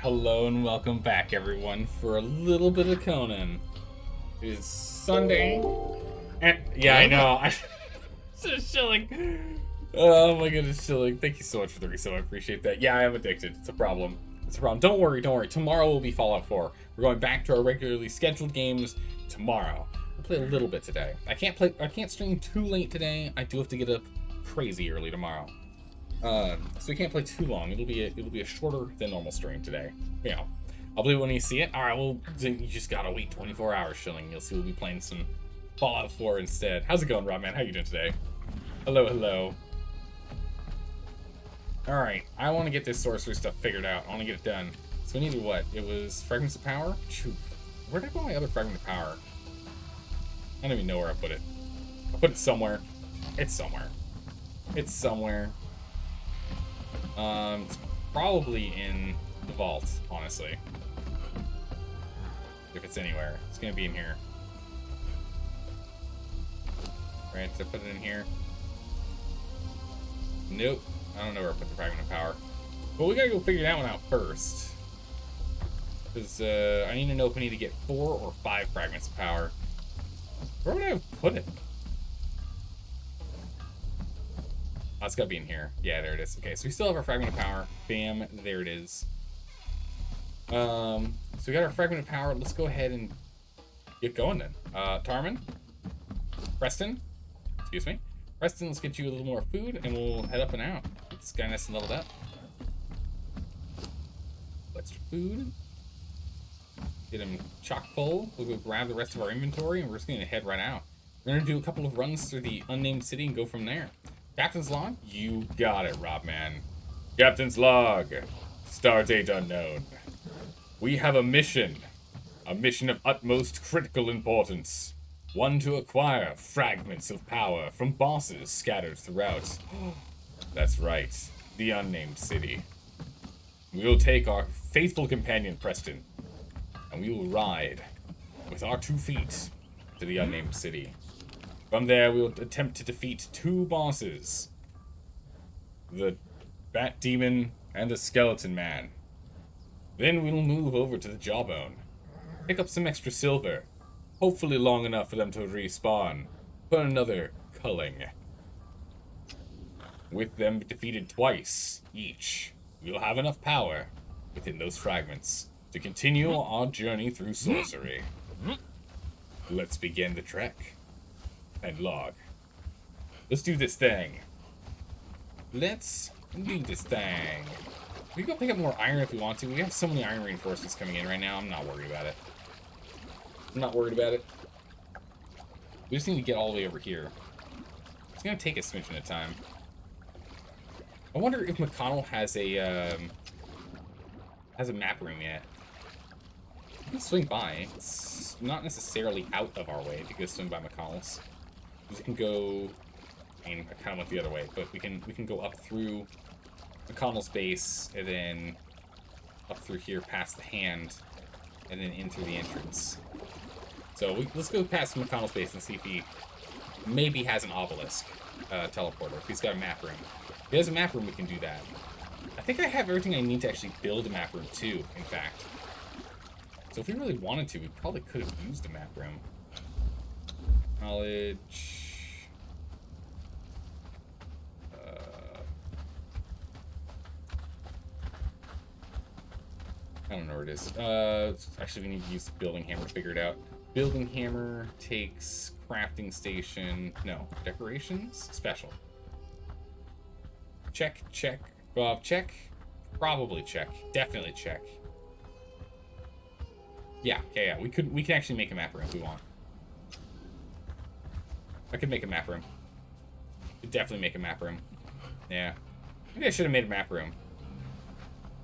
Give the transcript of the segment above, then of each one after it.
Hello and welcome back, everyone, for a little bit of Conan. It is Sunday, and yeah, I know. I'm just chilling. Oh my goodness, chilling. Thank you so much for the resub. I appreciate that. Yeah, I am addicted. It's a problem. It's a problem. Don't worry. Tomorrow will be Fallout 4. We're going back to our regularly scheduled games tomorrow. We'll play a little bit today. I can't stream too late today. I do have to get up crazy early tomorrow. So we can't play too long. It'll be a shorter than normal stream today. You know, I'll believe it when you see it. All right, well, you just gotta wait 24 hours, chilling. You'll see we'll be playing some Fallout 4 instead. How's it going, Rob, man? How you doing today? Hello, hello. All right, I want to get this sorcery stuff figured out. I want to get it done. So we needed what? It was fragments of power. Shoot, where did I put my other fragment of power? I don't even know where I put it. I put it somewhere. It's somewhere. It's somewhere. It's probably in the vault, honestly. If it's anywhere. It's gonna be in here. Right, so I put it in here. Nope. I don't know where I put the fragment of power. Well, we gotta go figure that one out first. Because, I need to know if we need to get 4 or 5 fragments of power. Where would I have put it? Oh, it's gotta be in here. Yeah, there it is. Okay, so we still have our fragment of power. Bam, there it is. So we got our fragment of power. Let's go ahead and get going then. Tarman? Preston? Excuse me. Preston, let's get you a little more food and we'll head up and out. Get this guy nice and leveled up. Extra food. Get him chock full. We'll go grab the rest of our inventory and we're just gonna head right out. We're gonna do a couple of runs through the unnamed city and go from there. Captain's log? You got it, Rob, man. Captain's log. Start date unknown. We have a mission. A mission of utmost critical importance. One to acquire fragments of power from bosses scattered throughout. That's right. The unnamed city. We will take our faithful companion, Preston, and we will ride with our 2 feet to the unnamed city. From there, we will attempt to defeat 2 bosses. The Bat Demon and the Skeleton Man. Then we'll move over to the Jawbone. Pick up some extra silver. Hopefully long enough for them to respawn. Put another culling. With them defeated twice each, we'll have enough power within those fragments to continue our journey through sorcery. Let's begin the trek. And log. Let's do this thing. Let's do this thing. We can go pick up more iron if we want to. We have so many iron reinforcements coming in right now. I'm not worried about it. I'm not worried about it. We just need to get all the way over here. It's gonna take a smidgen of time. I wonder if McConnell has a map room yet. We can swing by. It's not necessarily out of our way to go swing by McConnell's. We can go, I mean, I kind of went the other way, but we can go up through McConnell's base, and then up through here past the hand, and then in through the entrance. So let's go past McConnell's base and see if he maybe has an obelisk teleporter, if he's got a map room. If he has a map room, we can do that. I think I have everything I need to actually build a map room too, in fact. So if we really wanted to, we probably could have used a map room. Knowledge. I don't know where it is. Actually, we need to use the building hammer to figure it out. Building hammer takes crafting station. No, decorations? Special. Check, check. Check. Probably check. Definitely check. Yeah. We can actually make a map room if we want. I could make a map room. Could definitely make a map room. Yeah. Maybe I should have made a map room.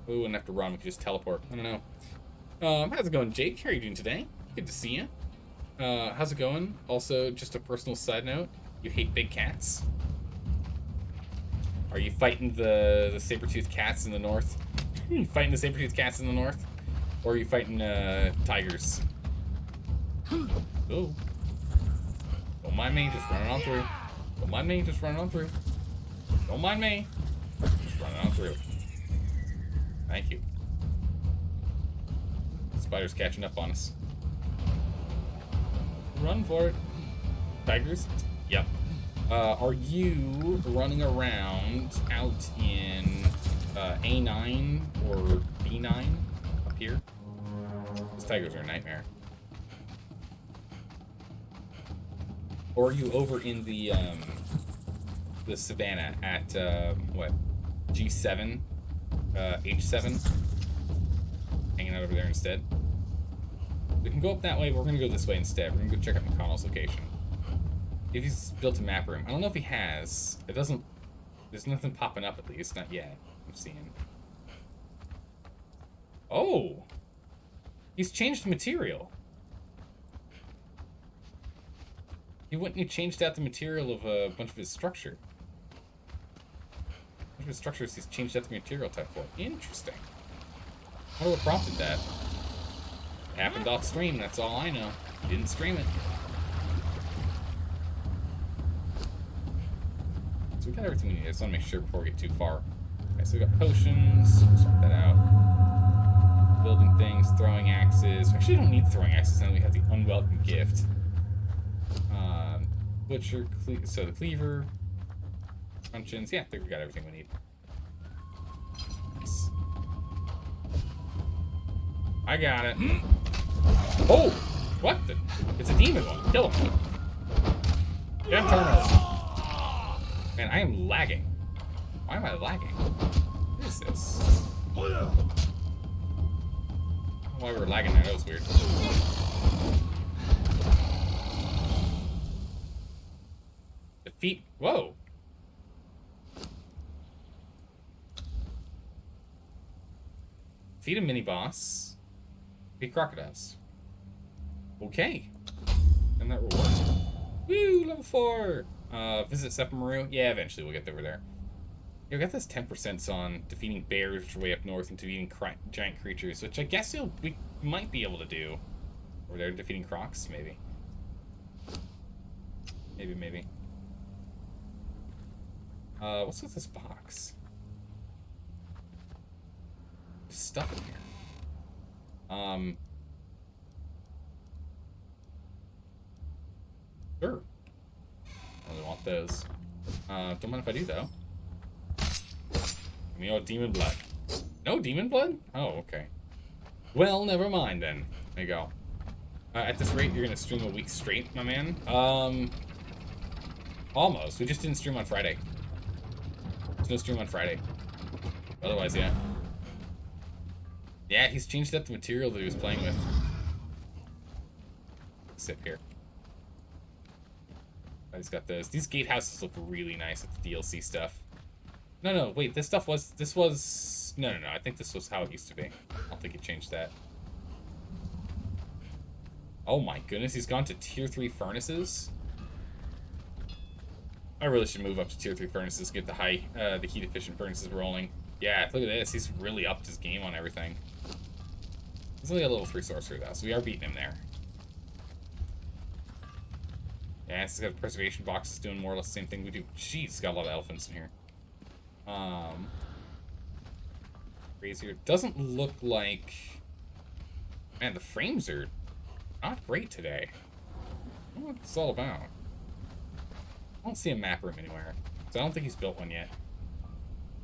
We wouldn't have to run, we could just teleport. I don't know. How's it going, Jake? How are you doing today? Good to see you. How's it going? Also, just a personal side note, you hate big cats? Are you fighting the saber-toothed cats in the north? Are you fighting the saber-toothed cats in the north? Or are you fighting tigers? Oh. Don't mind me, just running on through. Don't mind me, just running on through. Don't mind me. Just running on through. Thank you. Spider's catching up on us. Run for it. Tigers? Yep. Are you running around out in A9 or B9 up here? Those tigers are a nightmare. Or are you over in the savannah at, what, G7, H7? Hanging out over there instead? We can go up that way, but we're gonna go this way instead. We're gonna go check out McConnell's location. If he's built a map room. I don't know if he has. It doesn't... There's nothing popping up, at least. Not yet. I'm seeing. Oh! He's changed the material. He went and he changed out the material of a bunch of his structure. A bunch of his structures he's changed out the material type for. Interesting. I wonder what prompted that. It happened off stream, that's all I know. He didn't stream it. So we got everything we need. I just want to make sure before we get too far. Okay, so we got potions. Sort that out. Building things, throwing axes. We actually don't need throwing axes now. We have the unwelcome gift. Butcher, so the cleaver, truncheons. Yeah, I think we got everything we need. Nice. I got it. Oh! What the? It's a demon one. Kill him. Get him, terminal. Man, I am lagging. Why am I lagging? What is this? I don't know why we were lagging there. That was weird. Defeat. Whoa. Defeat a mini boss. Defeat crocodiles. Okay. And that reward. Woo! Level 4! Visit Sephiroth. Yeah, eventually we'll get over there. Yeah, we got this 10% on defeating bears, which are way up north, and defeating giant creatures, which I guess we might be able to do. Over there, defeating crocs, maybe. Maybe. What's with this box? There's stuff in here. Sure. I really want those. Don't mind if I do, though. Give me all demon blood. No demon blood? Oh, okay. Well, never mind, then. There you go. At this rate, you're gonna stream a week straight, my man? Almost. We just didn't stream on Friday. There's no stream on Friday. Otherwise, yeah. Yeah, he's changed up the material that he was playing with. Sit here. I just got those. These gatehouses look really nice with the DLC stuff. No, wait, this was... No, I think this was how it used to be. I don't think he changed that. Oh my goodness, he's gone to tier 3 furnaces? I really should move up to tier 3 furnaces, get the heat efficient furnaces rolling. Yeah, look at this, he's really upped his game on everything. He's only a level 3 sorcerer though, so we are beating him there. Yeah, it's got preservation boxes doing more or less the same thing we do. Jeez, it's got a lot of elephants in here. Brazier doesn't look like... Man, the frames are not great today. I don't know what it's all about. I don't see a map room anywhere, so I don't think he's built one yet.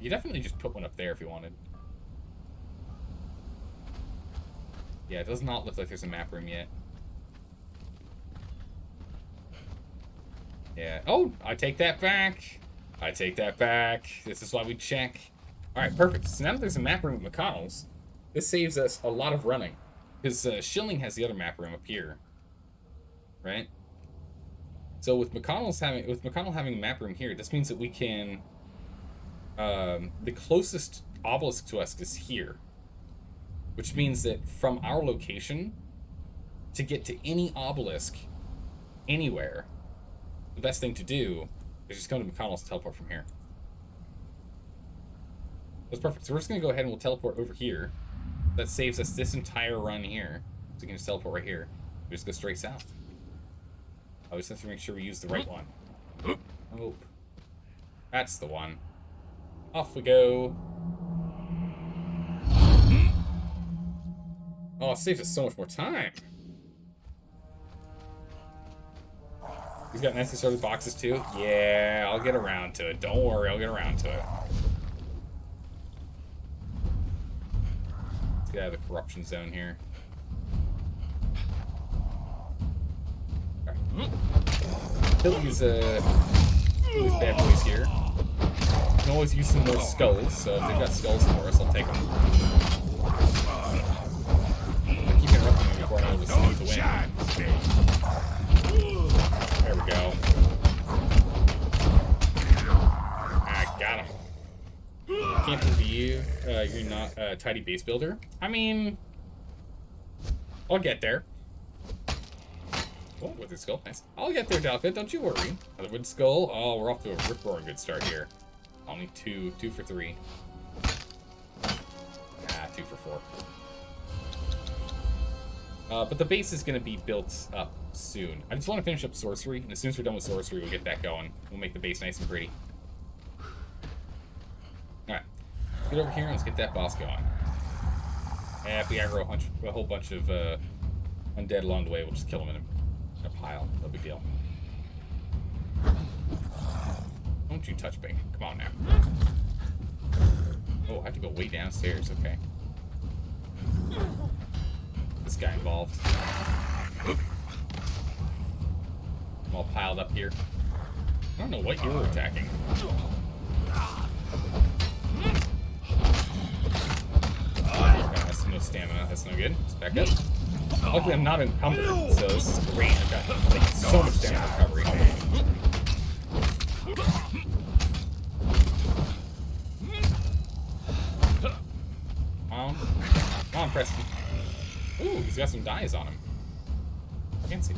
You definitely just put one up there if you wanted. Yeah, it does not look like there's a map room yet. Yeah. Oh, I take that back. I take that back. This is why we check. Alright, perfect. So now that there's a map room at McConnell's, this saves us a lot of running. Because Schilling has the other map room up here. Right? So with McConnell having a map room here, this means that we can... the closest obelisk to us is here. Which means that from our location, to get to any obelisk anywhere, the best thing to do is just come to McConnell's and teleport from here. That's perfect. So we're just going to go ahead and we'll teleport over here. That saves us this entire run here. So we can just teleport right here. We just go straight south. I just have to make sure we use the right one. Oh. That's the one. Off we go. Oh, it saves us so much more time. He's got necessary boxes too? Yeah, I'll get around to it. Don't worry, I'll get around to it. Let's get out of the corruption zone here. Alright. Kill these bad boys here. You can always use some more skulls, so if they've got skulls for us, I'll take them. I keep interrupting them before I know to sneak to win. There we go. I got him. Can't believe you're not a tidy base builder. I mean, I'll get there. Oh, with the skull, nice. I'll get there, Dalka, don't you worry. Another wood skull. Oh, we're off to a rip-roaring good start here. Only two for 3. Ah, 2 for 4. But the base is going to be built up soon. I just want to finish up Sorcery, and as soon as we're done with Sorcery, we'll get that going. We'll make the base nice and pretty. Alright, get over here and let's get that boss going. And if we aggro a whole bunch of undead along the way, we'll just kill them in a pile. No big deal. Don't you touch me. Come on now. Oh, I have to go way downstairs. Okay. This guy involved. I'm all piled up here. I don't know what you were attacking. That's no stamina. That's no good. Let's back up. Luckily, I'm not encumbered, so this is great. I've got like, so much stamina recovery. Come on, Preston. Ooh, he's got some dyes on him. Fancy.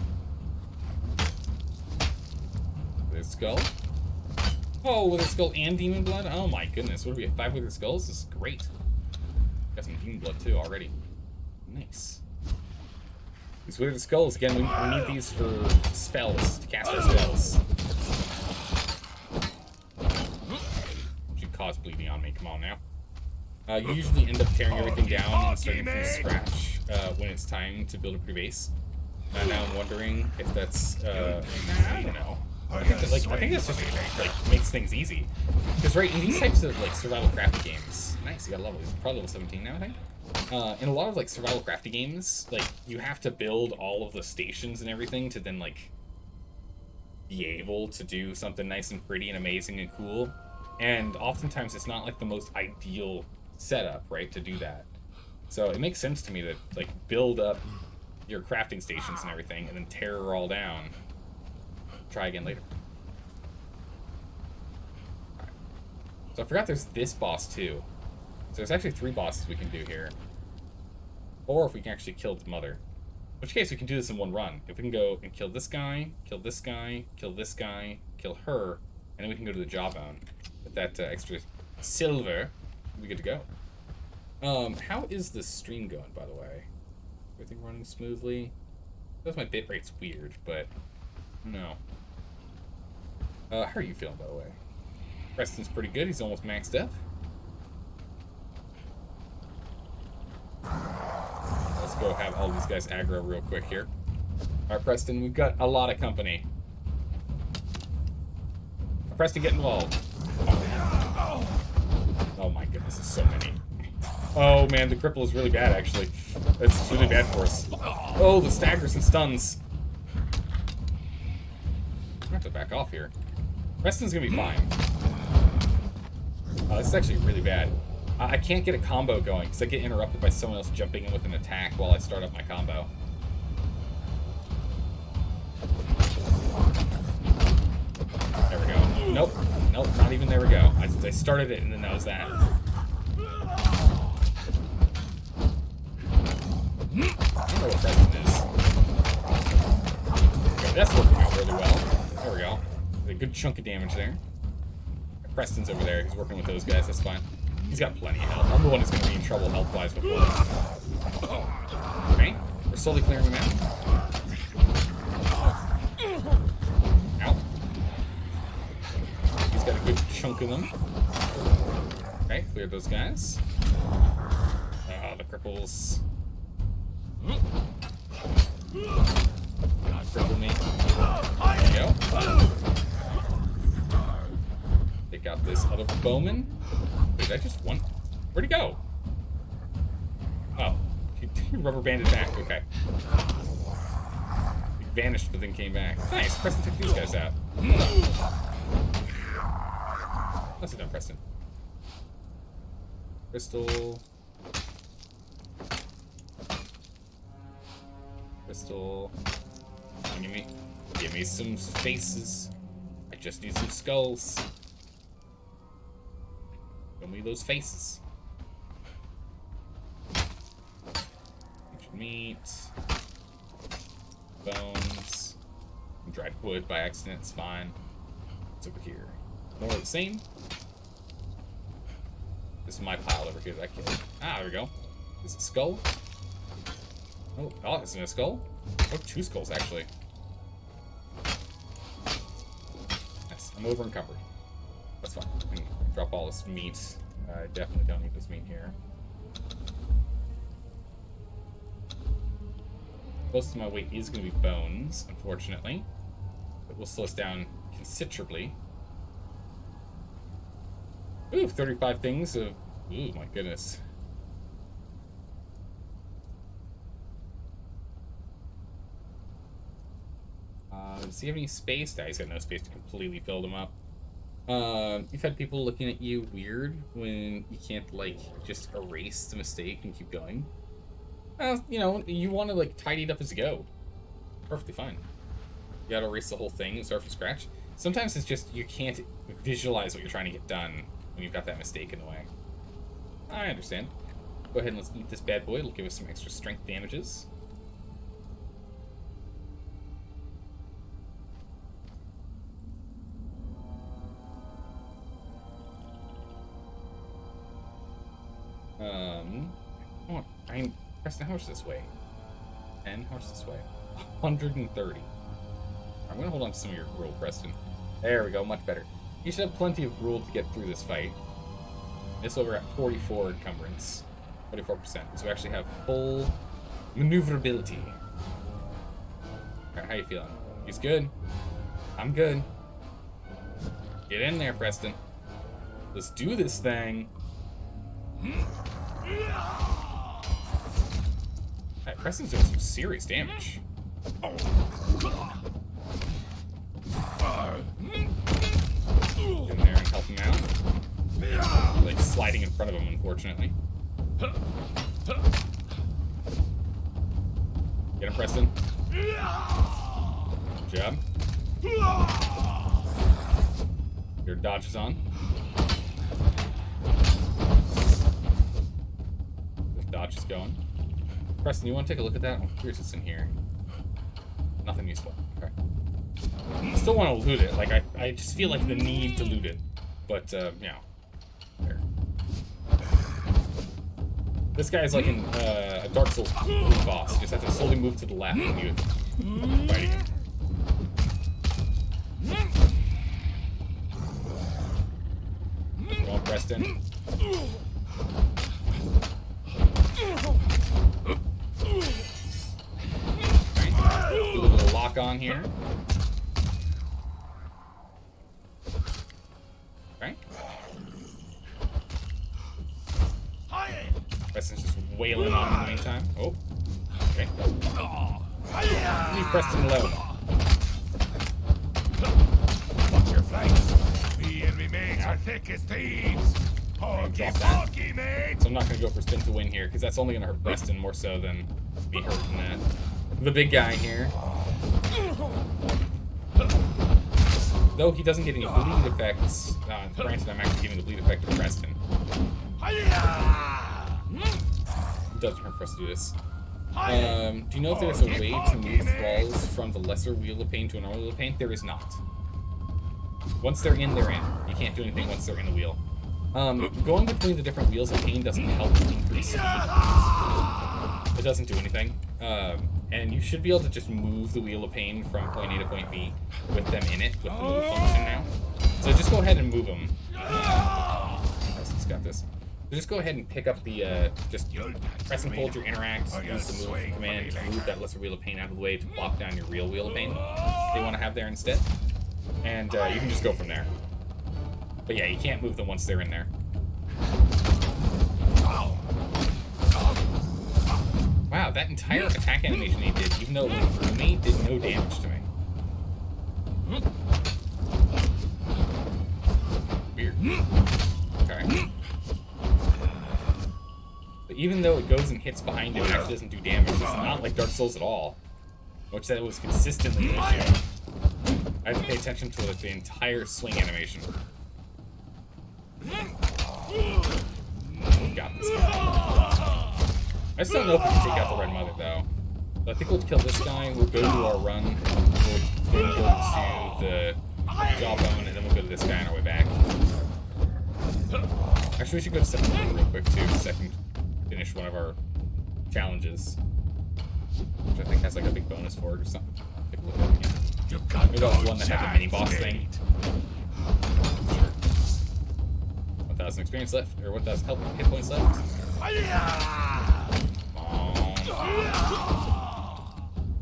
With his skull. Oh, with his skull and demon blood? Oh my goodness. What do we have? 5 with his skulls? This is great. Got some demon blood too already. Nice. These withered skulls, again, we need these for spells, to cast our spells. Should cause bleeding on me, come on now. You usually end up tearing everything down and starting from scratch when it's time to build a pretty base. Now I'm wondering if that's, I don't know. I think that's just, like, makes things easy. Because, right, in these types of, like, survival crafty games, nice, you got a level, he's probably level 17 now, I think. In a lot of, like, survival crafty games, like, you have to build all of the stations and everything to then, like, be able to do something nice and pretty and amazing and cool. And oftentimes it's not, like, the most ideal setup, right, to do that. So it makes sense to me to, like, build up your crafting stations and everything and then tear her all down. Try again later. Right. So I forgot there's this boss too. So there's actually 3 bosses we can do here. Or if we can actually kill the mother. In which case we can do this in one run. If we can go and kill this guy, kill this guy, kill this guy, kill her, and then we can go to the jawbone. With that extra silver, we'll be good to go. How is the stream going, by the way? Everything running smoothly? That's my bit rate's weird, but no. How are you feeling, by the way? Preston's pretty good. He's almost maxed up. Let's go have all these guys aggro real quick here. Alright, Preston, we've got a lot of company. Preston, get involved. Oh my goodness, there's so many. Oh man, the cripple is really bad, actually. It's really bad for us. Oh, the staggers and stuns. I have to back off here. Preston's gonna be fine. This is actually really bad. I can't get a combo going because I get interrupted by someone else jumping in with an attack while I start up my combo. There we go. Nope. Nope, not even there we go. I started it and then that was that. I don't know what Preston is. Okay, that's working out really well. There we go. A good chunk of damage there. Preston's over there. He's working with those guys. That's fine. He's got plenty of health. I'm the one who's going to be in trouble health-wise with blood. Okay. We're slowly clearing him out. Ow. He's got a good chunk of them. Okay, cleared those guys. The cripples. Cripple me. There we go. Take out this other bowman. Wait, I just won. Where'd he go? Oh, he rubber banded back. Okay. He vanished, but then came back. Nice. Preston took these guys out. That's it done, Preston. Crystal. Crystal. Give me some faces. I just need some skulls. Show me those faces. Meat. Bones. Dried wood by accident, it's fine. What's over here? More of the same. This is my pile over here that I killed. Ah, there we go. Is it a skull? Oh, isn't it a skull? Oh, 2 skulls, actually. Nice. I'm over encumbered. That's fine. I can drop all this meat. I definitely don't need this meat here. Close to my weight is going to be bones, unfortunately. But will slow us down considerably. Ooh, 35 things of... Ooh, my goodness. Does he have any space? Nah, he's got no space to completely fill them up. You've had people looking at you weird when you can't, like, just erase the mistake and keep going. You know, you want to, like, tidy it up as you go. Perfectly fine. You gotta erase the whole thing and start from scratch. Sometimes it's just you can't visualize what you're trying to get done when you've got that mistake in the way. I understand. Go ahead and let's eat this bad boy. It'll give us some extra strength damages. Oh, Preston, how much this way? 10? How much this way? 130. I'm gonna hold on to some of your gruel, Preston. There we go, much better. You should have plenty of gruel to get through this fight. This over at 44 encumbrance. 44%. So we actually have full maneuverability. Alright, how you feeling? He's good. I'm good. Get in there, Preston. Let's do this thing. Hey, Preston's doing some serious damage. Get in there and help him out. Like sliding in front of him, unfortunately. Get him, Preston. Good job. Your dodge is on. The dodge is going. Preston, you want to take a look at that? I'm curious what's in here. Nothing useful. Okay. I still want to loot it. Like, I just feel like the need to loot it. But, you know. There. This guy is like in a Dark Souls boss. You just have to slowly move to the left when you fighting him. Come on, Preston. Right. Do a little lock on here. Right. Preston's just wailing on in the meantime. Oh. Okay. Leave Preston alone. Fuck your flanks. Me and me mates are thick as thieves. Porky, porky, mate. So I'm not going to go for spin to win here, because that's only going to hurt Preston more so than me hurting that. The big guy here. Though he doesn't get any bleed effects. Granted, I'm actually giving the bleed effect to Preston. It doesn't hurt for us to do this. Do you know if there's a way to move thralls from the lesser Wheel of Pain to a normal Wheel of Pain? There is not. Once they're in, they're in. You can't do anything once they're in the wheel. Going between the different Wheels of Pain doesn't help increase speed. It doesn't do anything. And you should be able to just move the Wheel of Pain from point A to point B with them in it, with the move function now. So just go ahead and move them. Preston's got this. Just go ahead and pick up the, just press and hold your interact, use the move command to move that lesser wheel of pain out of the way to plop down your real wheel of pain they want to have there instead. And you can just go from there. But yeah, you can't move them once they're in there. Wow, that entire attack animation he did, even though it went through me, did no damage to me. Weird. Okay. But even though it goes and hits behind him, it actually doesn't do damage. It's not like Dark Souls at all, which that was consistently an issue. I have to pay attention to like the entire swing animation. Got this guy. I just don't know if we can take out the Red Mother though. But I think we'll kill this guy. We'll go to our run. We'll then go to the Jawbone, and then we'll go to this guy on our way back. Actually, we should go to 7 real quick too, so I can finish one of our challenges, which I think has like a big bonus for it or something. Take a look at it again. Maybe that was one that had the mini boss thing. Sure. 1,000 experience left, or 1,000 hit points left.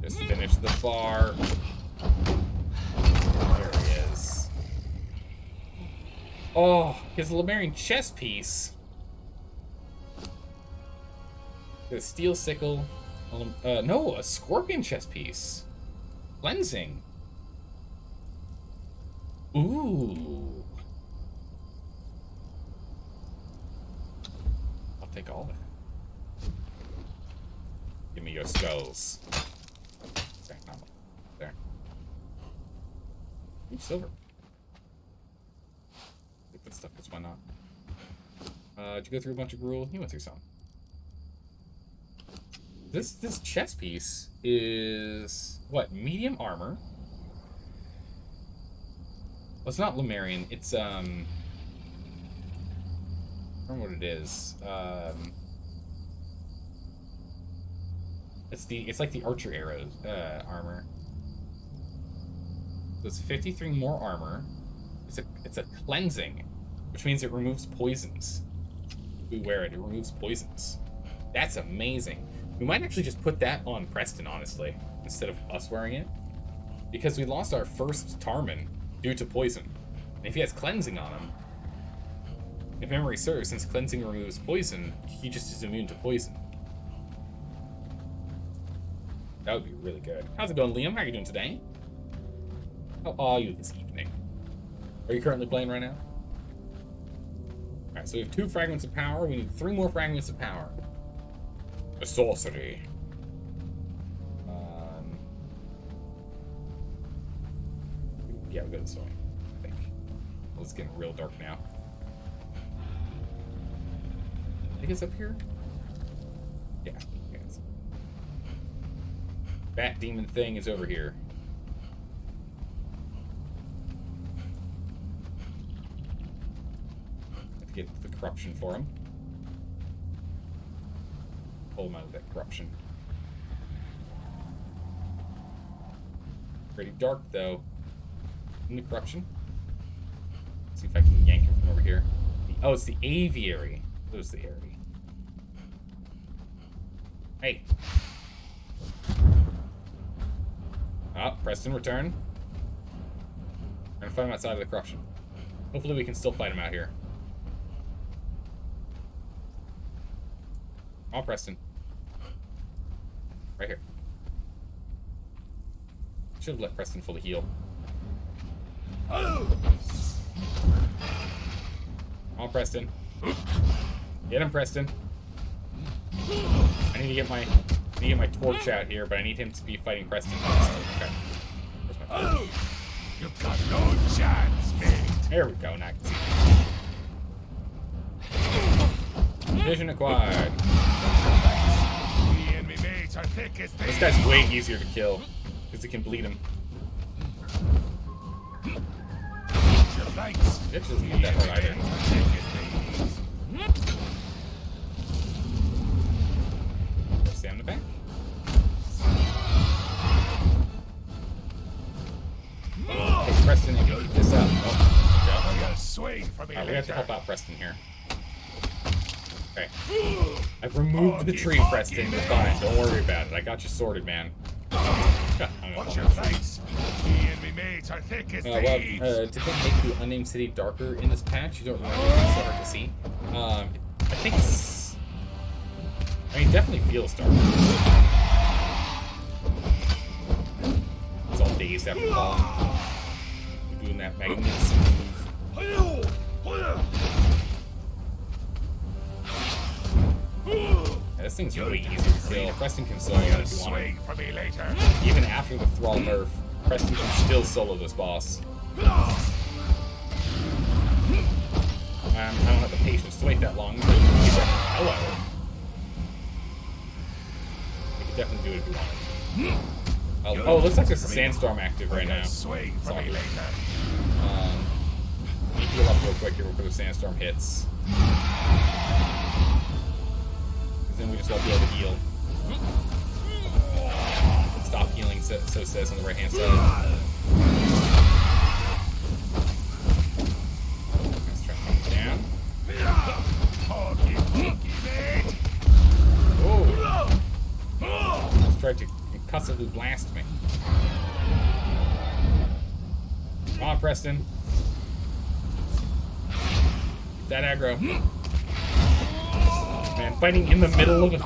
Just finish the bar. There he is. Oh, his Lemurian chess piece. The steel sickle. No, a scorpion chess piece. Cleansing. Ooh. I'll take all of it. Give me your skulls. Okay, no. There. Ooh, silver. Good stuff, because why not? Did you go through a bunch of gruel? You went through some. This chess piece is what? Medium armor. Well, it's not Lemurian. It's I don't know what it is. It's like the archer arrows armor. So it's 53 more armor. It's a cleansing, which means it removes poisons. If we wear it, it removes poisons. That's amazing. We might actually just put that on Preston, honestly, instead of us wearing it. Because we lost our first Tarman due to poison. And if he has cleansing on him, if memory serves, since cleansing removes poison, he just is immune to poison. That would be really good. How's it going, Liam? How are you doing today? How are you this evening? Are you currently playing right now? Alright, so we have 2 fragments of power. We need 3 more fragments of power. The sorcery. Yeah, we'll go this way, I think. Well, it's getting real dark now. I think it's up here? Yeah, it's... Bat demon thing is over here. Have to get the corruption for him. Pull him out of that corruption. Pretty dark though. In the corruption. Let's see if I can yank him from over here. Oh, it's the aviary. There's the airy. Hey. Oh, Preston, return. We're gonna fight him outside of the corruption. Hopefully we can still fight him out here. Oh, Preston. Right here. Should have let Preston fully heal. Oh, Preston. Get him, Preston. I need to get my torch out here, but I need him to be fighting Preston first. Okay. Where's my torch? You've got no chance, mate. There we go, now I can see. Vision acquired. The enemy mates are thick as This guy's way easier to kill, because he can bleed him. Bitch doesn't need that hard either. Stay on the back. Hey, Preston, you can keep this up. Oh, I got a swing from we have to help out Preston here. Okay. I've removed the tree, Preston. You're fine. Don't worry about it. I got you sorted, man. Watch your face. Me and me mates are thick as thieves. Did they make the unnamed city darker in this patch? You don't remember. It's so hard to see. I think it's... I mean, it definitely feels darker. It's all dazed after falling. You're doing that magnificent move. Yeah, this thing's really easy to kill. Preston can solo it if you want it. For me later. Even after the Thrall nerf, Preston can still solo this boss. I don't have the patience to wait that long. But you can definitely, you can definitely do it if you want it. Oh, it looks like there's a sandstorm active right now. Swing for me later. Let me heal up real quick here before the sandstorm hits. Because then we just won't be able to heal. Stop healing, so it says on the right hand side. Let's try to take it down. Oh! Let's try to concussively blast me. Come on, Preston. That aggro. Man, fighting in the middle of the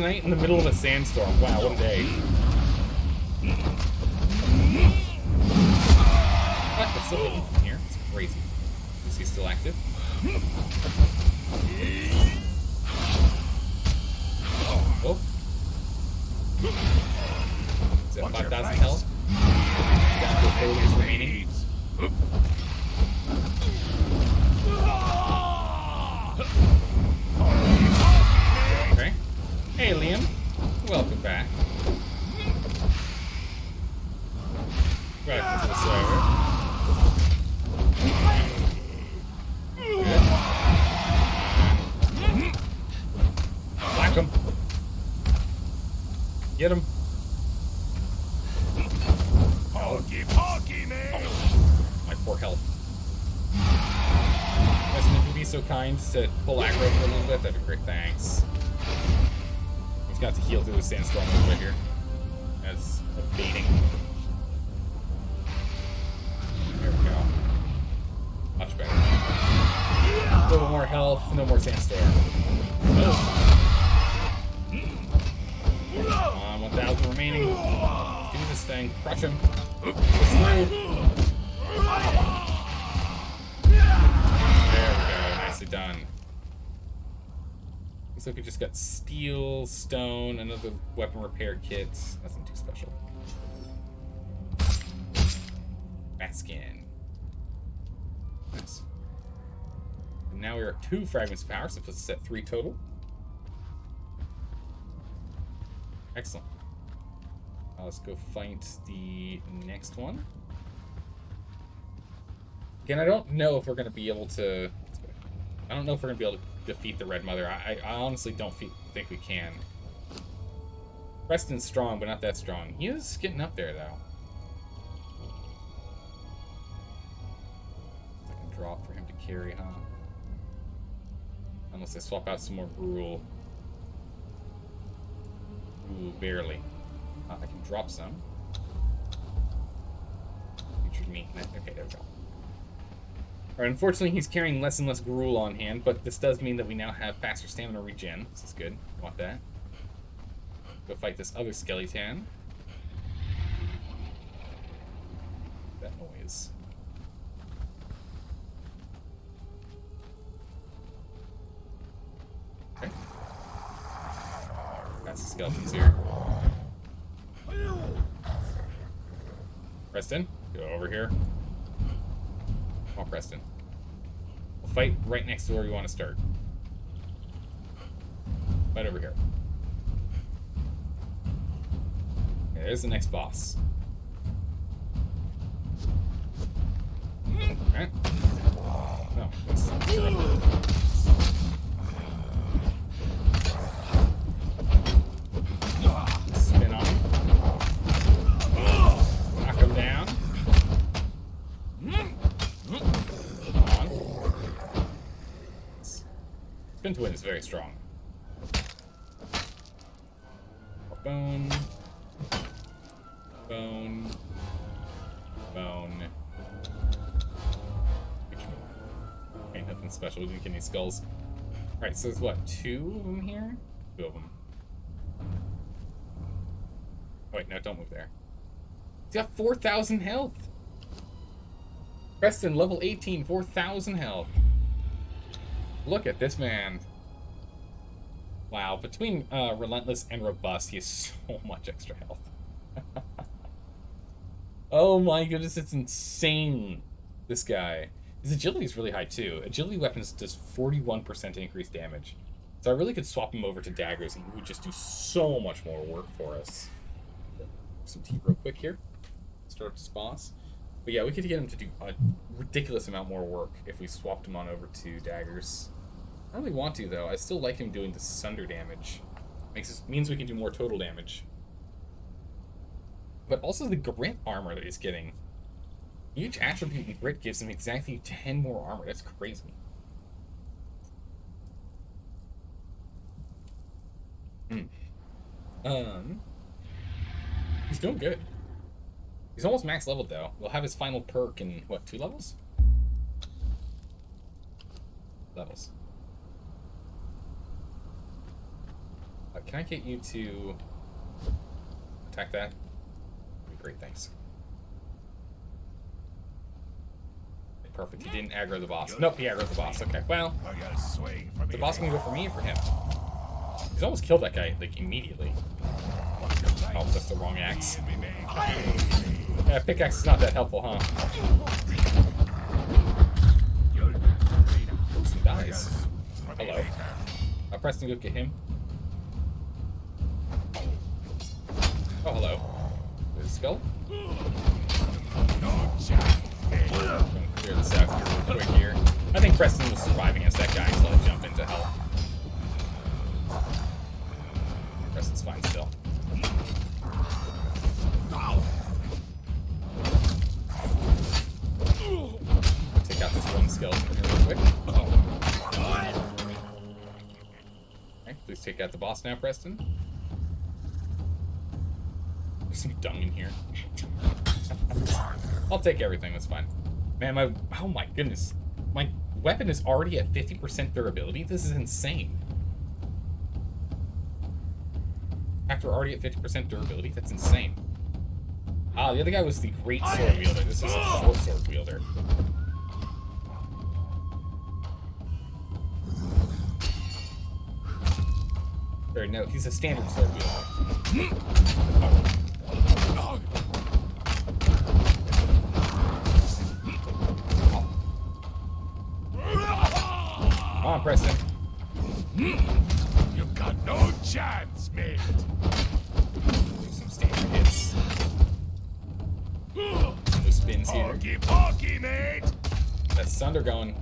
night, in the middle of a sandstorm. Wow, what a day. What? That's still hitting from here? It's crazy. Is he still active? Oh. Is that 5,000 health? Down to a third is remaining. Okay. Hey, Liam. Welcome back. Welcome to the server. Whack him. Get him. My poor health. Preston, if you'd be so kind to pull aggro for a little bit, that'd be great. Thanks. He's got to heal through the sandstorm a little bit here. That's abating. There we go. Much better. A little more health, no more sandstorm. Oh. 1,000 remaining. Do this thing. Crush him. Push through. There we go. Nicely done. Looks like we just got steel, stone, another weapon repair kit. Nothing too special. Bat skin. Nice. And now we're at 2 fragments of power, so puts us at 3 total. Excellent. Let's go fight the next one. Again, I don't know if we're going to be able to... I don't know if we're going to be able to defeat the Red Mother. I honestly don't think we can. Preston's strong, but not that strong. He is getting up there, though. I can drop for him to carry, huh? Unless I swap out some more gruel. Ooh, barely. I can drop some. Featured meat. Okay, there we go. Alright, unfortunately he's carrying less and less gruel on hand, but this does mean that we now have faster stamina regen. This is good. Want that. Go fight this other skeleton. That noise. Okay. That's the skeletons here. Preston, go over here. Come on, Preston. We'll fight right next to where we want to start. Right over here. Okay, there's the next boss. Alright. No, let's sure up. Spin on him. Knock him down. Come on. Spin to win is very strong. Bone. Bone. Bone. Ain't nothing special. We didn't get any skulls. Alright, so there's what? 2 of them here? 2 of them. Oh, wait, no, don't move there. He's got 4,000 health. Preston, level 18, 4,000 health. Look at this man. Wow, between Relentless and Robust, he has so much extra health. Oh my goodness, it's insane. This guy. His agility is really high too. Agility weapons does 41% increased damage. So I really could swap him over to daggers and he would just do so much more work for us. Some tea real quick here. Start up this boss. But yeah, we could get him to do a ridiculous amount more work if we swapped him on over to daggers. I don't really want to though. I still like him doing the sunder damage. Means we can do more total damage. But also the grit armor that he's getting. Each attribute in grit gives him exactly 10 more armor. That's crazy. He's doing good. He's almost max leveled though. We'll have his final perk in what, 2 levels? Levels. Can I get you to attack that? That'd be great, thanks. Perfect. He didn't aggro the boss. Nope, he aggroed the boss. Okay, well, the boss can go for me or for him. He's almost killed that guy, like, immediately. Oh, that's the wrong axe. Yeah, pickaxe is not that helpful, huh? He dies. Hello. Preston, go get him. Oh, hello. There's a skull. Clear this out here real quick here. I think Preston was surviving against that guy until I jumped into hell. Preston's fine still. Take out this one skeleton here real quick. Okay, please take out the boss now, Preston. There's some dung in here. I'll take everything, that's fine. Man, oh my goodness. My weapon is already at 50% durability? This is insane. After already at 50% durability? That's insane. Ah, the other guy was the great sword wielder. This is a short sword wielder. Or no, he's a standard sword wielder. Come on, Preston. You've got no chance, mate. Do some standard hits. No spins here. Pokey, mate. That's Sunder going.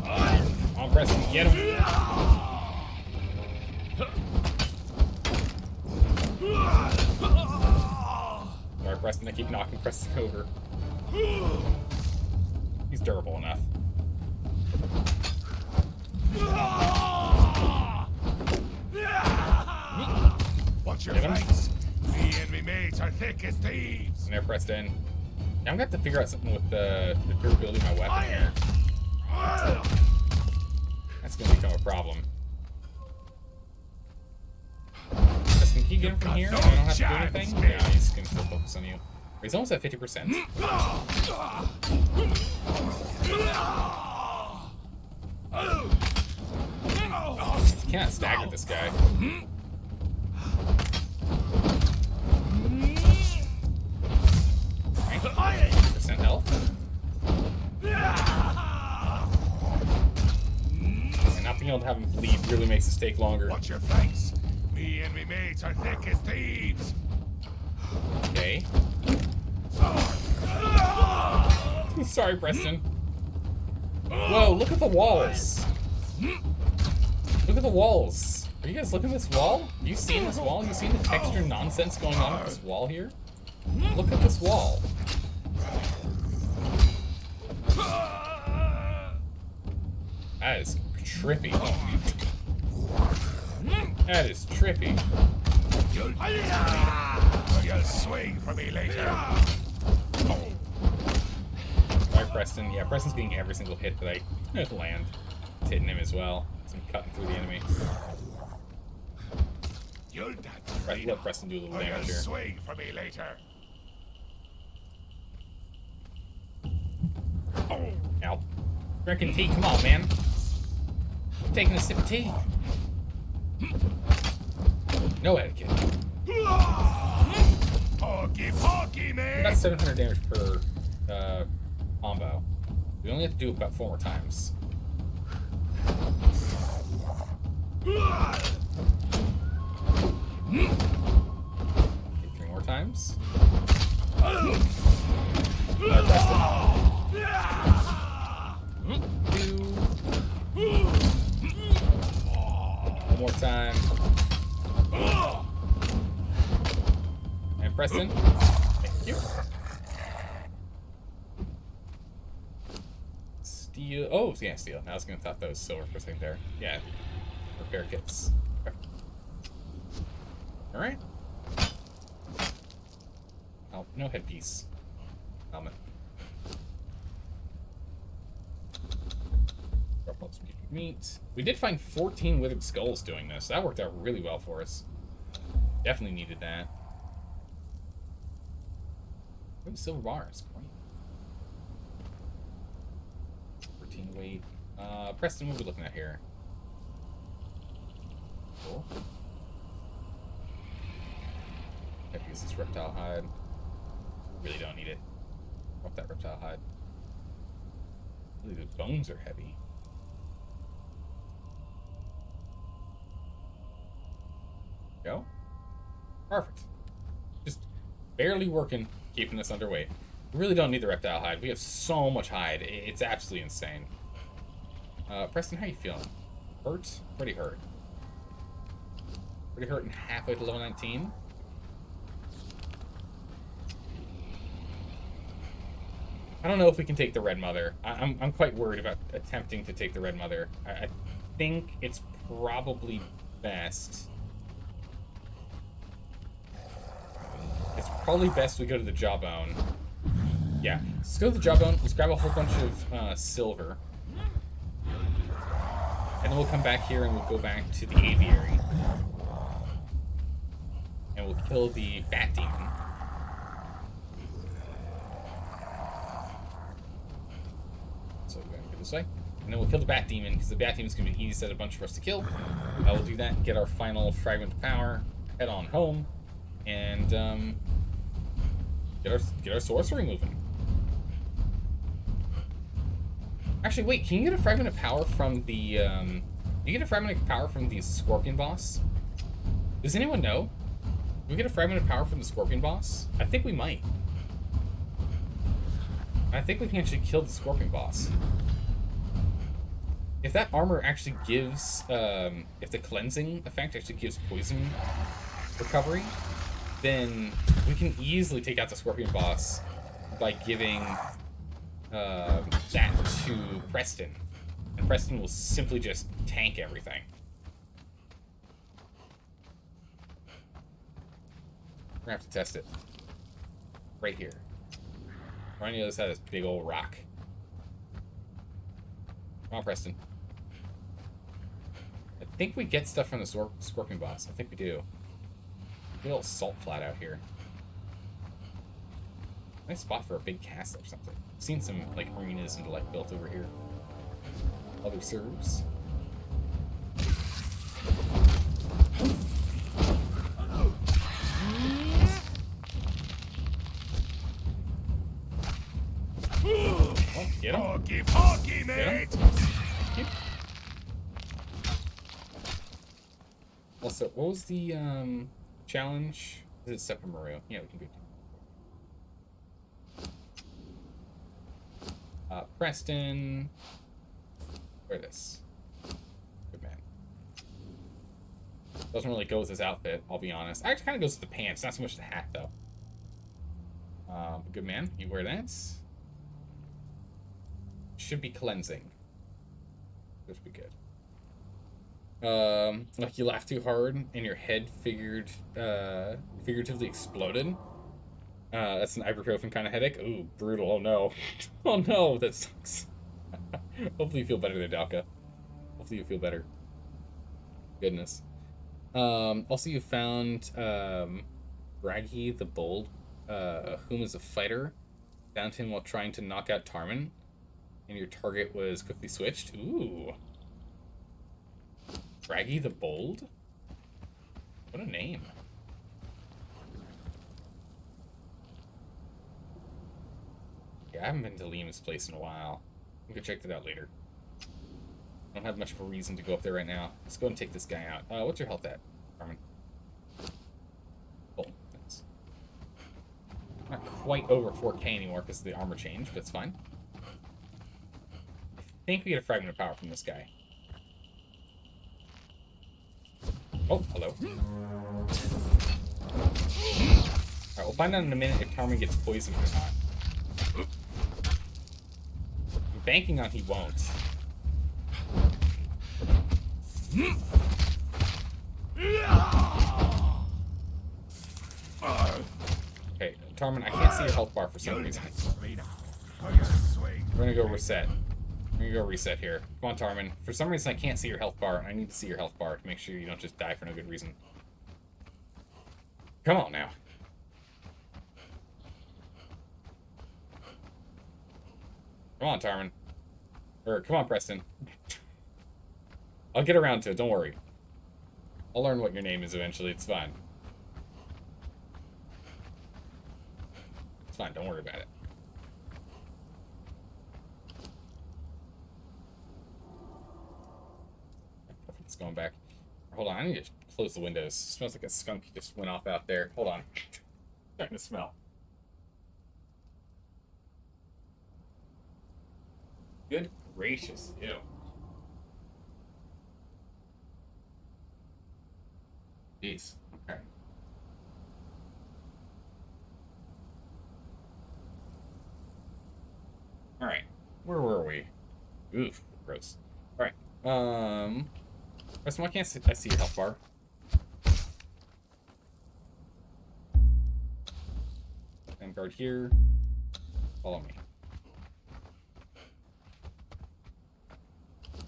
Come on, Preston, get him. Sorry, Preston, I keep knocking Preston over. He's durable enough. Watch your flanks. Me and me mates are thick as thieves. And there, Preston. Now I'm gonna have to figure out something with the durability of my weapon here. That's gonna become a problem. Preston, can you get him from here? I don't have to do anything? Yeah, he's gonna still focus on you. He's almost at 50%. You can't stagger this guy. Right. 50% health. And not being able to have him bleed really makes the stake longer. Watch your flanks. Me and me mates are thick as thieves. Okay. Sorry, Preston. Whoa, look at the walls. Look at the walls. Are you guys looking at this wall? You seen this wall? You seen the texture nonsense going on with this wall here? Look at this wall. That is trippy. That is trippy. You'll swing for me later. Alright, Preston. Yeah, Preston's getting every single hit that I land. It's hitting him as well. So I'm cutting through the enemy. You'll Right, let Preston do a little damage here. Swing for me later. Ow. Drinking tea, come on, man. I'm taking a sip of tea. No etiquette. Pokey, man. About 700 damage per combo. We only have to do it about 4 more times. 3 more times. One more time. And Preston. Thank you. Steel. Oh, yeah, steel. I was gonna thought that was silver for a second there. Yeah. Repair kits. Okay. Alright. Oh, no headpiece. Helmet. Meat. We did find 14 withered skulls doing this. That worked out really well for us. Definitely needed that. What are silver bars? Great. 14 weight. Preston, what are we looking at here? Cool. Have to use this reptile hide. Really don't need it. Drop that reptile hide. Really, the bones are heavy. Go. Perfect. Just barely working, keeping us underweight. We really don't need the reptile hide. We have so much hide. It's absolutely insane. Preston, how you feeling? Hurt? Pretty hurt. Pretty hurt and halfway to level 19. I don't know if we can take the Red Mother. I'm quite worried about attempting to take the Red Mother. I think it's probably best. It's probably best we go to the Jawbone. Yeah, let's go to the Jawbone. Let's grab a whole bunch of silver. And then we'll come back here and we'll go back to the Aviary. And we'll kill the Bat Demon. So we're going to go this way. And then we'll kill the Bat Demon, because the Bat Demon's going to be an easy set of bunch for us to kill. We'll do that, get our final fragment of power, head on home, and get our sorcery moving. Actually, wait, can you get a fragment of power from the you get a fragment of power from the Scorpion boss? Does anyone know? Do we get a fragment of power from the Scorpion boss? I think we might. I think we can actually kill the Scorpion boss. If that armor actually gives, if the cleansing effect actually gives poison recovery, then we can easily take out the Scorpion boss by giving that to Preston. And Preston will simply just tank everything. We're gonna have to test it. Right here. Right on the other side of this big old rock. Come on, Preston. I think we get stuff from the Scorpion boss. I think we do. A little salt flat out here. Nice spot for a big castle or something. I've seen some like arenas and like built over here. Other servers. Oh, get him. Pokey, mate. Thank you. Also, what was the challenge? Is it Sepamaru? Yeah, we can go. Preston. Wear this. Good man. Doesn't really go with his outfit, I'll be honest. Actually, kind of goes with the pants, not so much the hat, though. Good man. You wear that. Should be cleansing. That should be good. Like you laughed too hard and your head figuratively exploded. That's an ibuprofen kind of headache. Ooh, brutal. Oh no. Oh no, that sucks. Hopefully you feel better there, Dalka. Hopefully you feel better. Goodness. Also you found Braggy the Bold, whom is a fighter. Found him while trying to knock out Tarman, and your target was quickly switched. Ooh. Braggy the Bold? What a name. Yeah, I haven't been to Liam's place in a while. We can check that out later. I don't have much of a reason to go up there right now. Let's go and take this guy out. What's your health at, Carmen? Oh, thanks. Not quite over 4K anymore because of the armor change, but it's fine. I think we get a fragment of power from this guy. Oh, hello. Alright, we'll find out in a minute if Carmen gets poisoned or not. I'm banking on he won't. Okay, Tarman, I can't see your health bar for some reason. We're gonna go reset. We're gonna go reset here. Come on, Tarman. For some reason, I can't see your health bar. I need to see your health bar to make sure you don't just die for no good reason. Come on now. Come on, Tarman. Or, come on, Preston. I'll get around to it, don't worry. I'll learn what your name is eventually, it's fine. It's fine, don't worry about it. Perfect, it's going back. Hold on, I need to close the windows. It smells like a skunk just went off out there. Hold on. Starting to smell. Good gracious, ew. Jeez. Okay. Alright. Where were we? Oof. Gross. Alright. Why can't I see your health bar? And guard here. Follow me.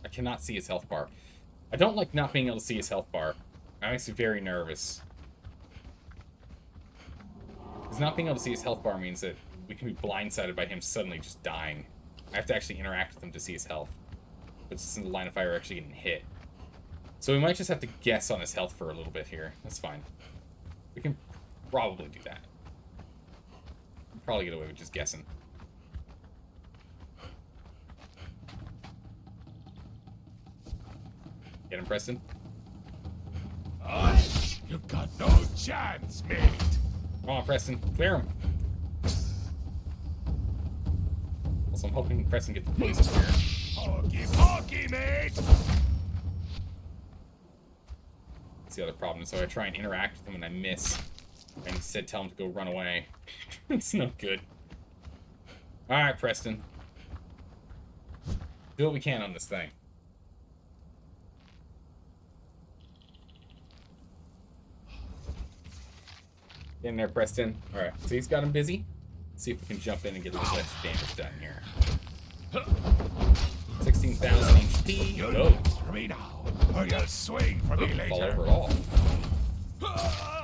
I cannot see his health bar. I don't like not being able to see his health bar. That makes me very nervous. Because not being able to see his health bar means that we can be blindsided by him suddenly just dying. I have to actually interact with him to see his health. But it's in the line of fire actually getting hit. So we might just have to guess on his health for a little bit here. That's fine. We can probably do that. We'll probably get away with just guessing. Get him, Preston. You've got no chance, mate. Come on, Preston. Clear him. Also, I'm hoping Preston gets the poison here. Pokey, mate! That's the other problem. So I try and interact with him and I miss. I instead tell him to go run away. It's no good. Alright, Preston. Do what we can on this thing. Get in there, Preston. Alright, so he's got him busy. Let's see if we can jump in and get a little less damage done here. 16,000 HP. Go. For me now, or you'll swing for me later. Fall over at all.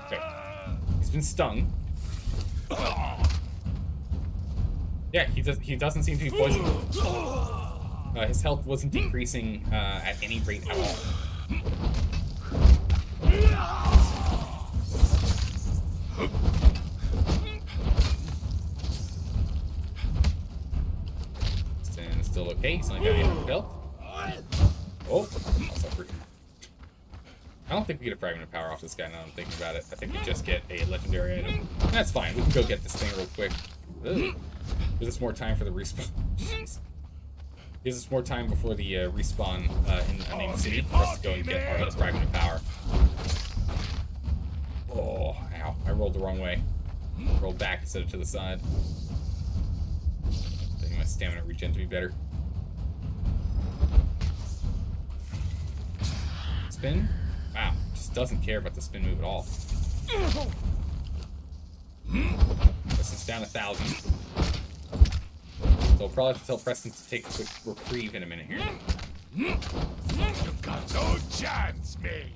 Okay. He's been stung. Yeah, he doesn't seem to be poisoned. His health wasn't decreasing at any rate at all. Still okay, he's only got 800 health. Oh, also free. I don't think we get a fragment of power off this guy now I'm thinking about it. I think we just get a legendary item. That's fine, we can go get this thing real quick. Ugh. Gives us more time for the respawn. Jeez. Gives us more time before the respawn in the unnamed city for us to go and get our other fragment of power. Oh, ow. I rolled the wrong way. Rolled back instead of to the side. I think my stamina regen to be better. spin. Wow, just doesn't care about the spin move at all. This is down 1,000. So we'll probably have to tell Preston to take a quick reprieve in a minute here. You got no chance, mate.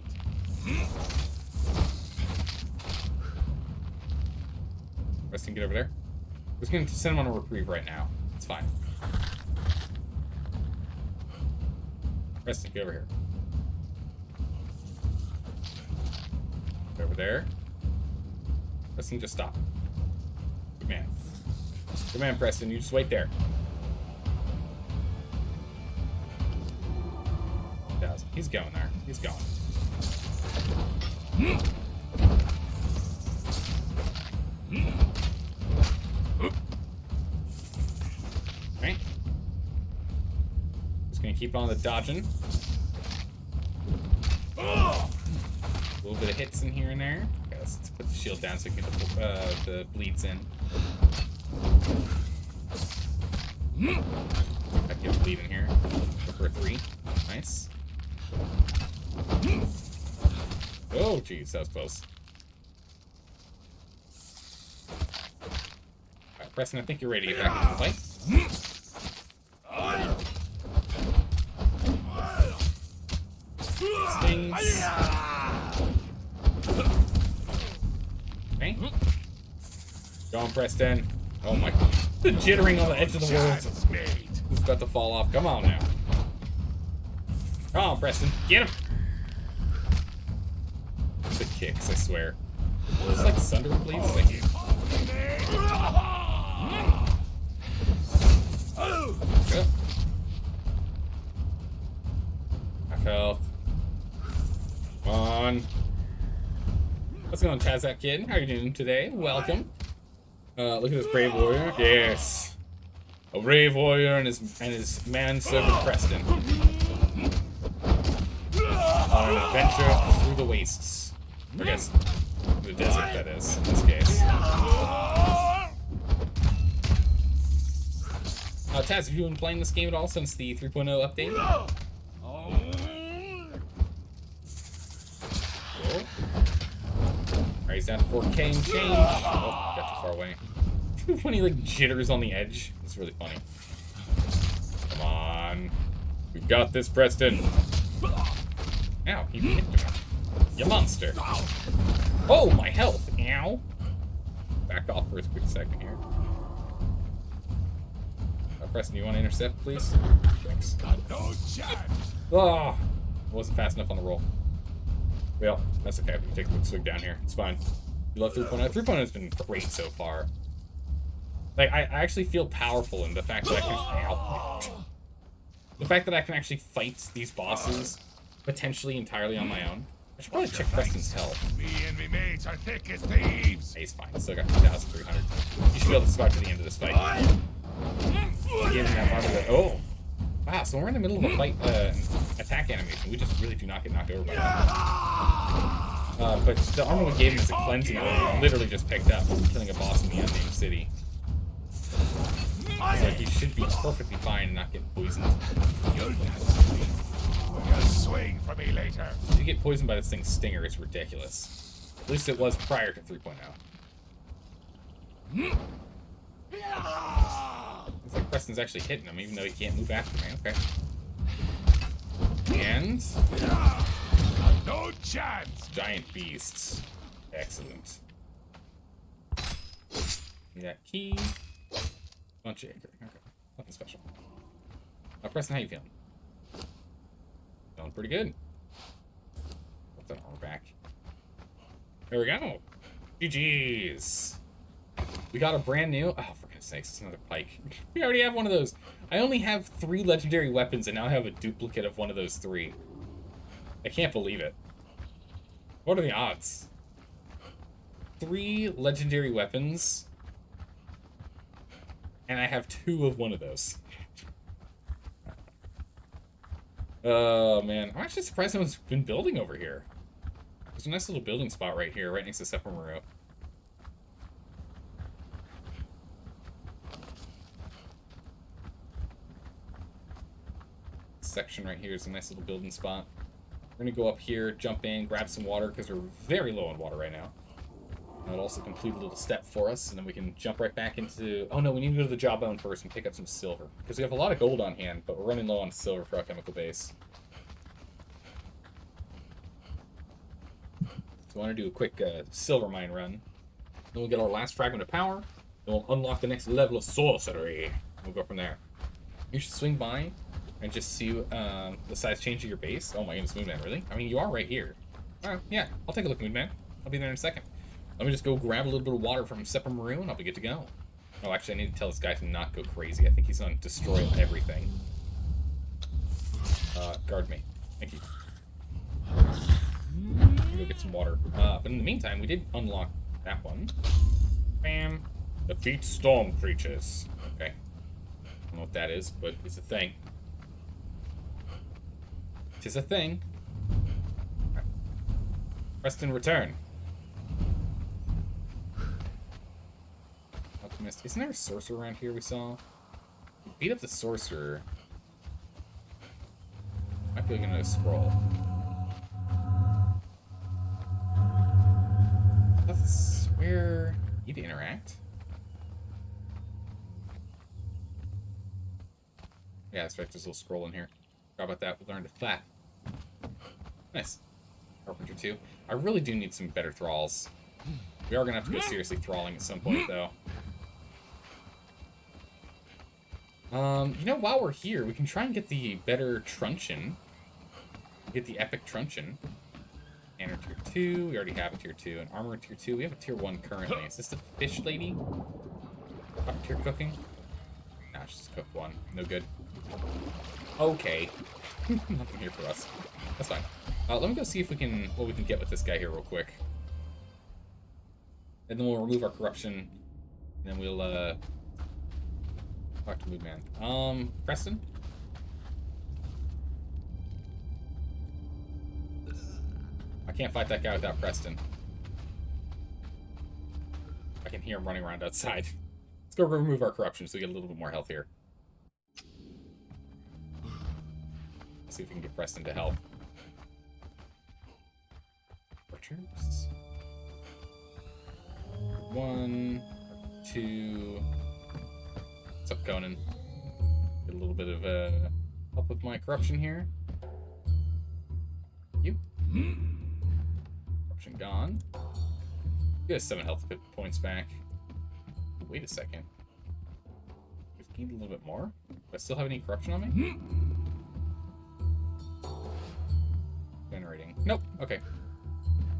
Preston, get over there. We're just gonna send him on a reprieve right now. It's fine. Preston, get over here. Get over there. Preston, just stop. Good man. Good man, Preston. You just wait there. He's going there. He's going. Right. Just gonna keep on the dodging. A little bit of hits in here and there. Okay, let's put the shield down so we can get the bleeds in. I get a bleed in here. Go for a 3. Nice. Oh, jeez, that was close. Alright, Preston, I think you're ready to get back into the fight. Stings. Okay. Go on, Preston. Oh my god. The jittering on the edge of the world. It's about to fall off. Come on now. Come on, Preston. Get him. The kicks, I swear. It's like Sunder, please. Thank you. Good. Half health. Come on. What's going on, Tazak Kid? How are you doing today? Welcome. Look at this brave warrior. Yes. A brave warrior and his manservant Preston. On an adventure through the wastes. I guess the desert, that is, in this case. Taz, have you been playing this game at all since the 3.0 update? Cool. Alright, he's down to 4K and change. Oh, got too far away. When he like jitters on the edge, it's really funny. Come on. We've got this, Preston. Ow, he hit me. You monster. Oh, my health. Ow. Back off for a quick second here. Preston, you want to intercept, please? Thanks. Oh, it wasn't fast enough on the roll. Well, that's okay. We can take a quick swig down here. It's fine. You love 3.0? 3.0 has been great so far. Like, I actually feel powerful in the fact that I can... Ow. The fact that I can actually fight these bosses potentially entirely on my own. I should probably check Preston's health. Me and me mates are thick as thieves. He's fine. Still got 2,300. You should be able to survive to the end of this fight. Give him that armor. Oh! Wow, so we're in the middle of a fight, attack animation. We just really do not get knocked over by that. But the armor we gave him is a cleansing armor. Literally just picked up from killing a boss in the unnamed city. So he should be perfectly fine and not get poisoned. You'll swing for me later. To get poisoned by this thing's stinger is ridiculous. At least it was prior to 3.0. It's like Preston's actually hitting him, even though he can't move after me. Okay. And... no chance! Giant beasts. Excellent. Need that key. Bunch of... Okay. Nothing special. Preston, how you feeling? Feeling pretty good. Put that armor back. There we go. GG's. We got a brand new... Oh, for goodness sakes, it's another pike. We already have one of those. I only have 3 legendary weapons, and now I have a duplicate of one of those 3. I can't believe it. What are the odds? 3 legendary weapons, and I have 2 of one of those. Oh, man. I'm actually surprised no one's been building over here. There's a nice little building spot right here, right next to Sephiroth. Section right here is a nice little building spot. We're gonna go up here, jump in, grab some water, because we're very low on water right now. That'll also complete a little step for us, and then we can jump right back into... Oh no, we need to go to the jawbone first and pick up some silver. Because we have a lot of gold on hand, but we're running low on silver for our chemical base. So I want to do a quick silver mine run. Then we'll get our last fragment of power. Then we'll unlock the next level of sorcery. We'll go from there. You should swing by and just see the size change of your base. Oh my goodness, Moonman, really? I mean, you are right here. Alright, yeah, I'll take a look, Moonman. I'll be there in a second. Let me just go grab a little bit of water from Sepper Maru and I'll be good to go. Oh, actually, I need to tell this guy to not go crazy. I think he's going to destroy everything. Guard me. Thank you. Go get some water. But in the meantime, we did unlock that one. Bam. Defeat storm creatures. Okay. I don't know what that is, but it's a thing. Tis a thing. Right. Preston, return. Alchemist. Isn't there a sorcerer around here we saw? We beat up the sorcerer. Might be looking at a scroll. That's where you need to interact. Yeah, that's right. There's a little scroll in here. How about that? We learned a flat. Nice. Carpenter 2. I really do need some better thralls. We are going to have to go seriously thralling at some point, though. You know, while we're here, we can try and get the better truncheon. Get the epic truncheon. Banner tier 2. We already have a tier 2. And armor tier 2. We have a tier 1 currently. Is this the fish lady? Top tier cooking? Nah, she's just cooked 1. No good. Okay. Nothing here for us. That's fine. Let me go see if we can what we can get with this guy here real quick. And then we'll remove our corruption. And then we'll talk to Moodman. Preston? I can't fight that guy without Preston. I can hear him running around outside. Let's go remove our corruption so we get a little bit more health here. Let's see if we can get Preston to help. Troops. 1, 2. What's up, Conan? Get a little bit of help with my corruption here. You. Corruption gone. Get us 7 health points back. Wait a second. Just gained a little bit more. Do I still have any corruption on me? Generating. Nope. Okay.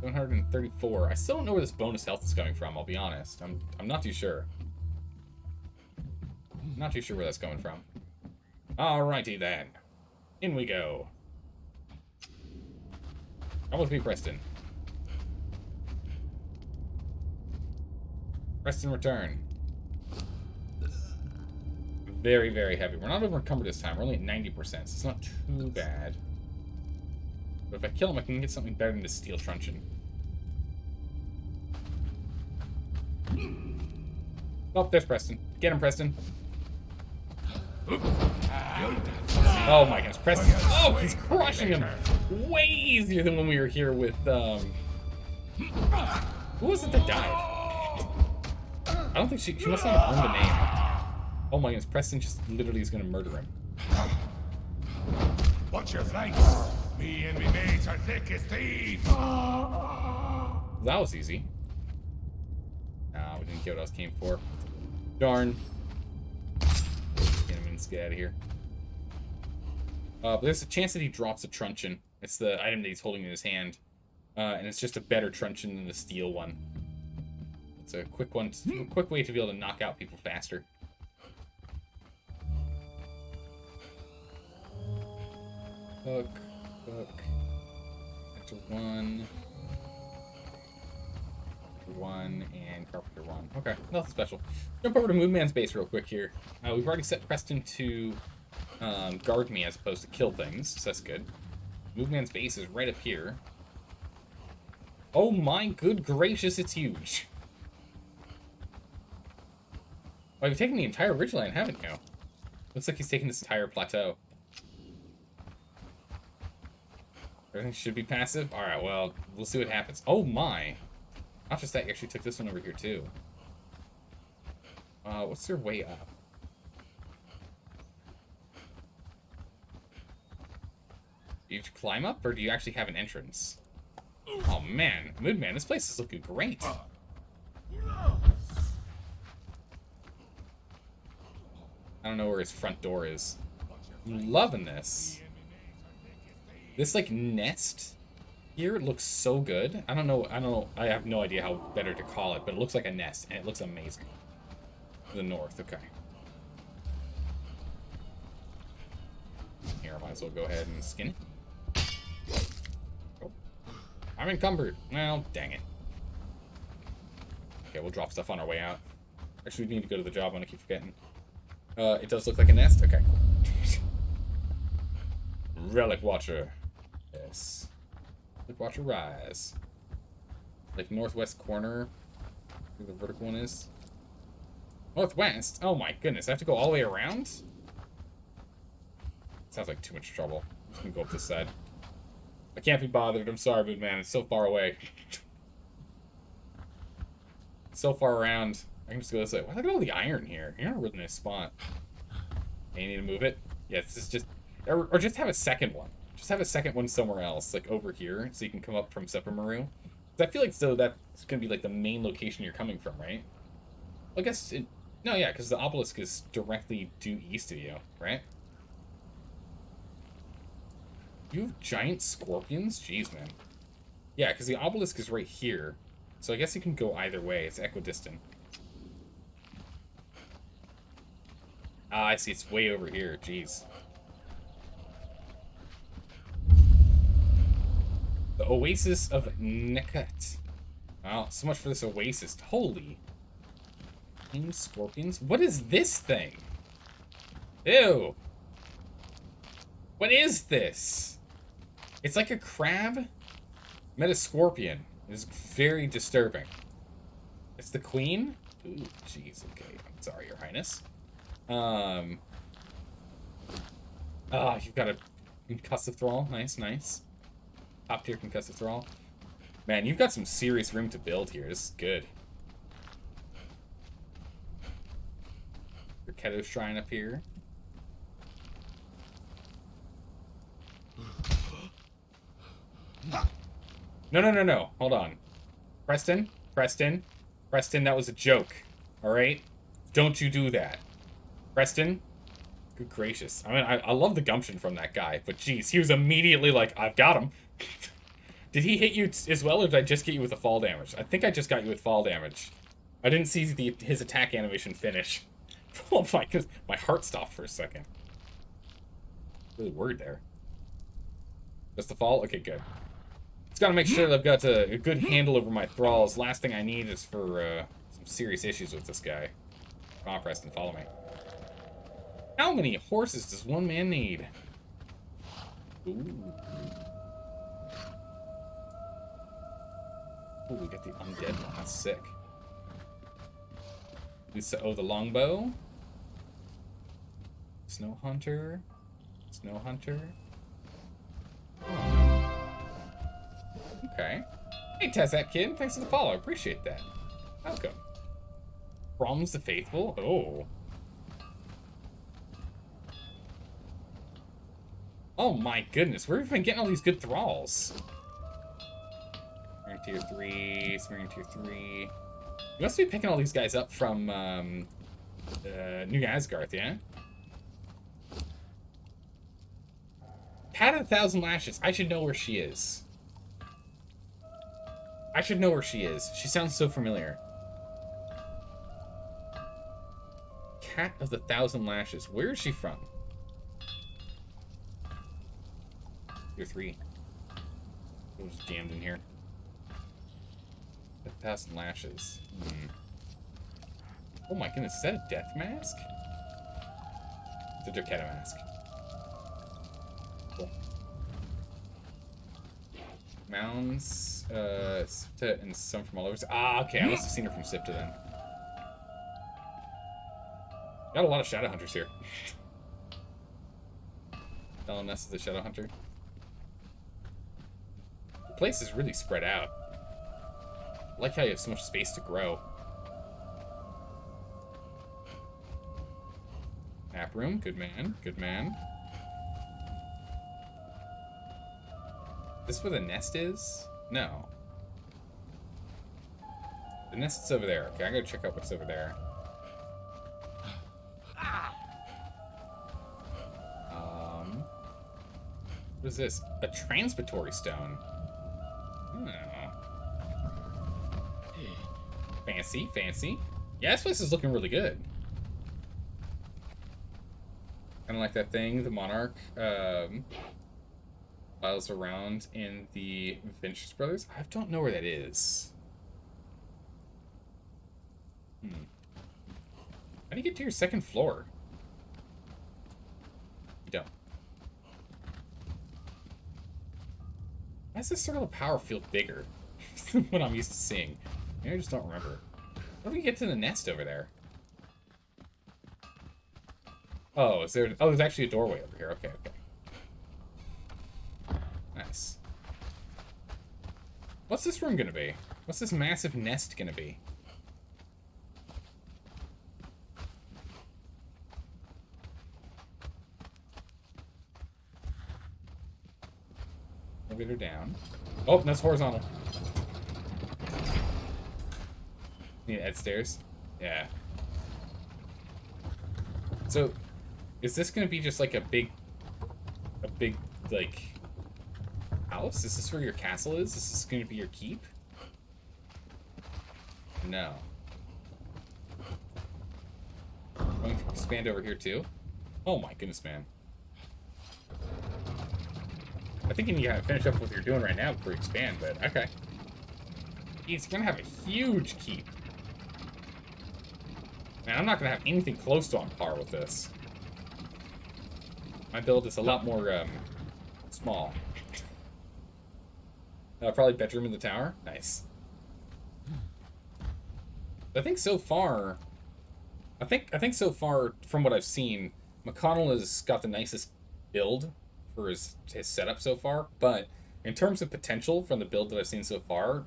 134. I still don't know where this bonus health is coming from, I'll be honest. I'm not too sure. Not too sure where that's coming from. Alrighty then. In we go. Come with me, Preston. Preston, return. Very, very heavy. We're not over encumbered this time. We're only at 90%, so it's not too bad. But if I kill him, I can get something better than the steel truncheon. Oh, there's Preston. Get him, Preston. Oh my goodness, Preston. Oh, he's crushing him. Way easier than when we were here with, who was it that died? I don't think she must not have earned a name. Oh my goodness, Preston just literally is going to murder him. Watch your flanks. Me and me mates are thick as thieves. That was easy. Nah, we didn't get what I was came for. Darn. Get him and let's get out of here. But there's a chance that he drops a truncheon. It's the item that he's holding in his hand. And it's just a better truncheon than the steel one. It's a quick one, a quick way to be able to knock out people faster. Hook. Enter 1. 1 and Carpenter 1. Okay, nothing special. Jump over to Moonman's base real quick here. We've already set Preston to guard me as opposed to kill things, so that's good. Moonman's base is right up here. Oh my good gracious, it's huge. Oh, you've taken the entire ridgeline, haven't you? Looks like he's taken this entire plateau. Everything should be passive? Alright, well, we'll see what happens. Oh my! Not just that, you actually took this one over here too. What's their way up? Do you climb up, or do you actually have an entrance? Oh man, Moodman, this place is looking great. I don't know where his front door is. I'm loving this. This, like, nest here looks so good. I don't know, I have no idea how better to call it, but it looks like a nest, and it looks amazing. The north, okay. Here, I might as well go ahead and skin it. Oh. I'm encumbered. Well, dang it. Okay, we'll drop stuff on our way out. Actually, we need to go to the job. I'm gonna keep forgetting. It does look like a nest. Okay, cool. Relic Watcher. Yes. Relic Watcher rise. Like northwest corner. Where the vertical one is. Northwest? Oh my goodness, I have to go all the way around? Sounds like too much trouble. I'm just gonna go up this side. I can't be bothered. I'm sorry, but man, it's so far away. So far around. I can just go this way. Look at all the iron here. You're in a really nice spot. And you need to move it? Yeah, this is just... Or just have a second one. Just have a second one somewhere else, like over here, so you can come up from Seppermaru. I feel like so that's gonna be like the main location you're coming from, right? I guess it... No, yeah, because the obelisk is directly due east of you, right? You have giant scorpions? Jeez, man. Yeah, because the obelisk is right here. So I guess you can go either way. It's equidistant. Ah, I see. It's way over here. Jeez. The Oasis of Nekut. Oh, so much for this oasis. Holy. King scorpions? What is this thing? Ew. What is this? It's like a crab met a scorpion. It is very disturbing. It's the queen? Ooh, jeez. Okay. I'm sorry, Your Highness. You've got a concussive thrall. Nice, nice. Top tier concussive thrall. Man, you've got some serious room to build here. This is good. Your Keto Shrine up here. No. Hold on. Preston, that was a joke. Alright? Don't you do that. Preston? Good gracious. I mean, I love the gumption from that guy, but geez, he was immediately like, I've got him. Did he hit you as well, or did I just get you with the fall damage? I think I just got you with fall damage. I didn't see his attack animation finish. Oh my goodness. My heart stopped for a second. Really worried there. Just the fall? Okay, good. Just gotta make sure that I've got a good handle over my thralls. Last thing I need is for some serious issues with this guy. Come on, Preston, follow me. How many horses does one man need? Ooh. Ooh, we got the undead one. That's sick. Oh, the longbow. Snow Hunter. Snow Hunter. Okay. Hey, Tezat Kid. Thanks for the follow. I appreciate that. Welcome. Brahms the Faithful. Oh. Oh my goodness. Where have we been getting all these good thralls? Smearing tier 3. Smearing tier 3. You must be picking all these guys up from New Asgarth, yeah? Pat of 1,000 Lashes. I should know where she is. I should know where she is. She sounds so familiar. Cat of the 1,000 Lashes. Where is she from? Tier 3. It was jammed in here. 1,000 Lashes. Oh my goodness, is that a death mask? It's a Dracetta mask. Cool. Mounds, Sipta, and some from all over. Ah, okay, I must have seen her from Sipta then. Got a lot of Shadow Hunters here. Feloness is the Shadow Hunter. place is really spread out. I like how you have so much space to grow. Map room, good man, good man. This where the nest is? No. The nest's over there. Okay, I gotta check out what's over there. What is this? A transmutatory stone. Oh. Fancy, fancy. Yeah, this place is looking really good. Kind of like that thing the Monarch files around in the Ventures Brothers. I don't know where that is. How do you get to your second floor? You don't. Why is this circle of power feel bigger than what I'm used to seeing? Maybe I just don't remember. How do we get to the nest over there? Oh, is there... Oh, there's actually a doorway over here. Okay, okay. Nice. What's this room gonna be? What's this massive nest gonna be? Elevator down. Oh, that's horizontal. Need to add stairs? Yeah. So, is this gonna be just like a big, like, house? Is this where your castle is? Is this gonna be your keep? No. Going to expand over here too? Oh my goodness, man. I think you need to finish up what you're doing right now before you expand, but okay. It's gonna have a huge keep. Man, I'm not gonna have anything close to on par with this. My build is a lot more, small. Probably bedroom in the tower? Nice. I think so far... I think so far, from what I've seen, McConnell has got the nicest build for his setup so far, but in terms of potential from the build that I've seen so far,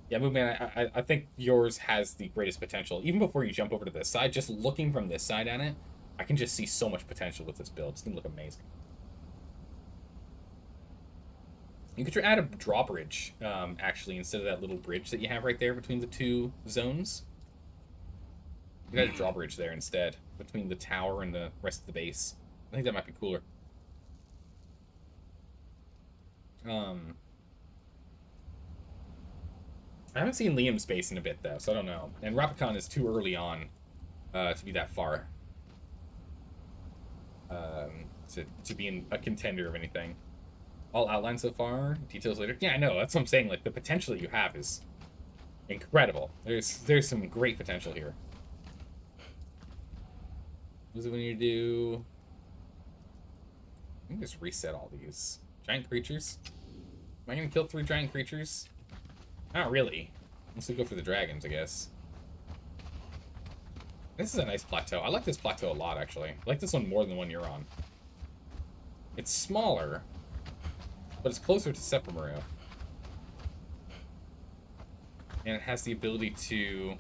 yeah, Moonman, I think yours has the greatest potential. Even before you jump over to this side, just looking from this side at it, I can just see so much potential with this build. It's going to look amazing. You could add a drawbridge, actually, instead of that little bridge that you have right there between the two zones. You could add a drawbridge there instead, between the tower and the rest of the base. I think that might be cooler. I haven't seen Liam's base in a bit, though, so I don't know. And Rapicon is too early on to be that far. To be a contender of anything. All outlined so far, details later. Yeah, I know, that's what I'm saying. Like, the potential that you have is incredible. There's some great potential here. What is it when you do... I can just reset all these. Giant creatures? Am I gonna kill 3 giant creatures? Not really. Unless we go for the dragons, I guess. This is a nice plateau. I like this plateau a lot, actually. I like this one more than the one you're on. It's smaller, but it's closer to Sephiroth. And it has the ability to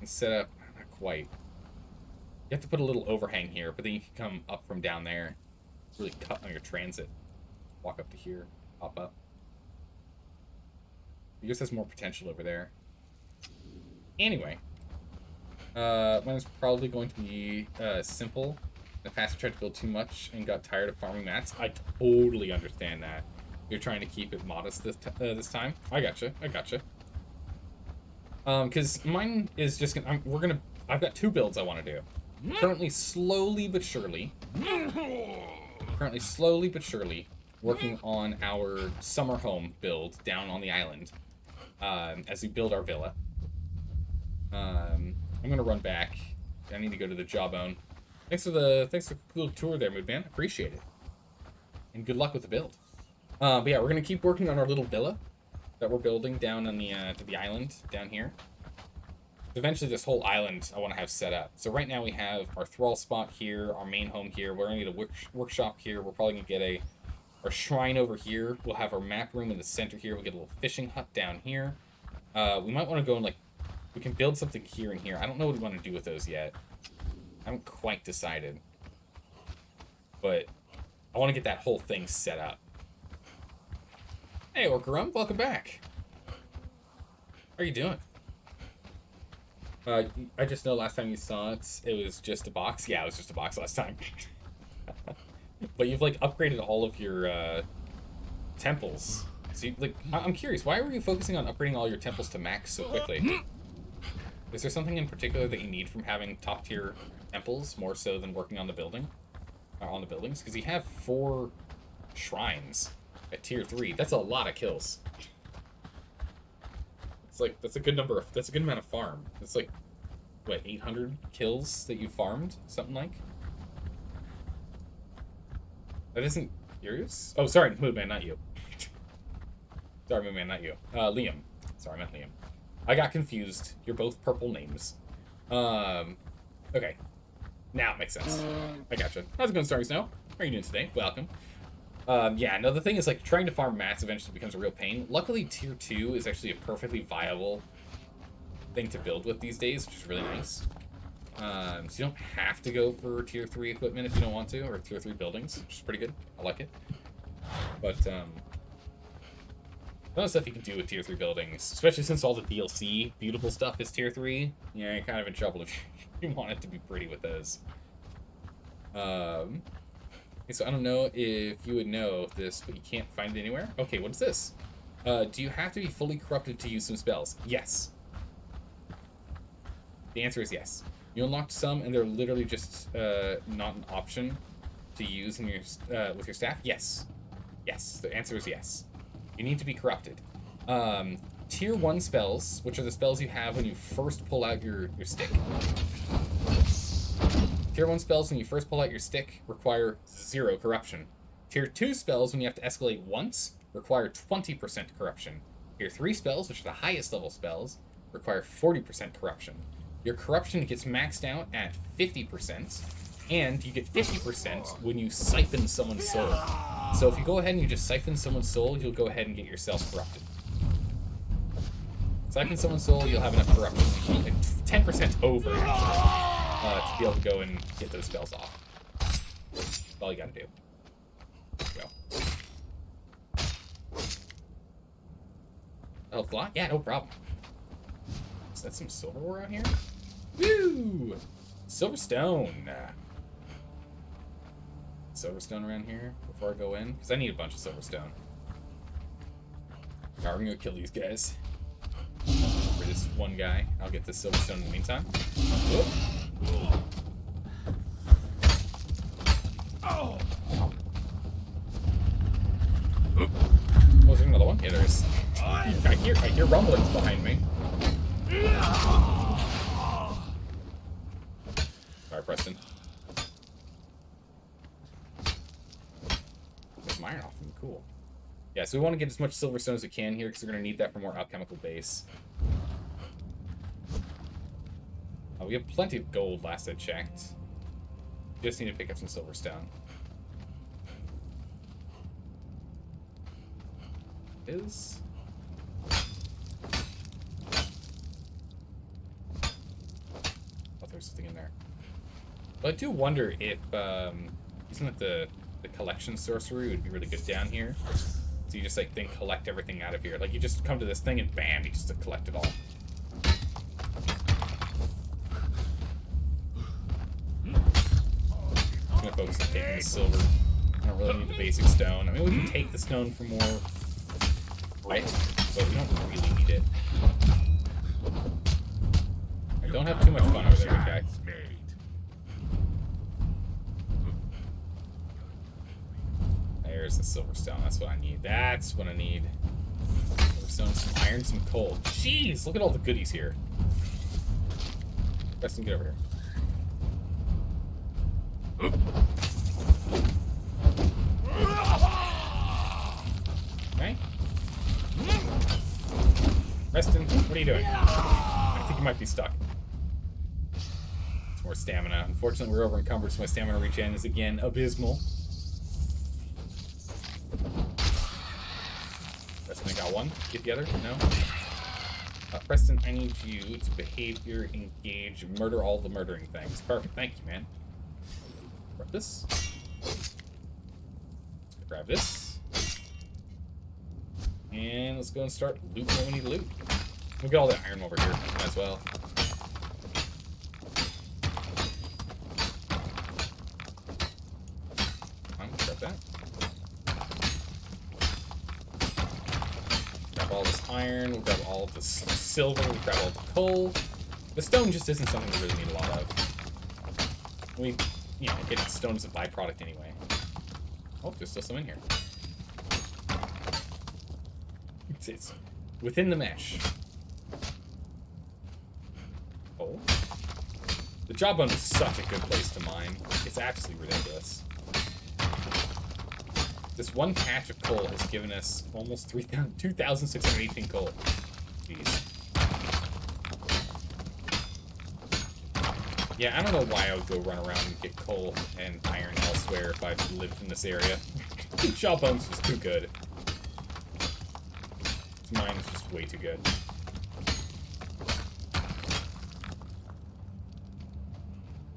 set up... Not quite. You have to put a little overhang here, but then you can come up from down there. Really cut on your transit. Walk up to here. Pop up. Yours has more potential over there. Anyway. Mine is probably going to be simple. In the past, I tried to build too much and got tired of farming mats. I totally understand that. You're trying to keep it modest this time. I gotcha. I gotcha. Because mine is just gonna... I've got 2 builds I want to do. Currently, slowly but surely... working on our summer home build down on the island. As we build our villa. I'm gonna run back. I need to go to the Jawbone. Thanks for the cool tour there, Moodman. Appreciate it. And good luck with the build. But yeah, we're gonna keep working on our little villa that we're building down on the to the island down here. Eventually, this whole island I want to have set up. So right now we have our thrall spot here, our main home here. We're gonna get a workshop here. We're probably gonna get our shrine over here. We'll have our map room in the center here. We'll get a little fishing hut down here. We might want to go and, like, we can build something here and here. I don't know what we want to do with those yet. I haven't quite decided. But I want to get that whole thing set up. Hey, Orcarum, welcome back. How are you doing? I just know last time you saw it, it was just a box. Yeah, it was just a box last time. But you've, like, upgraded all of your temples. So, I'm curious, why were you focusing on upgrading all your temples to max so quickly? Is there something in particular that you need from having top-tier temples more so than working on the building? On the buildings? Because you have 4 shrines at tier 3. That's a lot of kills. It's like, that's a good amount of farm. It's like, what, 800 kills that you farmed? Something like? That isn't yours? Oh, sorry, Moonman, not you. Sorry, Moonman, not you. Liam. Sorry, I meant Liam. I got confused. You're both purple names. Okay. Now it makes sense. I gotcha. How's it going, Stormy Snow? How are you doing today? Welcome. Yeah, no, the thing is, like, trying to farm mats eventually becomes a real pain. Luckily, tier 2 is actually a perfectly viable thing to build with these days, which is really nice. So you don't have to go for tier 3 equipment if you don't want to, or tier 3 buildings, which is pretty good. I like it. But, other stuff you can do with tier 3 buildings, especially since all the DLC beautiful stuff is tier 3, yeah, you're kind of in trouble if you want it to be pretty with those. So I don't know if you would know this, but you can't find it anywhere. Okay, what is this? Do you have to be fully corrupted to use some spells? Yes. The answer is yes. You unlocked some, and they're literally just not an option to use in your with your staff. Yes. Yes, the answer is yes. You need to be corrupted. Tier 1 spells, which are the spells you have when you first pull out your stick. Tier 1 spells when you first pull out your stick require 0 corruption. Tier 2 spells when you have to escalate once require 20% corruption. Tier 3 spells, which are the highest level spells, require 40% corruption. Your corruption gets maxed out at 50%, and you get 50% when you siphon someone's soul. So if you go ahead and you just siphon someone's soul, you'll go ahead and get yourself corrupted. Siphon someone's soul, you'll have enough corruption, like 10% over, actually, to be able to go and get those spells off. That's all you gotta do. Go. Health block? Yeah, no problem. Is that some silver ore out here? Woo! Silverstone. Silverstone around here before I go in? Because I need a bunch of silverstone. Alright, we're gonna go kill these guys. For this one guy. I'll get this silverstone in the meantime. Whoop. Oh, is there another one? Yeah, there is. I hear rumblings behind me. Sorry, Preston. There's my iron off them. Cool. Yeah, so we want to get as much silverstone as we can here because we're going to need that for more alchemical base. We have plenty of gold last I checked. Just need to pick up some silverstone. Is... there's something in there. But I do wonder if isn't it the collection sorcery would be really good down here. So you just like then collect everything out of here. Like you just come to this thing and bam, you just collect it all. I'm gonna focus on taking the silver. I don't really need the basic stone. I mean we can take the stone for more, right? But we don't really need it. Don't have too much fun over there, okay? There's the silverstone. That's what I need. That's what I need. Silverstone, some iron, some coal. Jeez, look at all the goodies here. Preston, get over here. Okay. Preston, what are you doing? I think you might be stuck. More stamina. Unfortunately, we're over encumbered, so my stamina regen is again abysmal. one get together? No? Preston, I need you to behavior, engage, murder all the murdering things. Perfect, thank you, man. Grab this. Let's grab this. And let's go and start looting what we need to loot. We'll get all the iron over here as well. I'm gonna grab that. Grab all this iron, we'll grab all of this silver, we'll grab all the coal. The stone just isn't something we really need a lot of. We, you know, get stone as a byproduct anyway. Oh, there's still some in here. It's within the mesh. Oh. The jawbone is such a good place to mine. It's absolutely ridiculous. This one patch of coal has given us almost 2,618 coal. Jeez. Yeah, I don't know why I would go run around and get coal and iron elsewhere if I lived in this area. Jawbone's just too good. Mine is just way too good.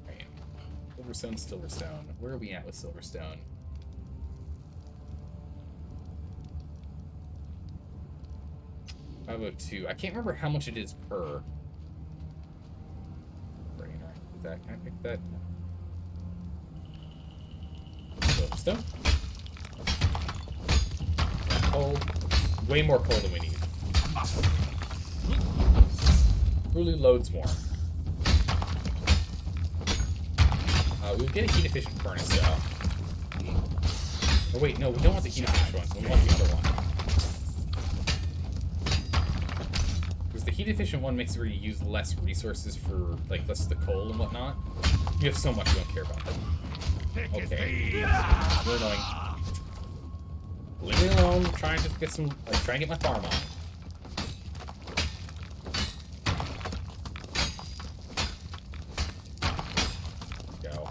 Right. Silverstone, Silverstone. Where are we at with Silverstone? $502. I can't remember how much it is per. Can I pick that? Silverstone. Coal. Way more coal than we need. Really loads more. We'll get a heat-efficient furnace, though. Oh, wait, no, we don't want the heat-efficient one. We want the other one. Because the heat-efficient one makes it where you use less resources for, like, less of the coal and whatnot. You have so much you don't care about that. Okay. You're annoying. Leave me alone. I'm trying to get some, like, try and get my farm on. Go.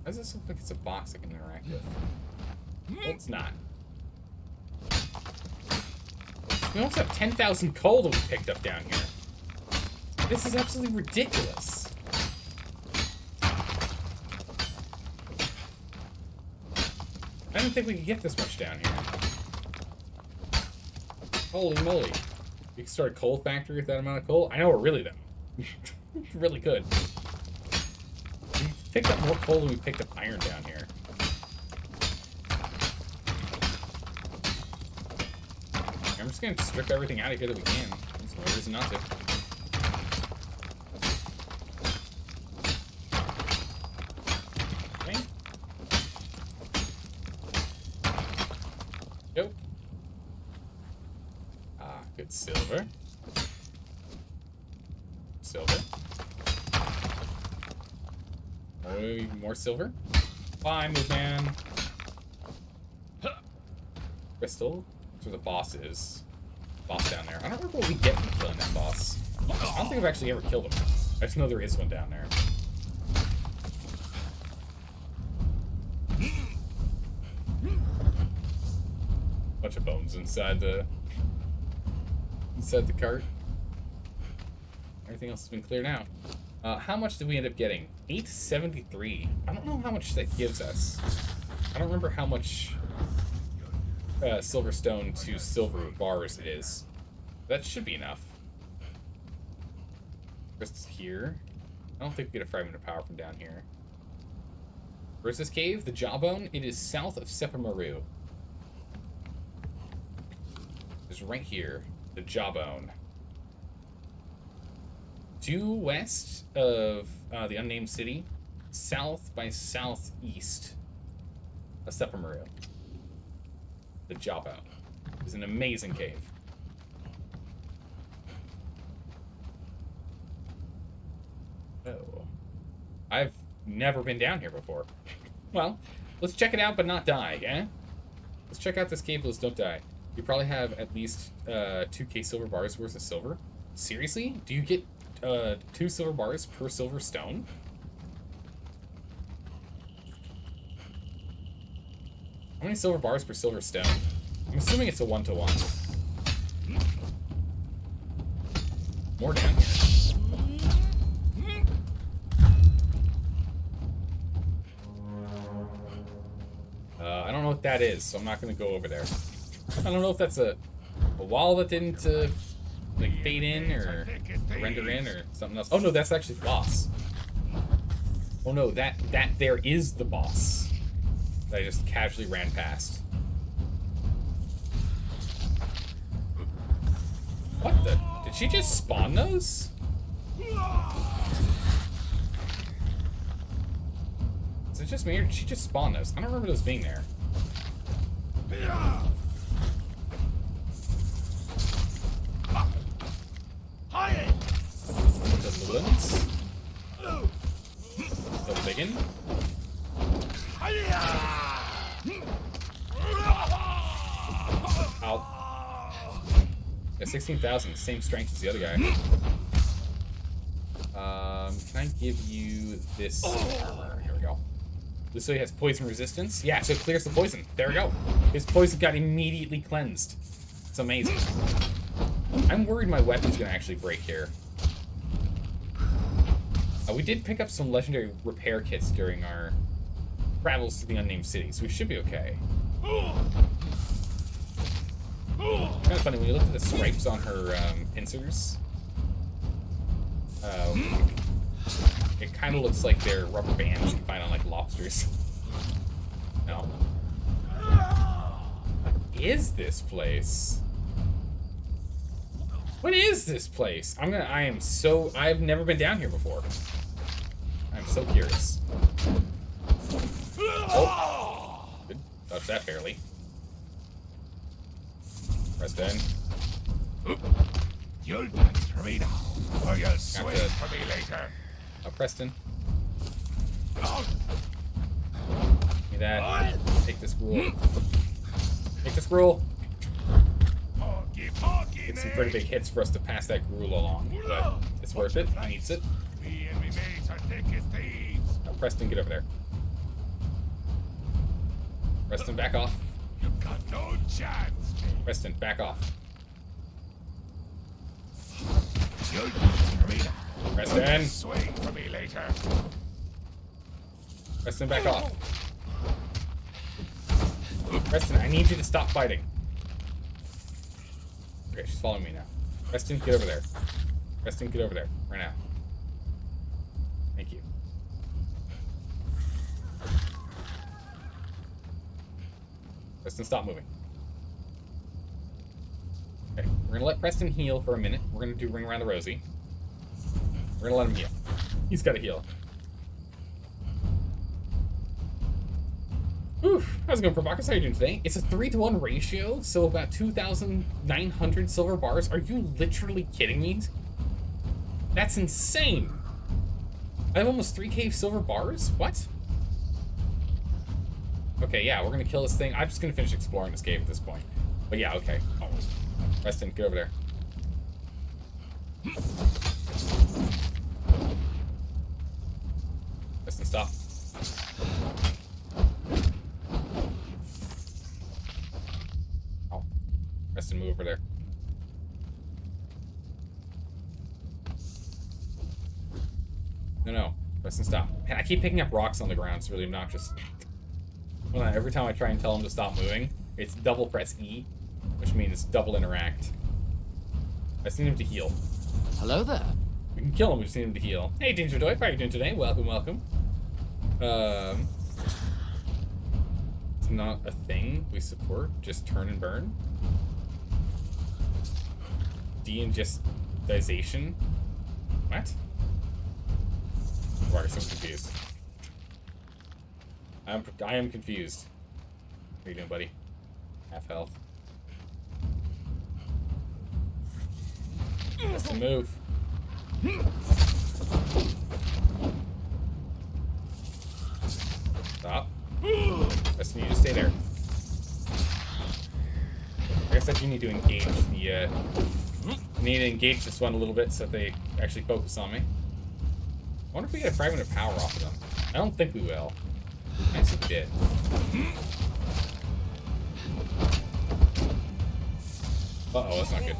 Why does this look like it's a box I can interact with? Well, it's not. We also have 10,000 coal that we picked up down here. This is absolutely ridiculous. I didn't think we could get this much down here. Holy moly. You can start a coal factory with that amount of coal? I know we're really though. Really good. We picked up more coal than we picked up iron down here. I'm just gonna strip everything out of here that we can. There's no reason not to. Nope. Ah, good silver. Silver. Oh, more silver. Bye, move man. Crystal. That's where the boss is. Boss down there. I don't remember what we get from killing that boss. I don't think I've actually ever killed him. I just know there is one down there. Bunch of bones inside the cart. Everything else has been cleared out. How much did we end up getting? 873. I don't know how much that gives us. I don't remember how much silverstone to silver bars it is. That should be enough. Crystals here. I don't think we get a fragment of power from down here. Where's this cave? The Jawbone? It is south of Sepamaru. It's right here. The Jawbone. Due west of the unnamed city. South by southeast of Sepamaru. The Jawbone is an amazing cave. Oh. I've never been down here before. Well, let's check it out but not die, eh? Let's check out this cave, let's don't die. You probably have at least 2k silver bars worth of silver. Seriously? Do you get 2 silver bars per silver stone? How many silver bars per silver stone? I'm assuming it's a 1-to-1. More down here. I don't know what that is, so I'm not going to go over there. I don't know if that's a wall that didn't like fade in or render in or something else. Oh no, that's actually the boss. Oh no, that there is the boss that I just casually ran past. What the? Did she just spawn those? Is it just me or did she just spawn those? I don't remember those being there. The balloons? The biggin? Ow. Yeah, 16,000, same strength as the other guy. Can I give you this armor? Here we go. This way has poison resistance. Yeah, so it clears the poison. There we go. His poison got immediately cleansed. It's amazing. I'm worried my weapon's gonna actually break here. We did pick up some legendary repair kits during our travels to the unnamed city, so we should be okay. Kind of funny, when you look at the stripes on her pincers, it kind of looks like they're rubber bands you find on like lobsters. No. What is this place? What is this place? I've never been down here before. I'm so curious. Oh. Good. Dodge that barely. Press down. You'll dance for me now, or you'll swing for me later. Oh, Preston. Give me that. Take this rule. Take this rule. Get some pretty big hits for us to pass that gruel along, but it's worth it. He needs it. Me and me mates are thick as thieves. Now, Preston, get over there. Preston, back off. You've got no chance. Preston, back off. You'll dance for me now. Preston. Swing for me later. Preston, back off. Preston, I need you to stop fighting. Okay, she's following me now. Preston, get over there. Preston, get over there. Right now. Thank you. Preston, stop moving. Okay, we're gonna let Preston heal for a minute. We're gonna do Ring Around the Rosie. We're gonna let him heal. He's gotta heal. Oof, how's it going, Probakis? How are you doing today? It's a 3-to-1 ratio, so about 2,900 silver bars. Are you literally kidding me? That's insane. I have almost 3k silver bars? What? Okay, yeah, we're gonna kill this thing. I'm just gonna finish exploring this cave at this point. But yeah, okay. Preston, get over there. Preston, stop. Oh. Preston, move over there. No. Preston, stop. Man, I keep picking up rocks on the ground. It's really obnoxious. Well, every time I try and tell him to stop moving, it's double press E, which means double interact. I just need him to heal. Hello there. We can kill him, we just need him to heal. Hey, Danger Doy, how are you doing today? Welcome, welcome. It's not a thing we support, just turn and burn. De-ingestization. What? I'm so confused. I am confused. How you doing, buddy? Half health. Just to move. Stop. Just need you to stay there. I guess I do need to engage the, I need to engage this one a little bit so that they actually focus on me. I wonder if we get a fragment of power off of them. I don't think we will. Nice if we did. Uh-oh, that's not good.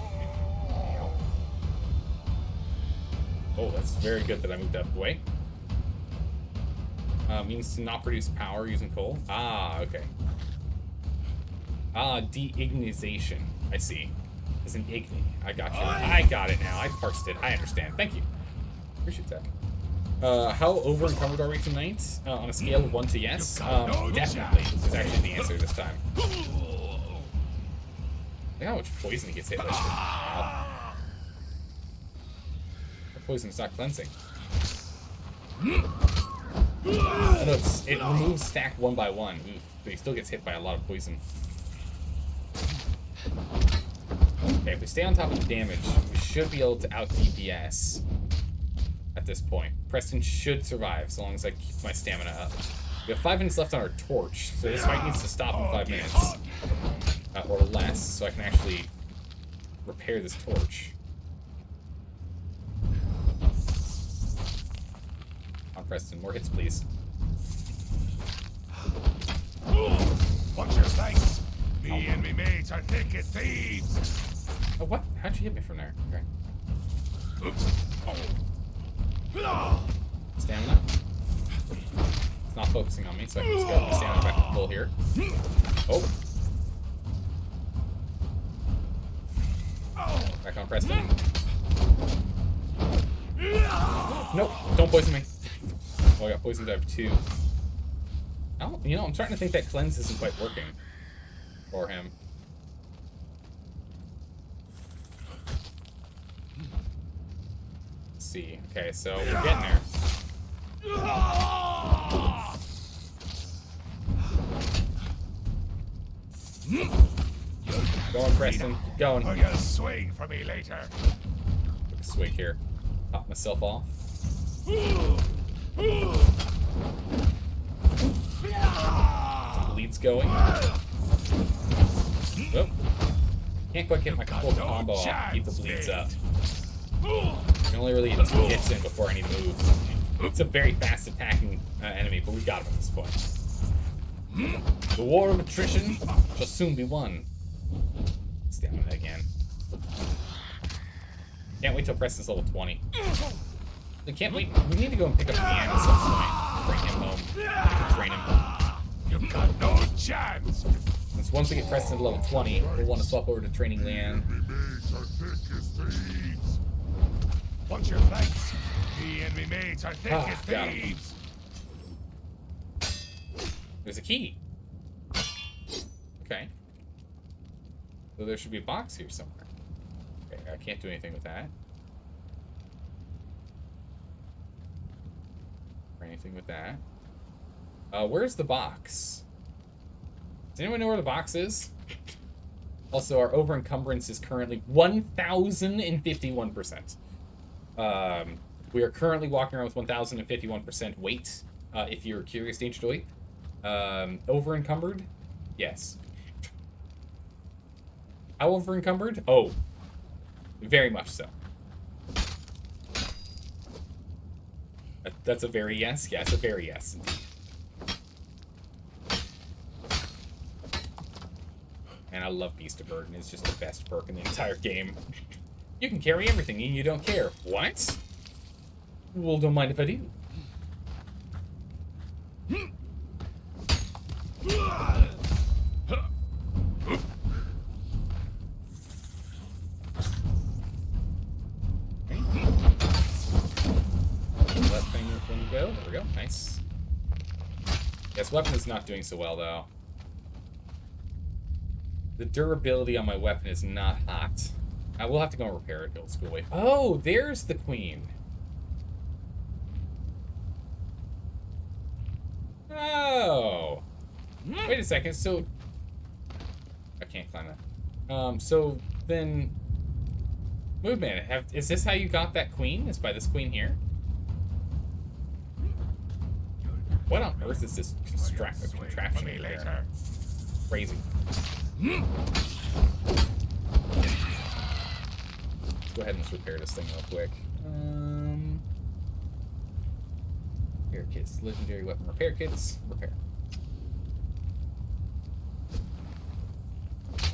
Oh, that's very good that I moved out of the way. Means to not produce power using coal. Ah, okay. Ah, de-ignization. I see. It's an igni. I got you. I got it now. I parsed it. I understand. Thank you. Appreciate that. How over-encumbered are we tonight? On a scale of 1 to yes? Definitely is actually the answer this time. Look how much poison he gets hit with. Wow. The poison's not cleansing. Oh, no, it removes stack 1 by 1. Oof, but he still gets hit by a lot of poison. Okay, if we stay on top of the damage, we should be able to out DPS at this point. Preston should survive, so long as I keep my stamina up. We have 5 minutes left on our torch, so this fight needs to stop in 5 minutes. Or less, so I can actually repair this torch. On Preston, more hits, please. Watch your thanks. Me and me mates are thick as thieves. Oh, what? How'd you hit me from there? Okay. Stamina. It's not focusing on me, so I can just get my stamina back to full here. Oh. Back on Preston. Nope, don't poison me. Oh, I got poisoned. I have 2. Oh, you know, I'm starting to think that cleanse isn't quite working for him. Let's see. Okay, so we're getting there. Go on, Preston. Keep going. Oh, you'll swing for me later. Quick swig here. Pop myself off. The bleed's going. Whoop. Can't quite get my full combo off. Keep the bleeds up. I can only really get 2 hits in before I need to move. It's a very fast attacking enemy, but we got him at this point. The war of attrition shall soon be won. Stamina again. Can't wait till Preston's level 20. I can't wait. We need to go and pick up Leanne at some point. Bring him home. Train him. You've got no chance. Since once we get Preston to level 20, we'll want to swap over to training Leanne. Watch your flanks. Me and me mates are thick as thieves. There's a key. Okay. So there should be a box here somewhere. Okay, I can't do anything with that. Or anything with that. Where's the box? Does anyone know where the box is? Also, our over encumbrance is currently 1,051%. We are currently walking around with 1,051% weight. If you're curious, Danger Joy. Over encumbered? Yes. How over encumbered? Oh, very much so. That's a very yes. Yes, a very yes. And I love Beast of Burden. It's just the best perk in the entire game. You can carry everything and you don't care. What? Well, don't mind if I do. Let thing go. There we go. Nice. Yes, weapon is not doing so well, though. The durability on my weapon is not hot. I will have to go and repair it. Old school way. Oh, there's the queen. Oh. Wait a second. So I can't climb that. So then, movement. Is this how you got that queen? Is by this queen here? What on earth is this contraption here? Crazy. Let's go ahead and just repair this thing real quick. Repair kits. Legendary weapon repair kits. Repair.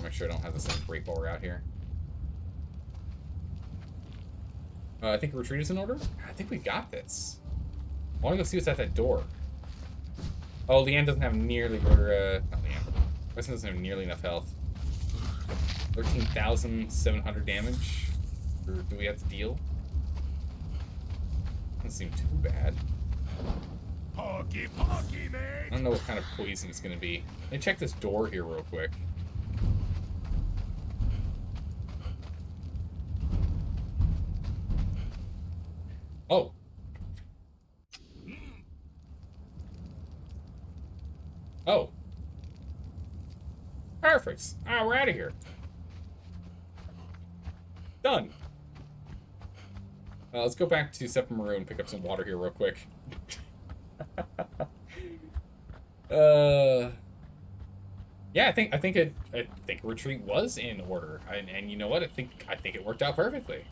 make sure I don't have the same break while we're out here. I think retreat is in order. I think we got this. I want to go see what's at that door. Oh, Leanne doesn't have nearly, not Leanne. Preston doesn't have nearly enough health. 13,700 damage. Or do we have to deal? Doesn't seem too bad. I don't know what kind of poison it's gonna be. Let me check this door here real quick. Oh. Oh. Perfect. Alright, we're out of here. Done. Let's go back to Sepa Maroon, pick up some water here real quick. Yeah, I think retreat was in order, and you know what? I think it worked out perfectly.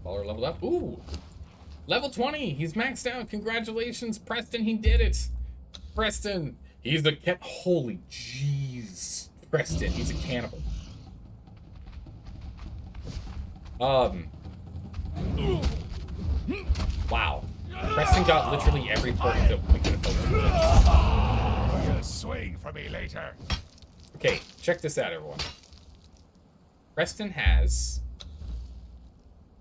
Follower leveled up. Ooh, level 20. He's maxed out. Congratulations, Preston. He did it. Preston. He's the holy jeez. Preston. He's a cannibal. Wow. Preston got literally every perk that we could have hoped for. You'll swing for me later. Okay, check this out, everyone. Preston has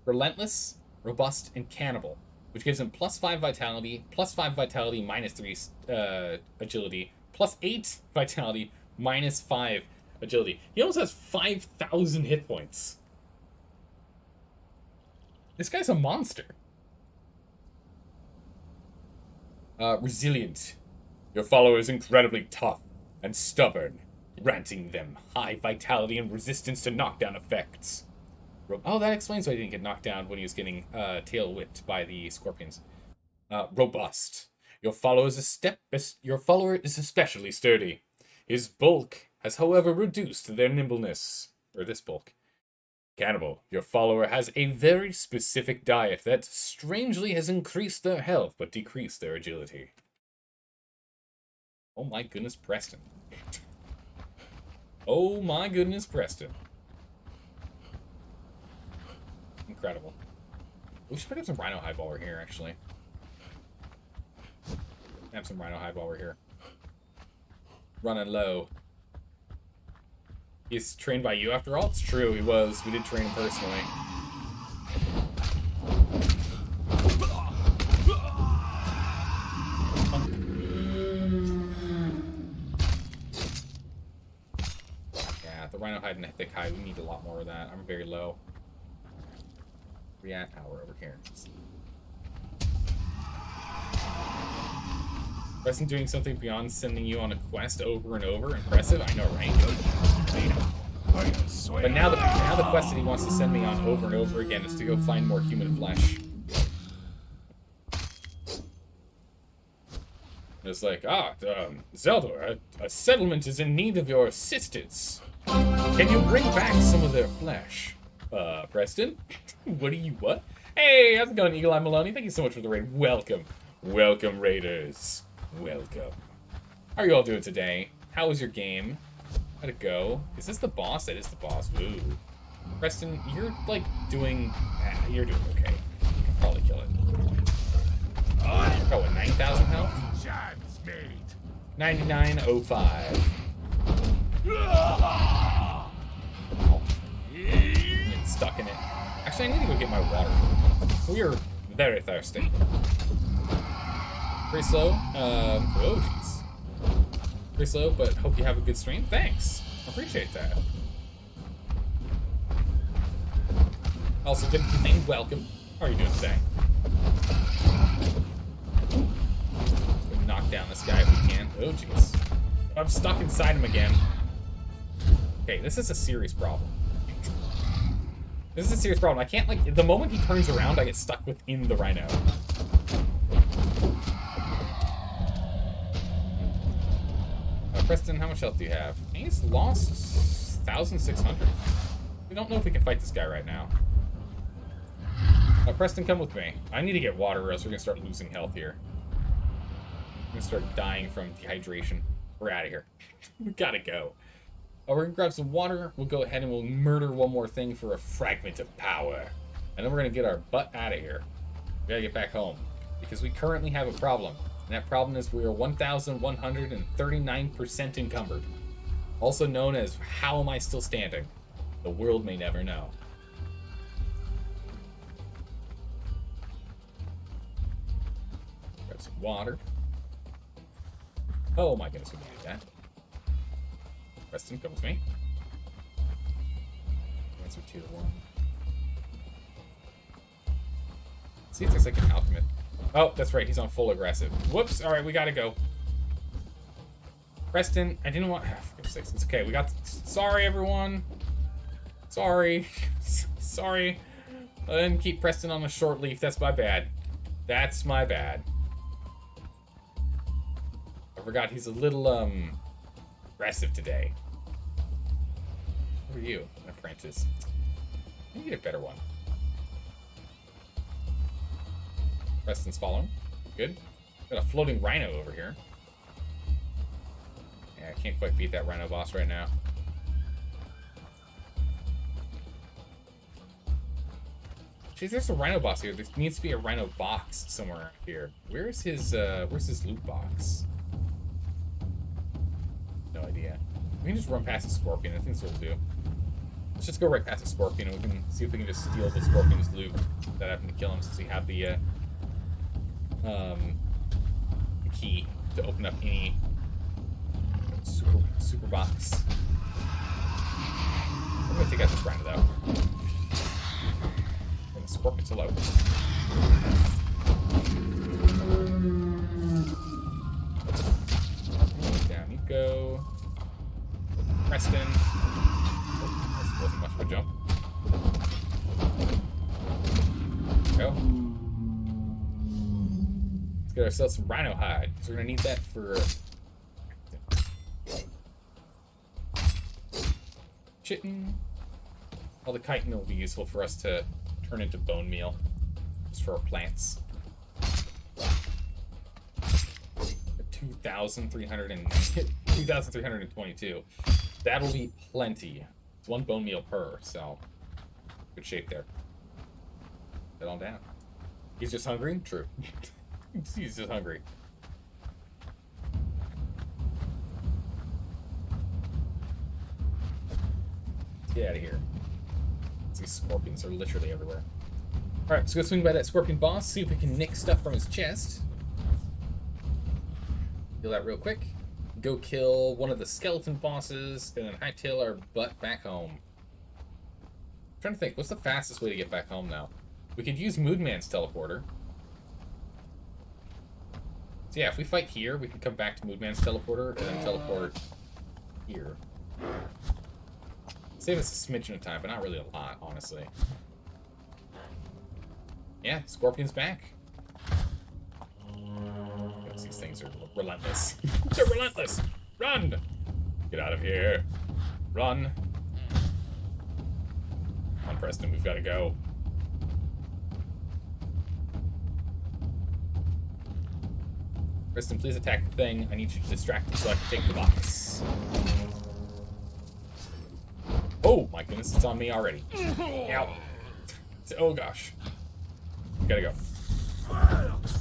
Relentless, Robust, and Cannibal, which gives him +5 vitality, +5 vitality, -3 agility, +8 vitality, -5 agility. He almost has 5,000 hit points. This guy's a monster. Resilient. Your follower is incredibly tough and stubborn, granting them high vitality and resistance to knockdown effects. Oh, that explains why he didn't get knocked down when he was getting tail whipped by the scorpions. Robust. Your follower is especially sturdy. His bulk has, however, reduced their nimbleness. Or this bulk. Cannibal. Your follower has a very specific diet that strangely has increased their health but decreased their agility. Oh my goodness, Preston. Oh my goodness, Preston. Incredible. We should pick up some rhino hide while we're here, actually. Have some rhino hide while we're here. Running low. He's trained by you after all? It's true, he was. We did train him personally. Yeah, the rhino hide and the thick hide, we need a lot more of that. I'm very low. React power over here. Preston doing something beyond sending you on a quest over and over. Impressive, I know, right? But now the quest that he wants to send me on over and over again is to go find more human flesh. It's like, Zeldor, a settlement is in need of your assistance. Can you bring back some of their flesh? Preston? What? Hey, how's it going, Eagle Eye Maloney? Thank you so much for the raid. Welcome. Welcome, Raiders. Welcome. How are you all doing today? How was your game? How'd it go? Is this the boss? That is the boss. Ooh. Preston, you're, like, doing... you're doing okay. You can probably kill it. Oh, what, 9,000 health? 9905. Oh. Get stuck in it. Actually, I need to go get my water. We are very thirsty. Pretty slow. Oh, jeez. Pretty slow, but hope you have a good stream. Thanks. I appreciate that. Also, good name, welcome. How are you doing today? Let's knock down this guy if we can. Oh, jeez. I'm stuck inside him again. Okay, this is a serious problem. This is a serious problem. I can't, like, the moment he turns around, I get stuck within the rhino. Preston, how much health do you have? He's lost 1,600. We don't know if we can fight this guy right now. Preston, come with me. I need to get water or else we're going to start losing health here. I'm going to start dying from dehydration. We're out of here. We gotta go. We're gonna grab some water. We'll go ahead and we'll murder one more thing for a fragment of power. And then we're gonna get our butt out of here. We gotta get back home. Because we currently have a problem. And that problem is we are 1,139% encumbered. Also known as, how am I still standing? The world may never know. Grab some water. Oh my goodness, we needed that. Preston, come with me. Answer 2 to 1. See if there's like an alchemist. Oh, that's right, he's on full aggressive. Whoops, alright, we gotta go. Preston, I didn't want... Oh, for goodness sakes, it's okay, we got... Sorry, everyone. Sorry. Sorry. I didn't keep Preston on a short leaf, that's my bad. That's my bad. I forgot he's a little, aggressive today. Who are you? An apprentice. Let me get a better one. Preston's following. Good. Got a floating rhino over here. Yeah, I can't quite beat that rhino boss right now. Jeez, there's a rhino boss here. There needs to be a rhino box somewhere around here. Where's his loot box? No idea. We can just run past the scorpion. I think that's what we'll do. Let's just go right past the scorpion and we can see if we can just steal the scorpion's loot that happened to kill him since we have the key to open up any super box. I'm gonna take out this rhino though. And the scorpion's still out. Down you go. Preston. Oh, this wasn't much of a jump. Go. Let's get ourselves some rhino hide, because we're gonna need that for chitin. All the chitin will be useful for us to turn into bone meal, just for our plants. 2,322. That'll be plenty. It's 1 bone meal per, so good shape there. Get on down. He's just hungry? True. He's just hungry. Let's get out of here. These scorpions are literally everywhere. Alright, let's go swing by that scorpion boss, see if we can nick stuff from his chest. Kill that real quick. Go kill one of the skeleton bosses, and then hightail our butt back home. I'm trying to think, what's the fastest way to get back home now? We could use Moonman's teleporter. So yeah, if we fight here, we can come back to Moonman's teleporter, and then teleport here. Save us a smidgen of time, but not really a lot, honestly. Yeah, Scorpion's back. These things are relentless. They're relentless! Run! Get out of here. Run. Come on, Preston, we've got to go. Preston, please attack the thing. I need you to distract me so I can take the box. Oh my goodness, it's on me already. Ow. Oh gosh. Gotta go.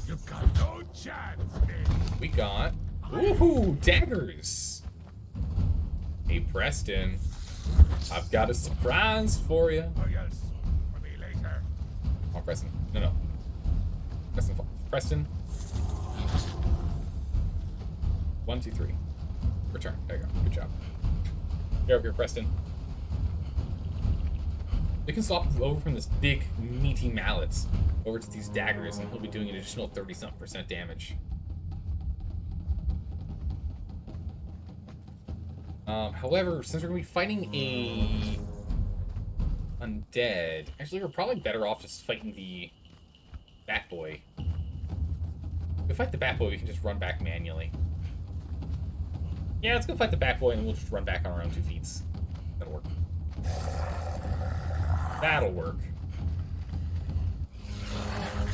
You got no chance, Nick. We got... Woohoo! Daggers! Hey, Preston. I've got a surprise for you. Oh, yes. For me later. Come on, Preston. No. Preston. 1, 2, 3. Return. There you go. Good job. Get over here, Preston. We can swap over from this big, meaty mallets over to these daggers, and he'll be doing an additional 30-something% damage. However, since we're going to be fighting a undead, actually we're probably better off just fighting the Bat Boy. If we fight the Bat Boy, we can just run back manually. Yeah, let's go fight the Bat Boy, and we'll just run back on our own 2 feet. That'll work. That'll work.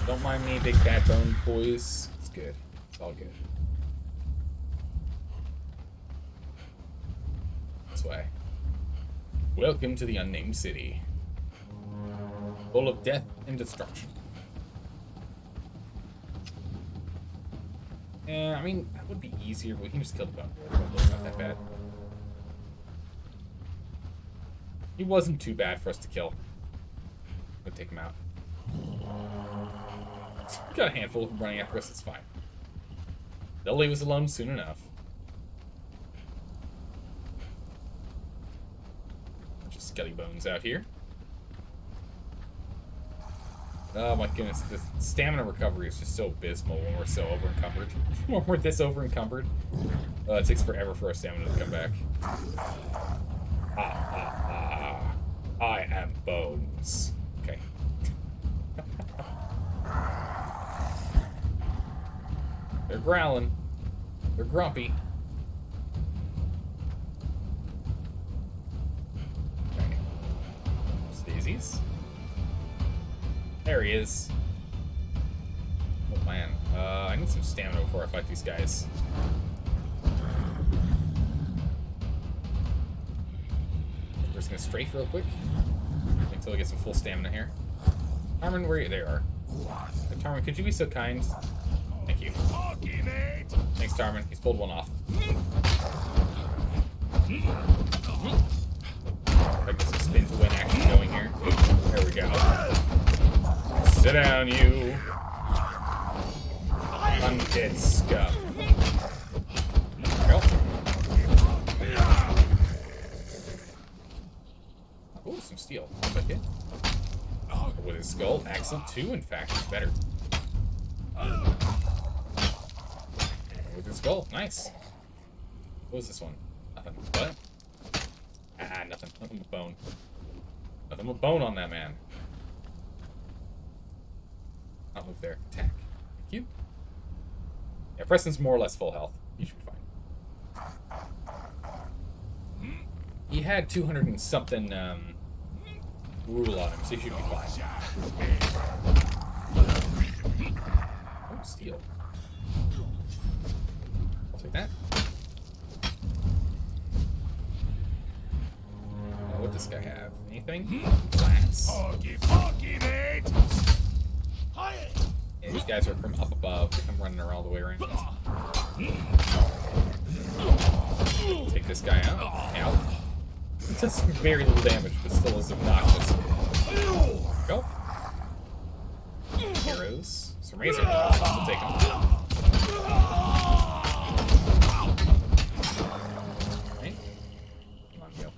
Don't mind me, big fat bone boys. It's good. It's all good. this way. Welcome to the unnamed city. Full of death and destruction. Yeah, I mean, that would be easier, but we can just kill the bone. It's not that bad. He wasn't too bad for us to kill. We'll take him out. We got a handful of them running after us, it's fine. They'll leave us alone soon enough. Bunch of skelly bones out here. Oh my goodness, the stamina recovery is just so abysmal when we're so over-encumbered. When we're this over-encumbered, it takes forever for our stamina to come back. I am bones. Okay. They're growling. They're grumpy. Okay. Daisies. There he is. Oh man. I need some stamina before I fight these guys. We're just gonna strafe real quick. Until we get some full stamina here. Tarman, where are you? There you are. Tarman, could you be so kind? Thank you. Thanks, Tarman. He's pulled one off. I get some spin to win action going here. There we go. Sit down, you undead scum. Go. Ooh, some steel. Okay. With his skull, Axel 2, in fact, is better. With his skull, nice. What was this one? Nothing. What? Ah, nothing. Nothing but bone. Nothing but bone on that man. I'll move there. Attack. Thank you. Yeah, Preston's more or less full health. He should be fine. He had 200 and something rule on him, so he should be fine. Oh, steel. I'll take that. What does this guy have? Anything? Glass. Yeah, these guys are from up above. They come running around all the way around. Take this guy out. Out. It does very little damage, but still is obnoxious. Go. Heroes. Some razor. We'll take them. Right. Come on, go.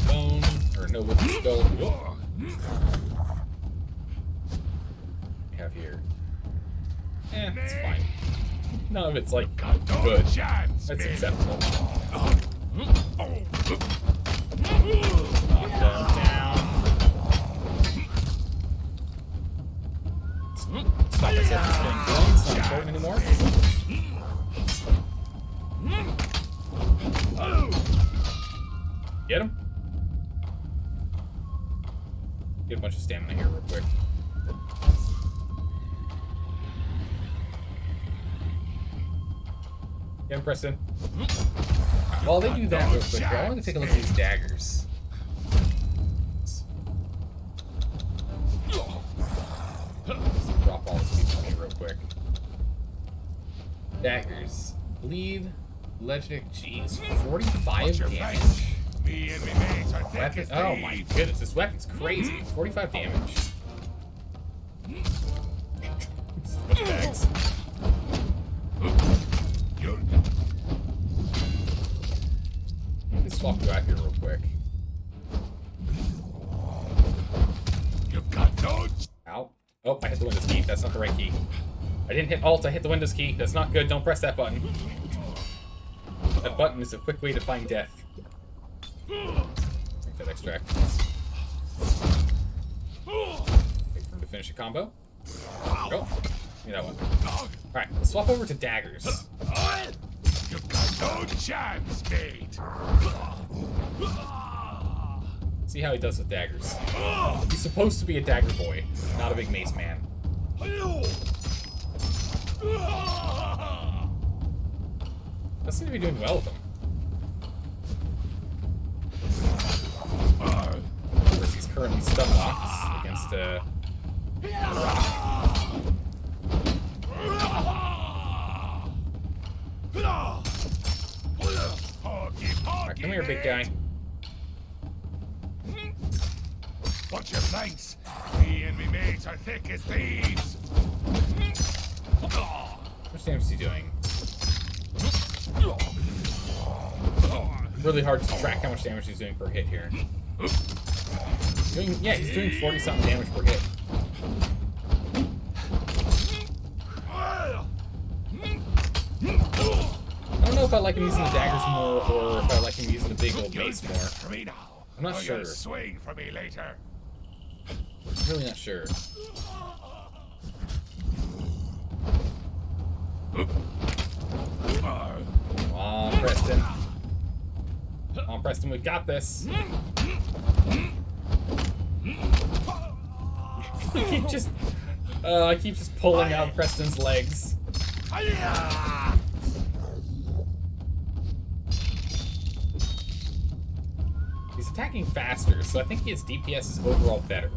Bone. Or no, with the skull. Whoa. We have here. It's fine. None of it's like good. That's acceptable. Knock them down. Stop myself from getting blown. It's not important anymore. Get him. Get a bunch of stamina here real quick. Get him, Preston. While they do that real quick, I want to take a look at these daggers. Drop all these people here real quick. Daggers. Bleed. Legendary. Jeez. 45 damage. Weapon. Oh my goodness, this weapon's crazy. 45 damage. So much bags. Let's swap you out here real quick. Ow. Oh, I hit the Windows key. That's not the right key. I didn't hit Alt, I hit the Windows key. That's not good. Don't press that button. That button is a quick way to find death. Take that extract. Wait for him to finish a combo. Go. Give me that one. Alright, let's swap over to daggers. You've got no chance, mate. See how he does with daggers. He's supposed to be a dagger boy, not a big mace man. Doesn't seem to be doing well with them. Of course, he's currently stun locked against Alright, come here, big guy. Watch your flanks. Me and me mates are thick as thieves. How much damage is he doing? Really hard to track how much damage he's doing per hit here. Yeah, he's doing 40-something damage per hit. I don't know if I like him using the daggers more or if I like him using the big old mace more. I'm not sure. Swing for me later. I'm really not sure. Come on, Preston. Come on, Preston, we got this. I keep just pulling out Preston's legs. He's attacking faster, so I think his DPS is overall better.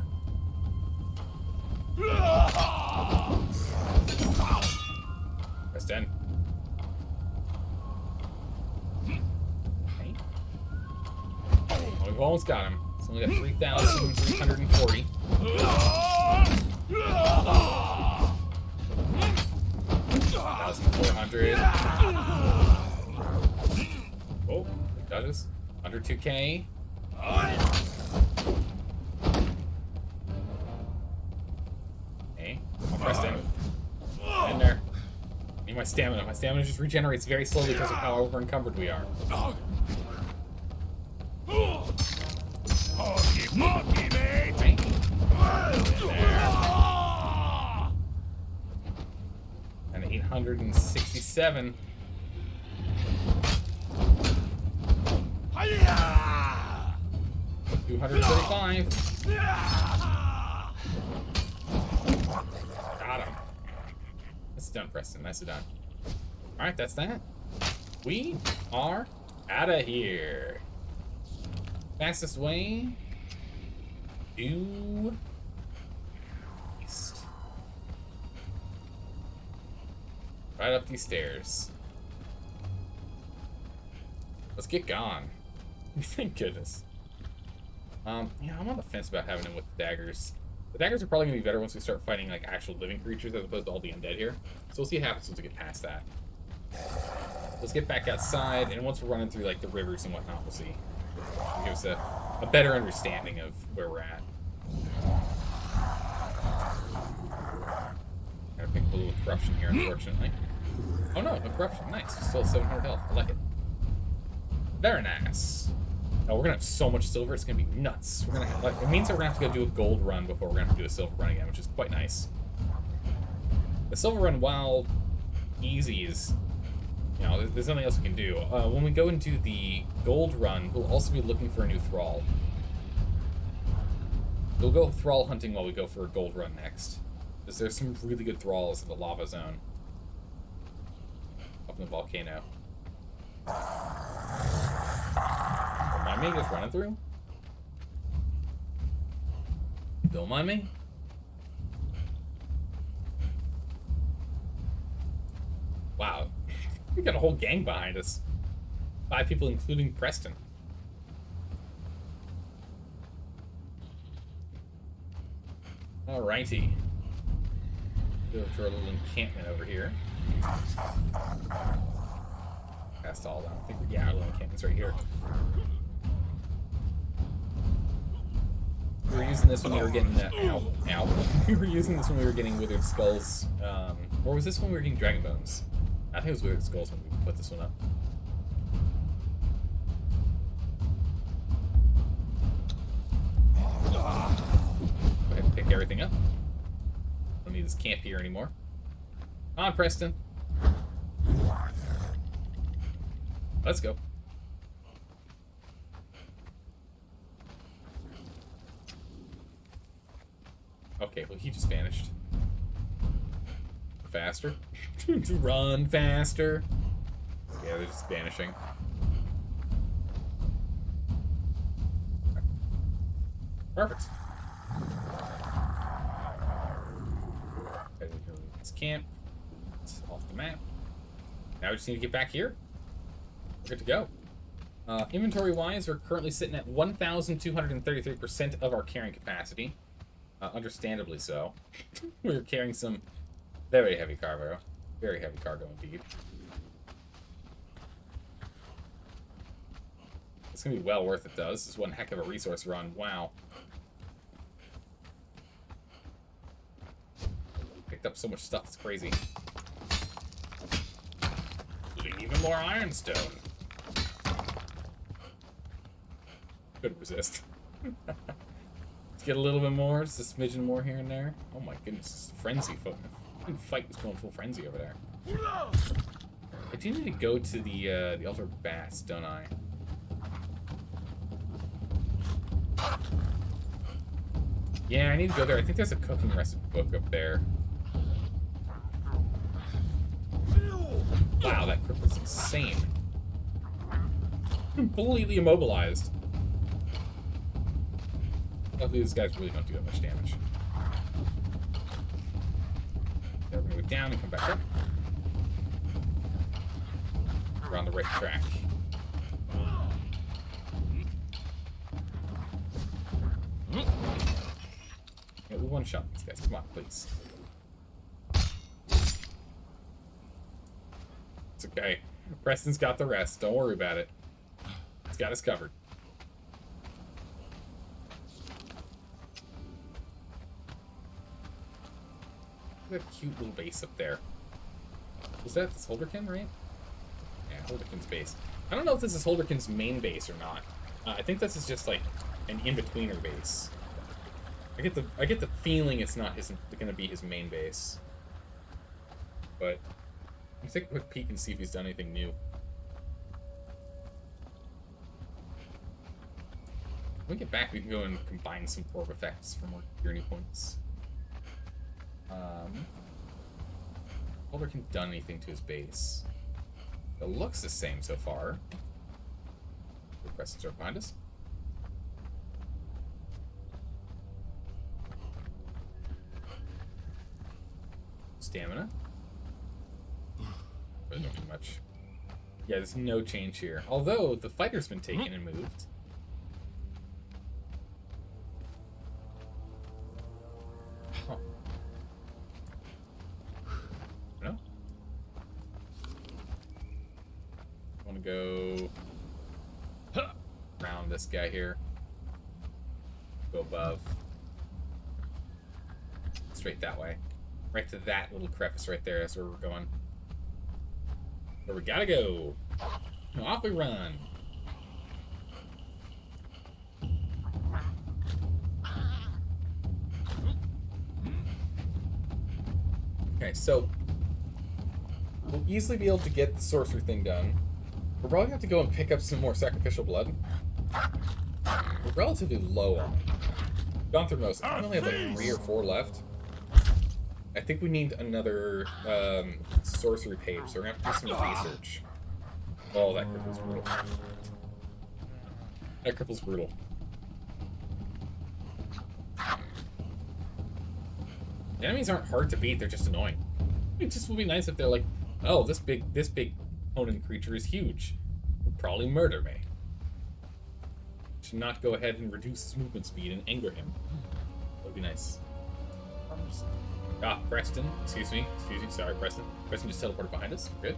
Preston. Okay. Oh, we've almost got him. It's only got 3,340. 1,400. Oh, it dodges. Under 2K. Okay, I'm Preston. In there. Need my stamina. My stamina just regenerates very slowly because of how over encumbered we are. Okay. And 867. 235. Got him. That's done, Preston. Nicely done. Alright, that's that. We are out of here. Fastest way due east. Right up these stairs. Let's get gone. Thank goodness. Yeah, I'm on the fence about having him with the daggers. The daggers are probably gonna be better once we start fighting like actual living creatures as opposed to all the undead here. So we'll see what happens once we get past that. Let's get back outside, and once we're running through like the rivers and whatnot, we'll see. It'll give us a better understanding of where we're at. Gotta pick up a little corruption here, unfortunately. Oh no, no corruption. Nice. Still 700 health. I like it. Very nice. Oh, we're gonna have so much silver, it's gonna be nuts. We're gonna have, like, it means that we're gonna have to go do a gold run before we're gonna have to do a silver run again, which is quite nice. The silver run, while easy, is, you know, there's nothing else we can do. When we go into the gold run, we'll also be looking for a new thrall. We'll go thrall hunting while we go for a gold run next, because there's some really good thralls in the lava zone up in the volcano. Don't mind me just running through? Don't mind me? Wow. We got a whole gang behind us. 5 people, including Preston. Alrighty. Go through a little encampment over here. Past all that. I think yeah, our little encampment's right here. We were using this when we were getting ow. We were using this when we were getting withered skulls. Or was this when we were getting dragon bones? I think it was withered skulls when we put this one up. Go ahead and pick everything up. Don't need this camp here anymore. Come on, Preston. Let's go. Okay, well, he just vanished. Faster. Run faster. Yeah, they're just vanishing. Perfect. This camp. It's off the map. Now we just need to get back here. We're good to go. Inventory-wise, we're currently sitting at 1,233% of our carrying capacity. Understandably so. We're carrying some very heavy cargo. Very heavy cargo indeed. It's going to be well worth it, though. This is one heck of a resource run. Wow. Picked up so much stuff, it's crazy. Including even more ironstone. Couldn't resist. Let's get a little bit more, just a smidgen more here and there. Oh my goodness, this frenzy fight was going full frenzy over there. I do need to go to the altar of bats, don't I? Yeah, I need to go there. I think there's a cooking recipe book up there. Wow, that crip was insane. Completely immobilized. Luckily, these guys really don't do that much damage. Now we're gonna go down and come back up. We're on the right track. Yeah, we one-shot these guys. Come on, please. It's okay. Preston's got the rest. Don't worry about it. He's got us covered. Look at that cute little base up there. Was that this Holderkin, right? Yeah, Holderkin's base. I don't know if this is Holderkin's main base or not. I think this is just like an in-betweener base. I get the feeling it's not gonna be his main base. But let's take a quick peek and see if he's done anything new. When we get back, we can go and combine some orb effects for more journey points. Holderkin done anything to his base? It looks the same so far. The presence are behind us. Stamina. Really not too much. Yeah, there's no change here. Although the fighter's been taken and moved. Huh. No? I want to go around this guy here. Go above. Straight that way. Right to that little crevice right there. That's where we're going. Where we gotta go. Off we run. Okay, so we'll easily be able to get the sorcery thing done. We'll probably have to go and pick up some more sacrificial blood. We're relatively low on it. Gone through most. I only have like 3 or 4 left. I think we need another sorcery page, so we're gonna have to do some research. Oh, that cripple's brutal. That cripple's brutal. The enemies aren't hard to beat, they're just annoying. It just would be nice if they're like, oh, this big Conan creature is huge. Will probably murder me. Should not go ahead and reduce his movement speed and anger him. That would be nice. Preston. Excuse me. Sorry, Preston. Preston just teleported behind us. Good.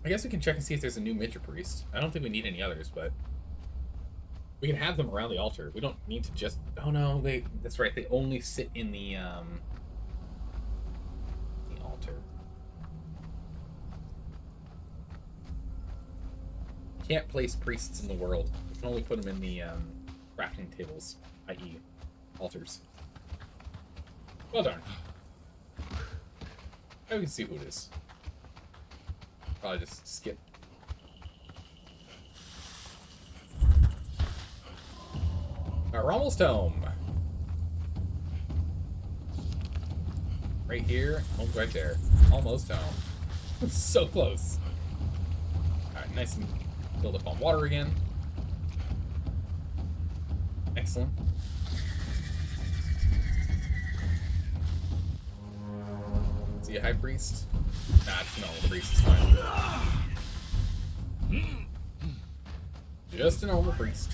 I guess we can check and see if there's a new Mitra Priest. I don't think we need any others, but we can have them around the altar. We don't need to just... Oh no, that's right. They only sit in the altar. Can't place priests in the world. We can only put them in the crafting tables, i.e. altars. Well done. Now we can see who it is. Probably just skip. Alright, we're almost home. Right here. Home's right there. Almost home. So close. Alright, nice and build up on water again. Excellent. See a high priest? Nah, just no, the priest is fine. Just a normal priest.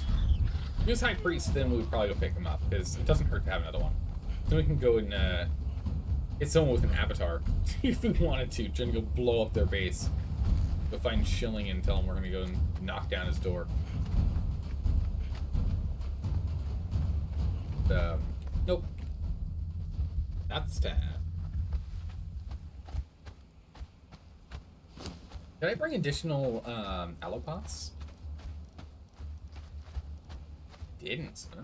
If he was high priest, then we would probably go pick him up, because it doesn't hurt to have another one. So we can go and get someone with an avatar, if we wanted to, trying to go blow up their base. Go find Schilling and tell him we're going to go and knock down his door. Nope. Not this time. Did I bring additional aloe pots? Didn't. Oh.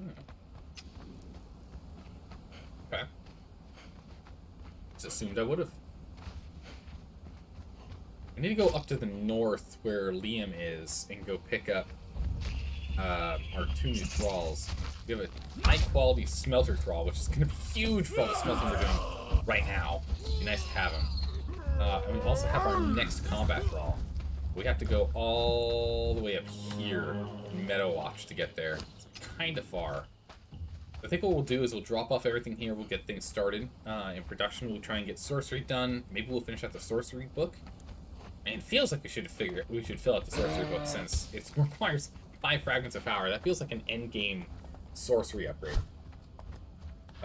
Okay. Just assumed I would have. I need to go up to the north where Liam is and go pick up our 2 new thralls. We have a high-quality smelter thrall, which is going to be huge for all the smelting we're doing right now. Be nice to have him. And we also have our next combat thrall. We have to go all the way up here in Meadowwatch to get there. It's kind of far. I think what we'll do is we'll drop off everything here. We'll get things started in production. We'll try and get sorcery done. Maybe we'll finish out the sorcery book. And it feels like we should fill out the sorcery book since it requires 5 fragments of power. That feels like an end game sorcery upgrade.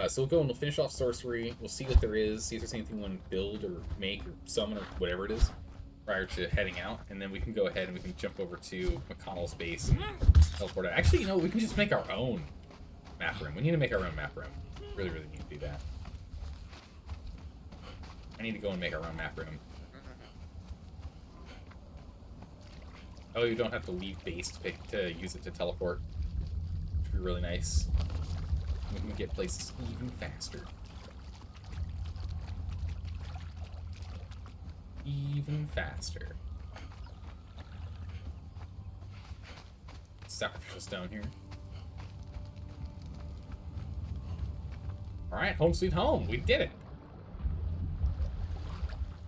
So we'll go and we'll finish off sorcery. We'll see what there is. See if there's anything we want to build or make or summon or whatever it is prior to heading out. And then we can go ahead and we can jump over to McConnell's base and teleport out. Actually, you know, we can just make our own map room. We need to make our own map room. Really, really need to do that. I need to go and make our own map room. Oh, you don't have to leave base to use it to teleport. Which would be really nice. We can get places even faster. Even faster. Sacrificial stone here. Alright, home sweet home. We did it.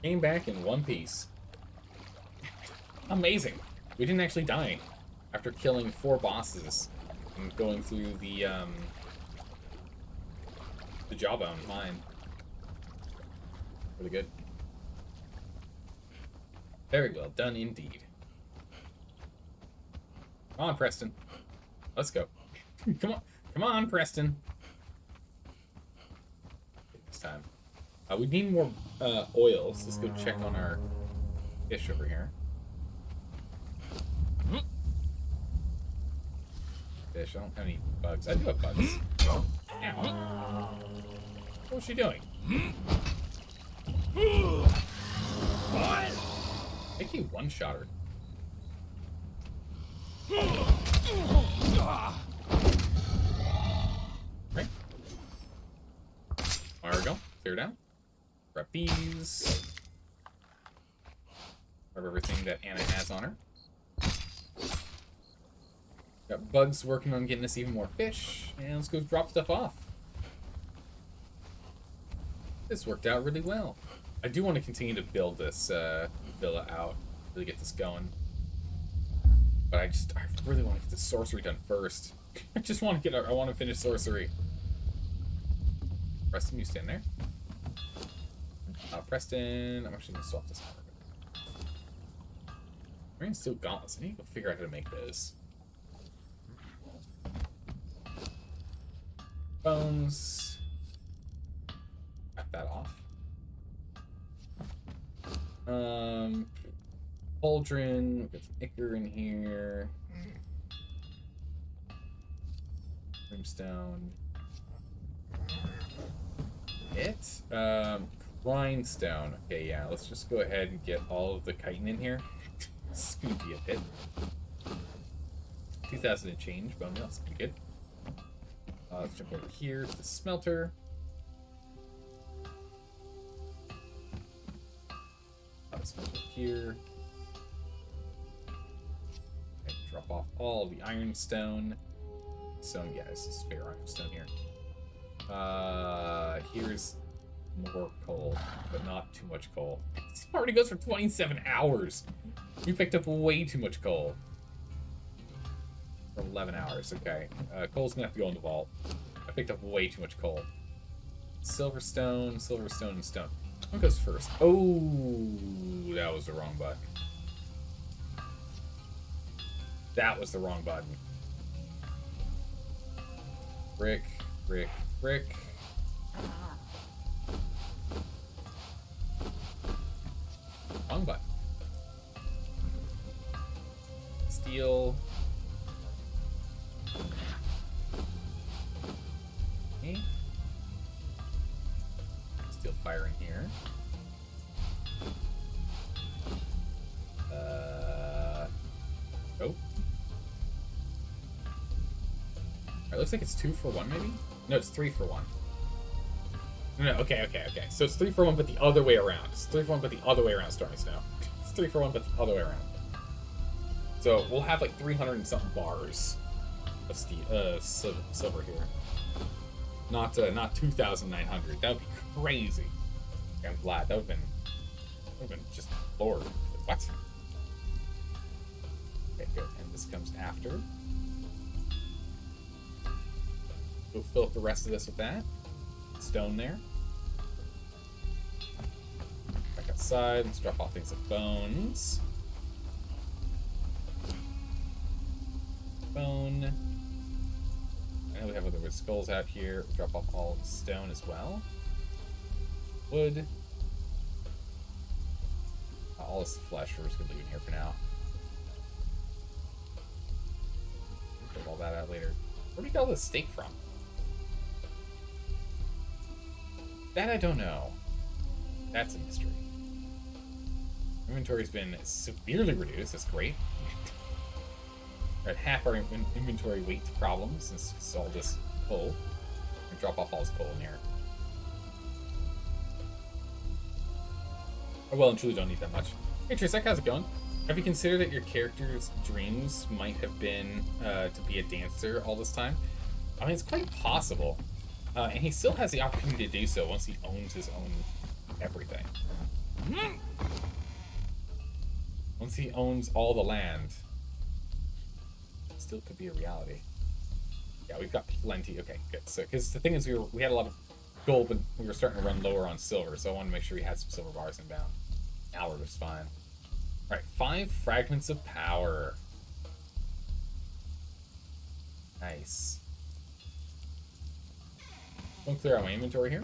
Came back in one piece. Amazing. We didn't actually die after killing 4 bosses and going through the jawbone mine. Really good. Very well done indeed. Come on, Preston. Let's go. Come on, Preston. This time. We need more oils. Let's go check on our fish over here. Fish. I don't have any bugs. I do have bugs. Ow. What's she doing? I think he one-shot her. Right. There we go. Clear down. Grab these. Grab everything that Anna has on her. Got bugs working on getting us even more fish. And let's go drop stuff off. This worked out really well. I do want to continue to build this villa out. Really get this going. But I really want to get the sorcery done first. I just want to I want to finish sorcery. Preston, you stand there. Preston, I'm actually going to swap this out. We're in steel gauntlets. I need to go figure out how to make those. Bones. Cut that off. Pauldron. Get some ichor in here. Brimstone. Grindstone. Okay, yeah. Let's just go ahead and get all of the chitin in here. It's gonna be a hit. 2,000 and change bone meal. That's pretty good. Let's jump over here to the smelter. Smelter here. Okay, drop off all the ironstone. So yeah, this is spare ironstone here. Here's more coal, but not too much coal. This party goes for 27 hours. We picked up way too much coal. For 11 hours, okay. Coal's gonna have to go in the vault. I picked up way too much coal. Silverstone, and stone. What goes first? Oh, that was the wrong button. That was the wrong button. Brick. Wrong button. Steel. Okay. Steel fire in here. Oh. Alright, looks like it's 2 for 1, maybe? No, it's 3 for 1. No, okay. So it's 3 for 1, but the other way around. It's 3 for 1, but the other way around, Stormy Snow. It's 3 for 1, but the other way around. So we'll have like 300 and something bars of silver here. Not 2,900. That would be crazy. Okay, I'm glad. That would have been just Lord. What? Okay, good. And this comes after. We'll fill up the rest of this with that. Stone there. Back outside. Let's drop off things like bones. Bone. I know we have other skulls out here. We'll drop off all stone as well. Wood. All this flesh we're just gonna leave in here for now. Put all that out later. Where do we get all this steak from? That I don't know. That's a mystery. Inventory's been severely reduced. That's great. We're at half our inventory weight problem since it's all this coal. And drop off all this coal in here. I well and truly don't need that much. Hey Trisek, how's it going? Have you considered that your character's dreams might have been to be a dancer all this time? I mean, it's quite possible. And he still has the opportunity to do so once he owns his own everything. Once he owns all the land, it still could be a reality. Yeah, we've got plenty. Okay, good. So, because the thing is, we had a lot of gold, but we were starting to run lower on silver, so I wanted to make sure we had some silver bars inbound. Now we're just fine. All right, 5 fragments of power. Nice. I'm gonna clear out my inventory here.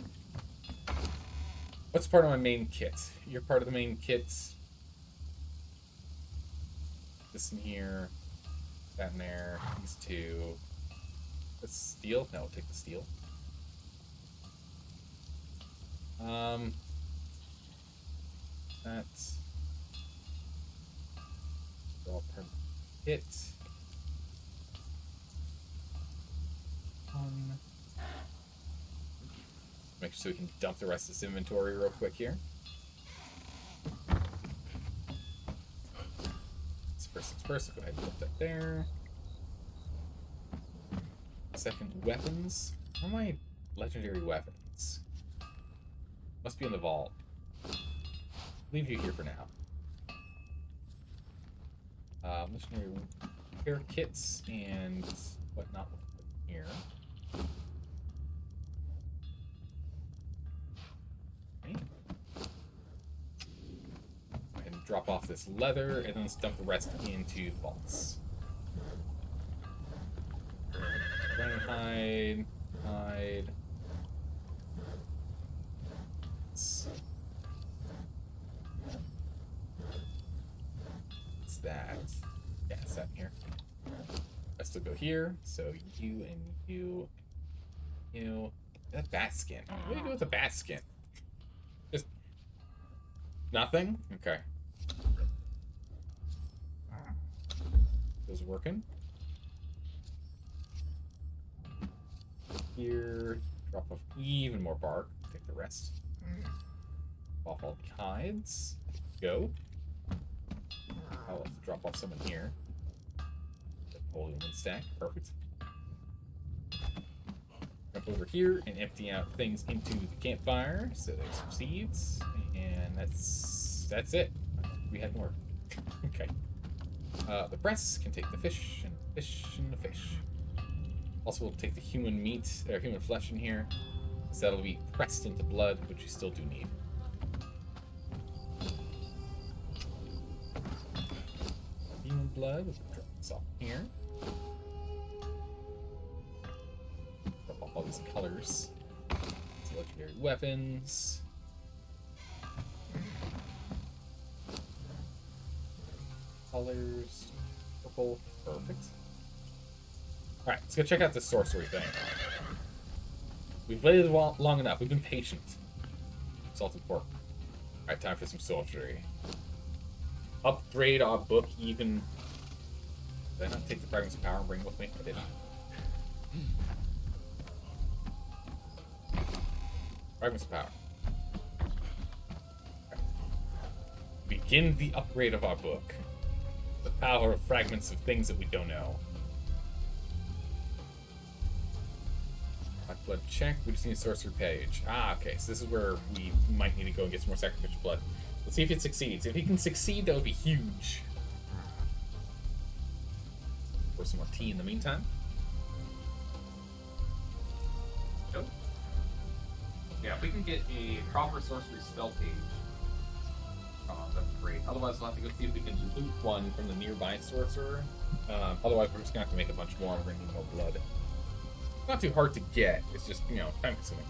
What's part of my main kit? You're part of the main kit. This in here. That in there. These 2. Let's steel. No, we'll take the steel. That's all part of the kit. Make sure we can dump the rest of this inventory real quick here. Let's first. Go ahead and put that there. Second, weapons. Where are my legendary weapons? Must be in the vault. Leave you here for now. Legendary repair kits and whatnot here. Okay. And drop off this leather, and then let's dump the rest into vaults. Hide. What's that? Yeah, it's that here. I still go here. So you and you. That bat skin. What do you do with the bat skin? Just nothing? Okay. Those working. Here, drop off even more bark. Take the rest. Off all the hides. Go. I'll have to drop off some in here. Whole human stack. Perfect. jump over here and empty out things into the campfire. So there's some seeds, and that's it. We had more. Okay. The breasts can take the fish and the fish and the fish. Also, we'll take the human meat or human flesh in here, so that'll be pressed into blood, which we still do need. Human blood. We'll drop this off here. Drop off all these colors. These legendary weapons. Colors. Purple. Perfect. Alright, let's go check out this sorcery thing. We've waited long enough. We've been patient. Salted pork. Alright, time for some sorcery. Upgrade our book even. Did I not take the fragments of power and bring it with me? I did not. Fragments of power. Okay. Begin the upgrade of our book. The power of fragments of things that we don't know. Blood check. We just need a sorcery page. Ah, okay. So this is where we might need to go and get some more sacrificial blood. Let's see if it succeeds. If he can succeed, that would be huge. Pour some more tea in the meantime. Nope. Yeah, if we can get a proper sorcery spell page, that's great. Otherwise, we'll have to go see if we can loot one from the nearby sorcerer. Otherwise, we're just gonna have to make a bunch more and we're gonna need more blood. Not too hard to get. It's just, you know, time consuming.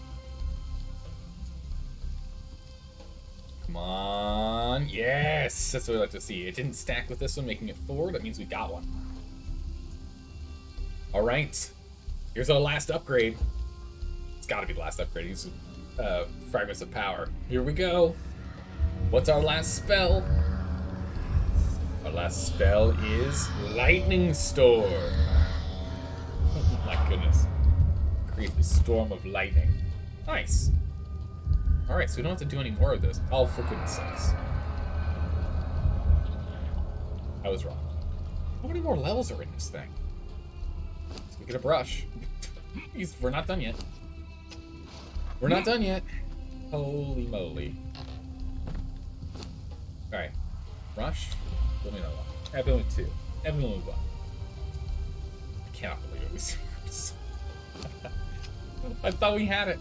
Come on. Yes! That's what I like to see. It didn't stack with this one, making it 4. That means we got one. Alright. Here's our last upgrade. It's gotta be the last upgrade. Use fragments of power. Here we go. What's our last spell? Our last spell is Lightning Storm. Oh my goodness. Create the storm of lightning. Nice. Alright, so we don't have to do any more of this. Oh, for goodness sakes. I was wrong. How many more levels are in this thing? Let's go get a brush. We're not done yet. We're not done yet. Holy moly. Alright. Brush. Let me know one. Everyone 2. Everyone 1. I cannot believe it was yours. I thought we had it.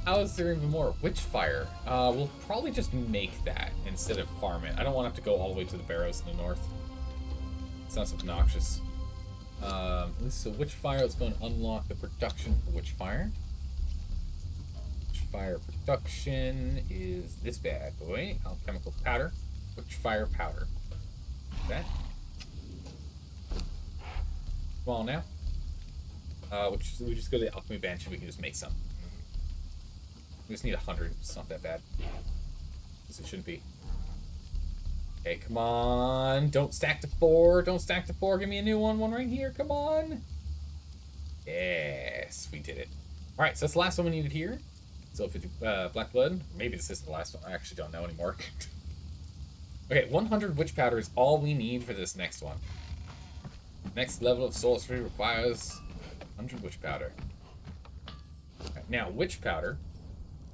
How is there even more? Witchfire. We'll probably just make that instead of farm it. I don't want to have to go all the way to the barrows in the north. Sounds obnoxious. So Witchfire, let's go and unlock the production for Witchfire. Witchfire production is this bad boy. Alchemical powder. Witchfire powder. That. Come on now. We just go to the alchemy bench and we can just make some. We just need 100. It's not that bad. Because it shouldn't be. Okay, come on. Don't stack to 4. Don't stack to 4. Give me a new one. One right here. Come on. Yes, we did it. Alright, so that's the last one we needed here. So 50 black blood. Maybe this isn't the last one. I actually don't know anymore. Okay, 100 witch powder is all we need for this next one. Next level of sorcery requires 100 witch powder. Right, now, witch powder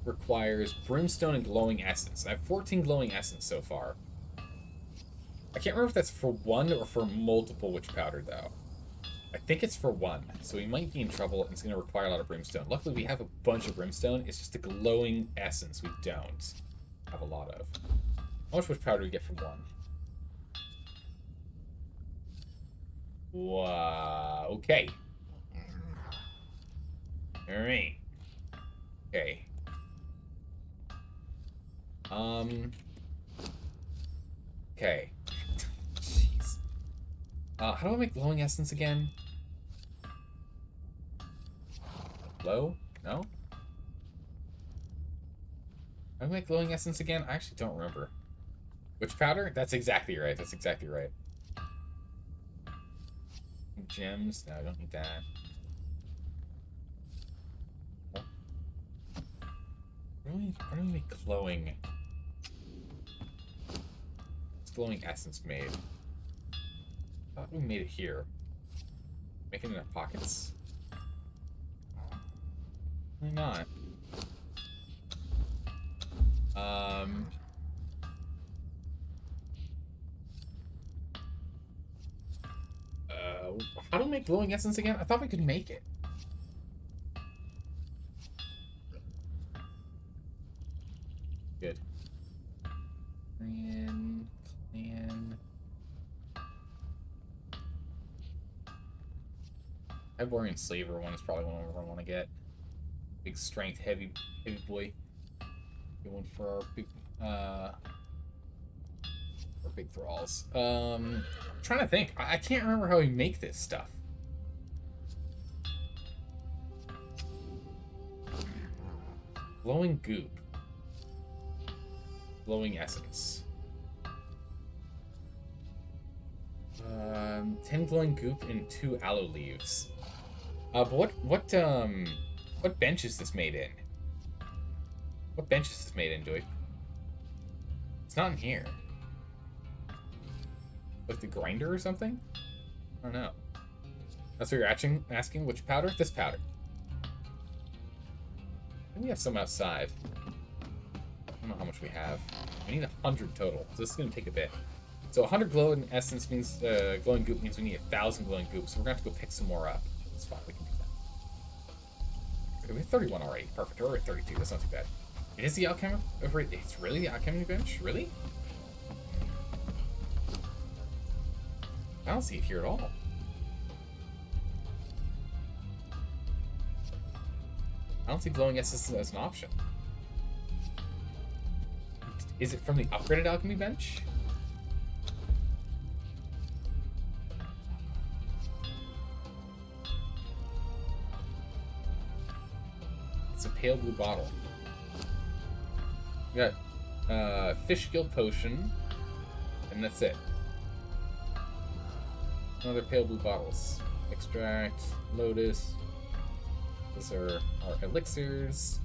requires brimstone and glowing essence. I have 14 glowing essence so far. I can't remember if that's for one or for multiple witch powder, though. I think it's for one, so we might be in trouble, and it's going to require a lot of brimstone. Luckily, we have a bunch of brimstone. It's just the glowing essence we don't have a lot of. How much witch powder do we get for one? Wow. Okay. Alright. Okay. Okay. Jeez. How do I make glowing essence again? Glow? No? How do I make glowing essence again? I actually don't remember. Witch powder? That's exactly right. That's exactly right. Gems? No, I don't need that. Where do we make glowing? What's glowing essence made? I thought we made it here. Making enough pockets. Why not? How to make glowing essence again? I thought we could make it. Good. Clan. Iborian Slaver one is probably one I want to get. Big strength, heavy boy. Good one for our big thralls. I'm trying to think. I can't remember how we make this stuff. Glowing goop. Glowing essence. 10 glowing goop and 2 aloe leaves. But what bench is this made in? What bench is this made in, Joey? It's not in here. Like the grinder or something? I don't know. That's what you're asking? Which powder? This powder. And we have some outside. I don't know how much we have. We need 100 total, so this is going to take a bit. So 100 glowing essence means, glowing goop means we need 1,000 glowing goop, so we're going to have to go pick some more up. That's fine, we can do that. Okay, we have 31 already. Perfect, we're at 32, that's not too bad. It is the alchemy? It's really the alchemy bench? Really? I don't see it here at all. I don't see glowing essence as an option. Is it from the upgraded alchemy bench? It's a pale blue bottle. We got fish gill potion, and that's it. Another pale blue bottles. Extract, lotus. Those are our elixirs.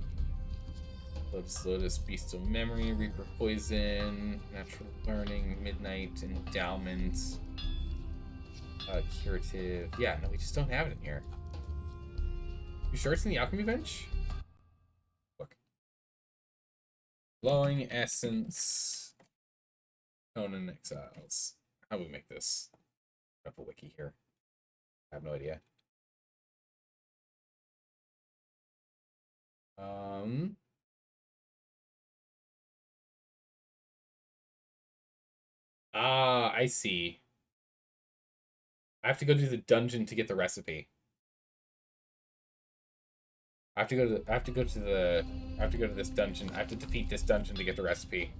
Lotus, Beast of Memory, Reaper Poison, Natural Learning, Midnight, Endowment, Curative. Yeah, no, we just don't have it in here. You sure it's in the alchemy bench? Look. Glowing Essence, Conan Exiles. How do we make this? Up a wiki here. I have no idea. I see. I have to go to the dungeon to get the recipe. I have to go to this dungeon. I have to defeat this dungeon to get the recipe.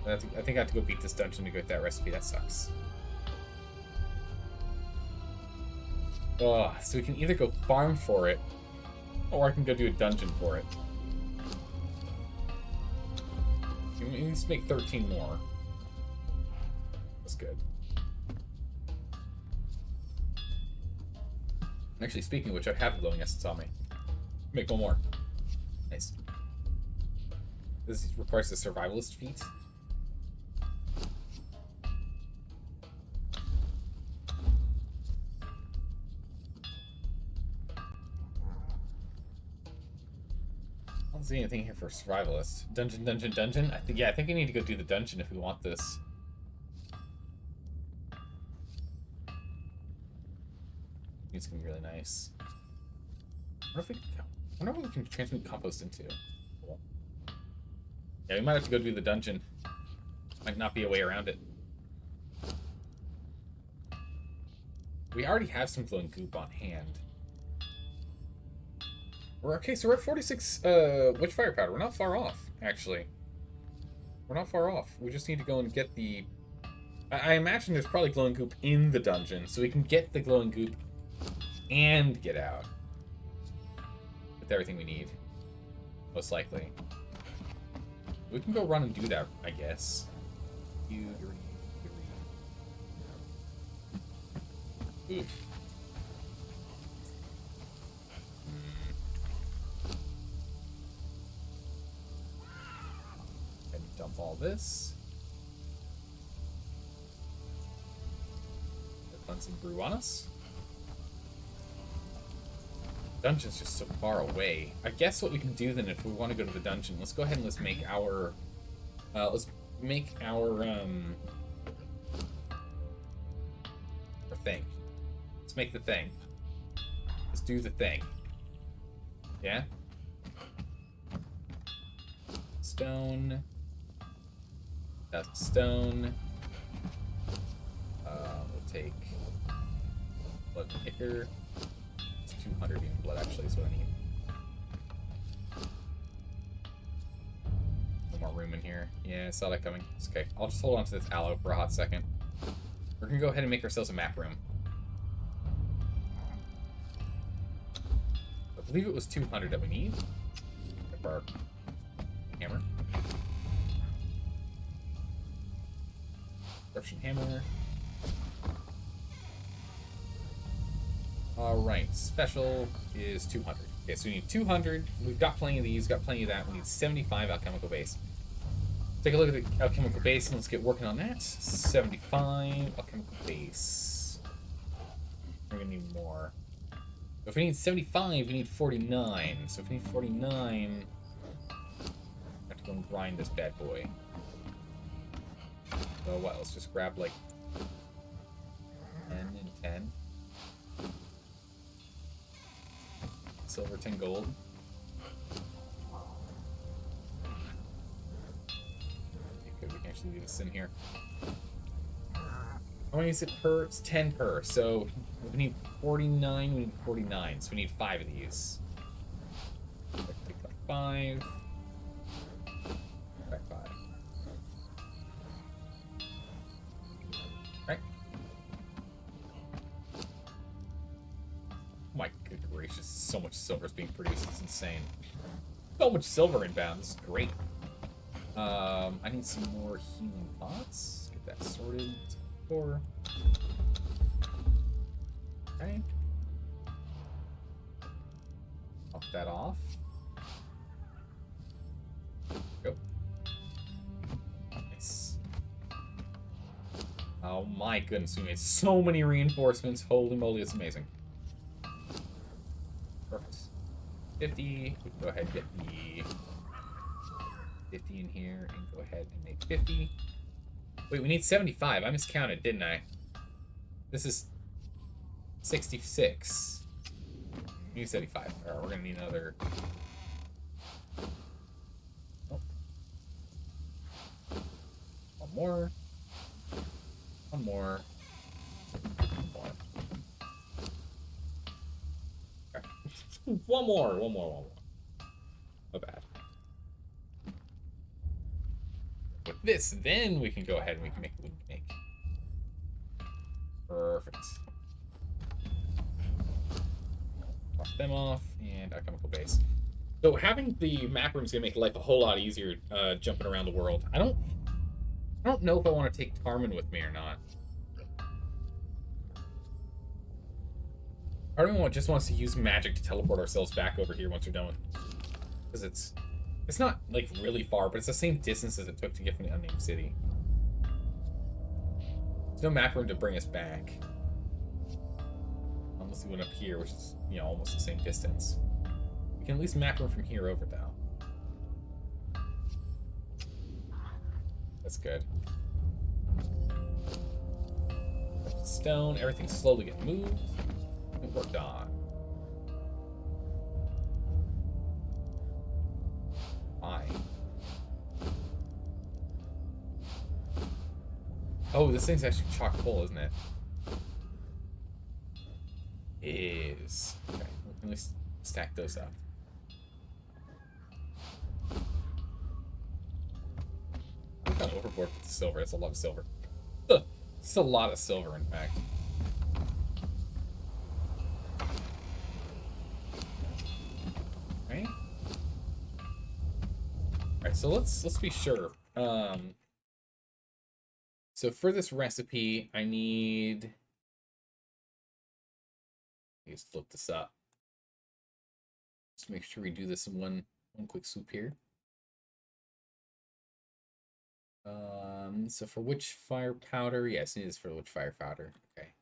I think I have to go beat this dungeon to get that recipe. That sucks. Oh, so we can either go farm for it, or I can go do a dungeon for it. We need to make 13 more. That's good. Actually, speaking of which, I have glowing essence on me. Make one more. Nice. This requires a survivalist feat. I don't see anything here for survivalist. Dungeon. I think we need to go do the dungeon if we want this. It's gonna be really nice. I wonder what we can transmute compost into. Cool. Yeah, we might have to go do the dungeon. Might not be a way around it. We already have some glowing goop on hand. Okay, so we're at 46 witchfire powder. We're not far off, actually. We're not far off. We just need to go and get the... I imagine there's probably glowing goop in the dungeon, so we can get the glowing goop and get out. With everything we need. Most likely. We can go run and do that, I guess. Oof. And dump all this. The cleansing brew on us. Dungeon's just so far away. I guess what we can do then, if we want to go to the dungeon, let's go ahead and let's make our thing. Let's make the thing. Let's do the thing. Yeah? Stone. That's stone. We'll take blood picker. It's 200 even blood actually is what I need. No more room in here. Yeah, I saw that coming. It's okay. I'll just hold on to this aloe for a hot second. We're gonna go ahead and make ourselves a map room. I believe it was 200 that we need. Our hammer. Russian hammer. Alright, special is 200. Okay, so we need 200. We've got plenty of these, got plenty of that. We need 75 alchemical base. Take a look at the alchemical base and let's get working on that. 75 alchemical base. We're gonna need more. If we need 75, we need 49. So if we need 49, I have to go and grind this bad boy. So what? Let's just grab like 10 and 10. Silver, 10 gold. Okay, good. We can actually do this in here. How many is it per? It's 10 per. So if we need 49, we need 49. So we need 5 of these. Take like 5. Back 5. Right. Oh my good gracious, so much silver is being produced. It's insane. So much silver inbound. This is great. I need some more healing pots. Get that sorted. 4. Okay. Pop that off. Go. Nice. Oh my goodness, we made so many reinforcements. Holy moly, it's amazing. Perfect. 50. We can go ahead and get the 50 in here and go ahead and make 50. Wait, we need 75. I miscounted, didn't I? This is 66. We need 75. Alright, we're gonna need another. Oh. One more. One more. One more. Okay. One more. One more. Not bad. With this, then we can go ahead and we can make what we can make. Perfect. Pop them off, and alchemical base. So having the map room is gonna make life a whole lot easier jumping around the world. I don't know if I want to take Tarman with me or not. Part of me just wants to use magic to teleport ourselves back over here once we're done with, because it's not like really far, but it's the same distance as it took to get from the unnamed city. There's no map room to bring us back. Unless we went up here, which is, you know, almost the same distance. We can at least map room from here over, though. That's good. Stone, everything's slowly getting moved. It worked on. Fine. Oh, this thing's actually chock full, isn't it? Is. Okay, let me stack those up. I've gone overboard with the silver. It's a lot of silver. It's a lot of silver, in fact. Right? Alright, so let's be sure. So for this recipe, I need. Let's flip this up. Just make sure we do this in one quick swoop here. So for witch fire powder, yes, it is for witch fire powder. Okay.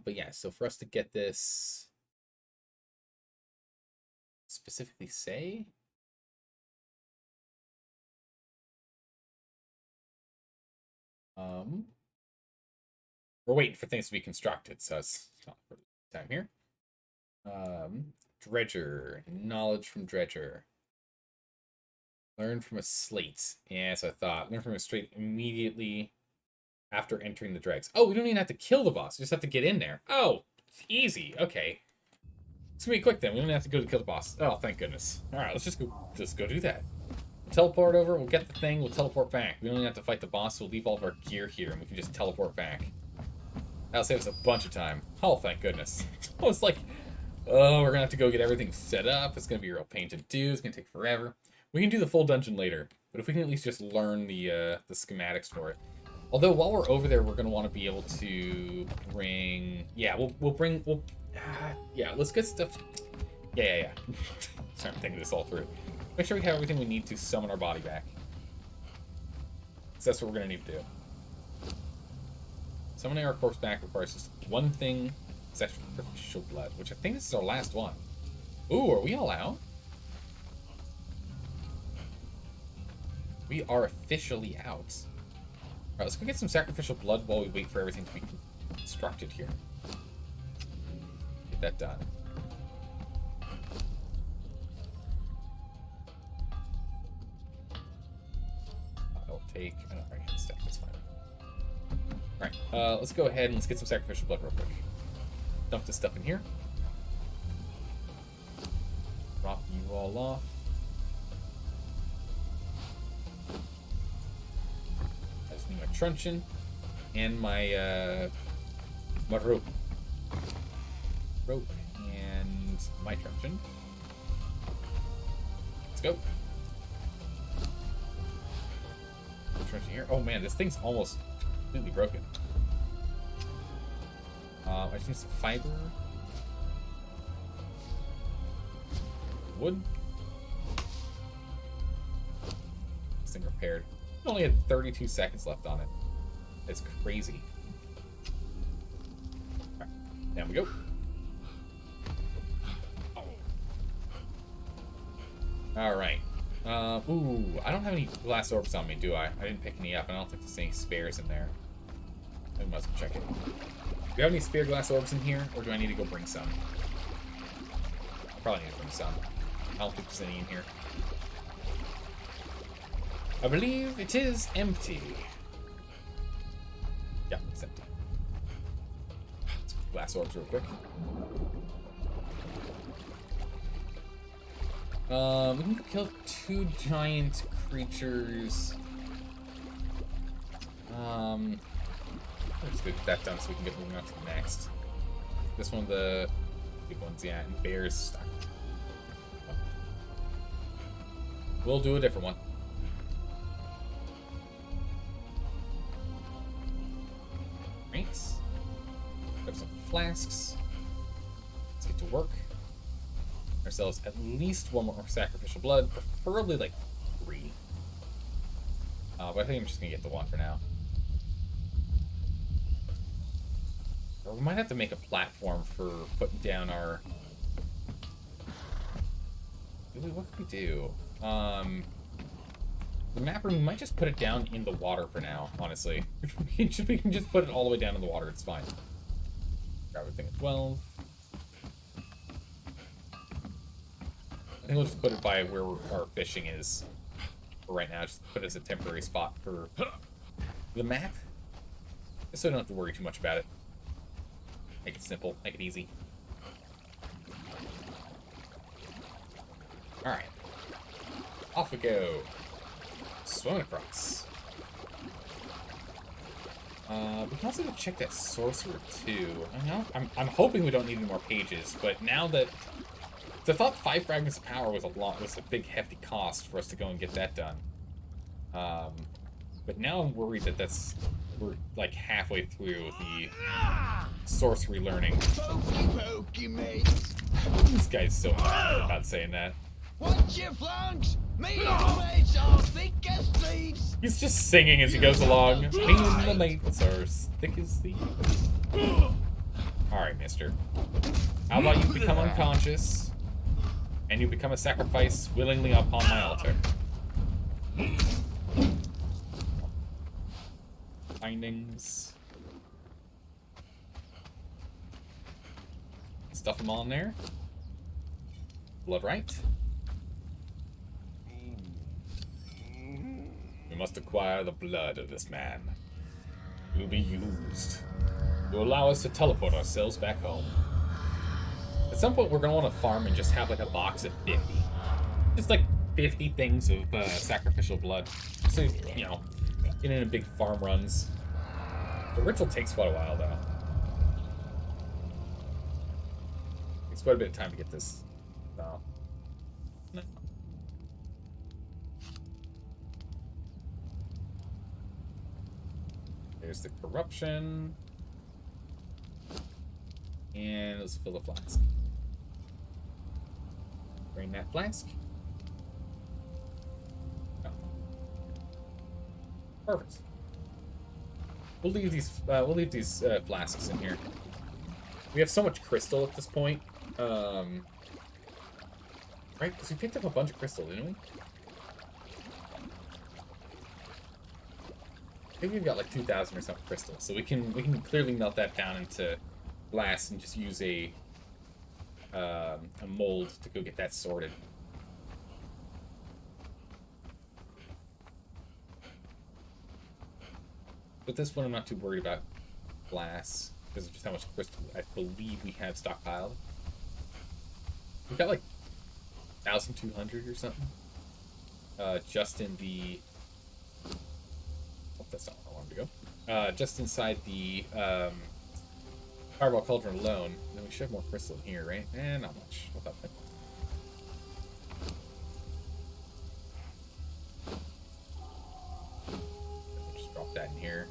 But yeah, so for us to get this, specifically say? We're waiting for things to be constructed, so it's not for time here. Dredger. Knowledge from Dredger. Learn from a slate. Yeah, so I thought. Learn from a slate immediately after entering the dregs. Oh, we don't even have to kill the boss. We just have to get in there. Oh, easy. Okay. It's gonna be quick then. We don't have to go to kill the boss. Oh, thank goodness. Alright, let's just go do that. We'll teleport over, we'll get the thing, we'll teleport back. We don't even have to fight the boss, we'll leave all of our gear here and we can just teleport back. That'll save us a bunch of time. Oh, thank goodness. I was like, oh, we're gonna have to go get everything set up. It's gonna be a real pain to do. It's gonna take forever. We can do the full dungeon later, but if we can at least just learn the schematics for it. Although while we're over there, we're gonna want to be able to bring. Yeah, yeah, let's get stuff. Yeah. Sorry, I'm thinking this all through. Make sure we have everything we need to summon our body back. So that's what we're gonna need to do. Summoning our corpse back requires just one thing. Sacrificial blood, which I think this is our last one. Ooh, are we all out? We are officially out. Alright, let's go get some sacrificial blood while we wait for everything to be constructed here. Get that done. I'll take... right, stack, that's fine. Alright, let's go ahead and let's get some sacrificial blood real quick. Dump this stuff in here. Drop you all off. I just need my truncheon and my rope. Rope and my truncheon. Let's go. Truncheon here. Oh man, this thing's almost completely broken. I just need some fiber. Wood. This thing repaired. It only had 32 seconds left on it. It's crazy. Alright, down we go. Alright. Ooh, I don't have any glass orbs on me, do I? I didn't pick any up, and I don't think there's any spares in there. I must check it. Do you have any spare glass orbs in here, or do I need to go bring some? I probably need to bring some. I don't think there's any in here. I believe it is empty. Yeah, it's empty. Let's get glass orbs real quick. We can kill 2 giant creatures. Let's get that done so we can get moving on to the next. This one of the big ones, yeah, and bears stuck. We'll do a different one. Right. Grab some flasks. Let's get to work. Ourselves at least one more sacrificial blood, preferably like 3. But I think I'm just gonna get the 1 for now. Or we might have to make a platform for putting down our... What can we do? The map room, we might just put it down in the water for now, honestly. We can just put it all the way down in the water, it's fine. Grab everything at 12. I think we'll just put it by where our fishing is for right now. Just put it as a temporary spot for the map. Just so I don't have to worry too much about it. Make it simple, make it easy. Alright. Off we go. Swimming across. We can also go check that sorcerer too. I'm hoping we don't need any more pages, but now that... So I thought 5 fragments of power was a big hefty cost for us to go and get that done. But now I'm worried that we're like halfway through the sorcery learning. Pokey, mate. This guy's so mad about saying that. Watch your flanks! Me and the mates are thick as thieves! He's just singing as he goes along. Me and the mates are as thick as thieves. Alright, mister. How about you become unconscious? and you become a sacrifice willingly upon my altar. Findings. Stuff them all in there. Blood right. We must acquire the blood of this man. It will be used to allow us to teleport ourselves back home. At some point, we're going to want to farm and just have like a box of 50. Just like 50 things of sacrificial blood. So, you know, get into big farm runs. The ritual takes quite a while, though. Takes quite a bit of time to get this. No. There's the corruption. And let's fill the flask. Drain that flask. Oh. Perfect. We'll leave these flasks in here. We have so much crystal at this point. Right? Because we picked up a bunch of crystal, didn't we? I think we've got like 2,000 or something crystal, so we can clearly melt that down into glass and just use a mold to go get that sorted. But this one I'm not too worried about glass because of just how much crystal I believe we have stockpiled. We've got like 1,200 or something. Just in the... Oh, that's not where I wanted to go. Just inside the Fireball Cauldron alone. Then we should have more crystal in here, right? Not much. What about that? Just drop that in here.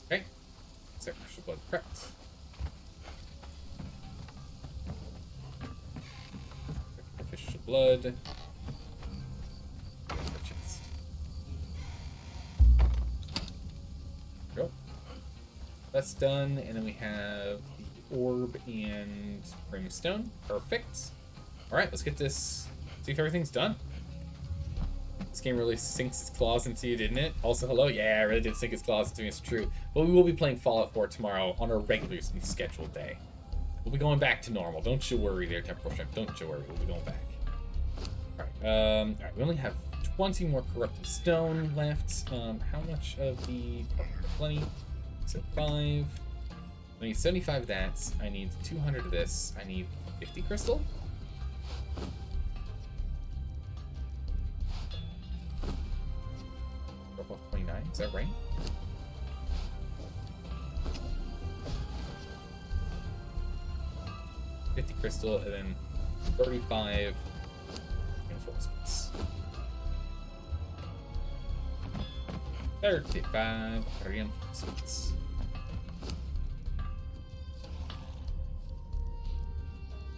Okay. Sacrificial blood prepped. Sacrificial blood. That's done, and then we have the orb and brimstone. Perfect. Alright, let's get this, see if everything's done. This game really sinks its claws into you, didn't it? Also, hello? Yeah, it really did sink its claws into me, it's true. But we will be playing Fallout 4 tomorrow on our regularly scheduled day. We'll be going back to normal. Don't you worry there, Temporal Strength. Don't you worry, we'll be going back. Alright, we only have 20 more corrupted stone left. How much of the... Plenty. So 5. I need 75 of that. I need 200 of this. I need 50 crystal. Drop off 29. Is that right? $50 crystal and then 35 reinforcements. 35 reinforcements.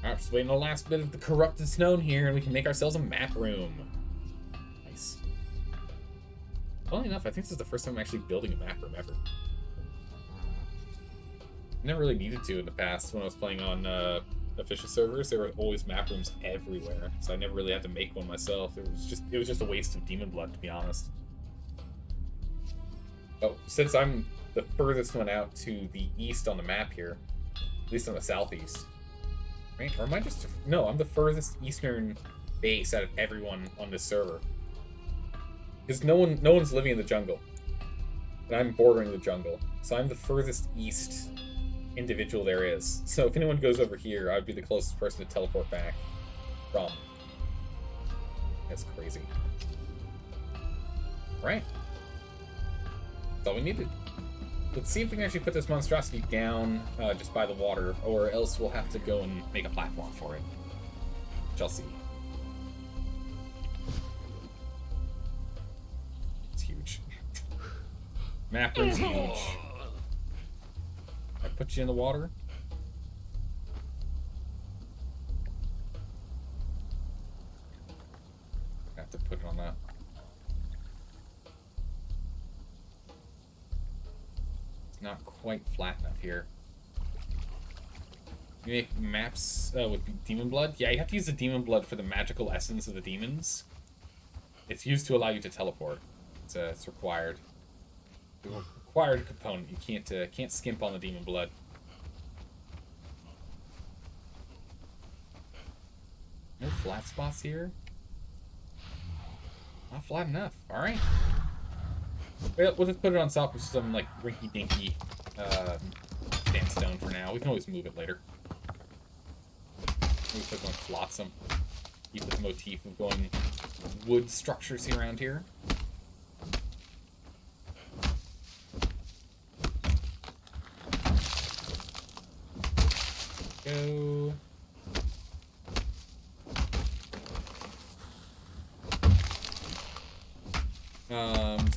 Alright, just waiting on the last bit of the corrupted stone here, and we can make ourselves a map room. Nice. Funnily enough, I think this is the first time I'm actually building a map room ever. Never really needed to in the past when I was playing on official servers. There were always map rooms everywhere, so I never really had to make one myself. It was just a waste of demon blood, to be honest. Oh, since I'm the furthest one out to the east on the map here, at least on the southeast, right? Or am I just... No, I'm the furthest eastern base out of everyone on this server. Because no one's living in the jungle. And I'm bordering the jungle. So I'm the furthest east individual there is. So if anyone goes over here, I'd be the closest person to teleport back from. That's crazy. Right. That's all we needed. Let's see if we can actually put this monstrosity down just by the water, or else we'll have to go and make a platform for it. Which I'll see. It's huge. Map room's huge. I put you in the water. I have to put it on that. Not quite flat enough here. You make maps with demon blood? Yeah, you have to use the demon blood for the magical essence of the demons. It's used to allow you to teleport. It's required. It's a required component. You can't skimp on the demon blood. No flat spots here. Not flat enough. All right. We'll just put it on top of some like rinky-dinky sandstone for now. We can always move it later. Maybe put one flotsam. Keep this motif of going wood structures around here. Go.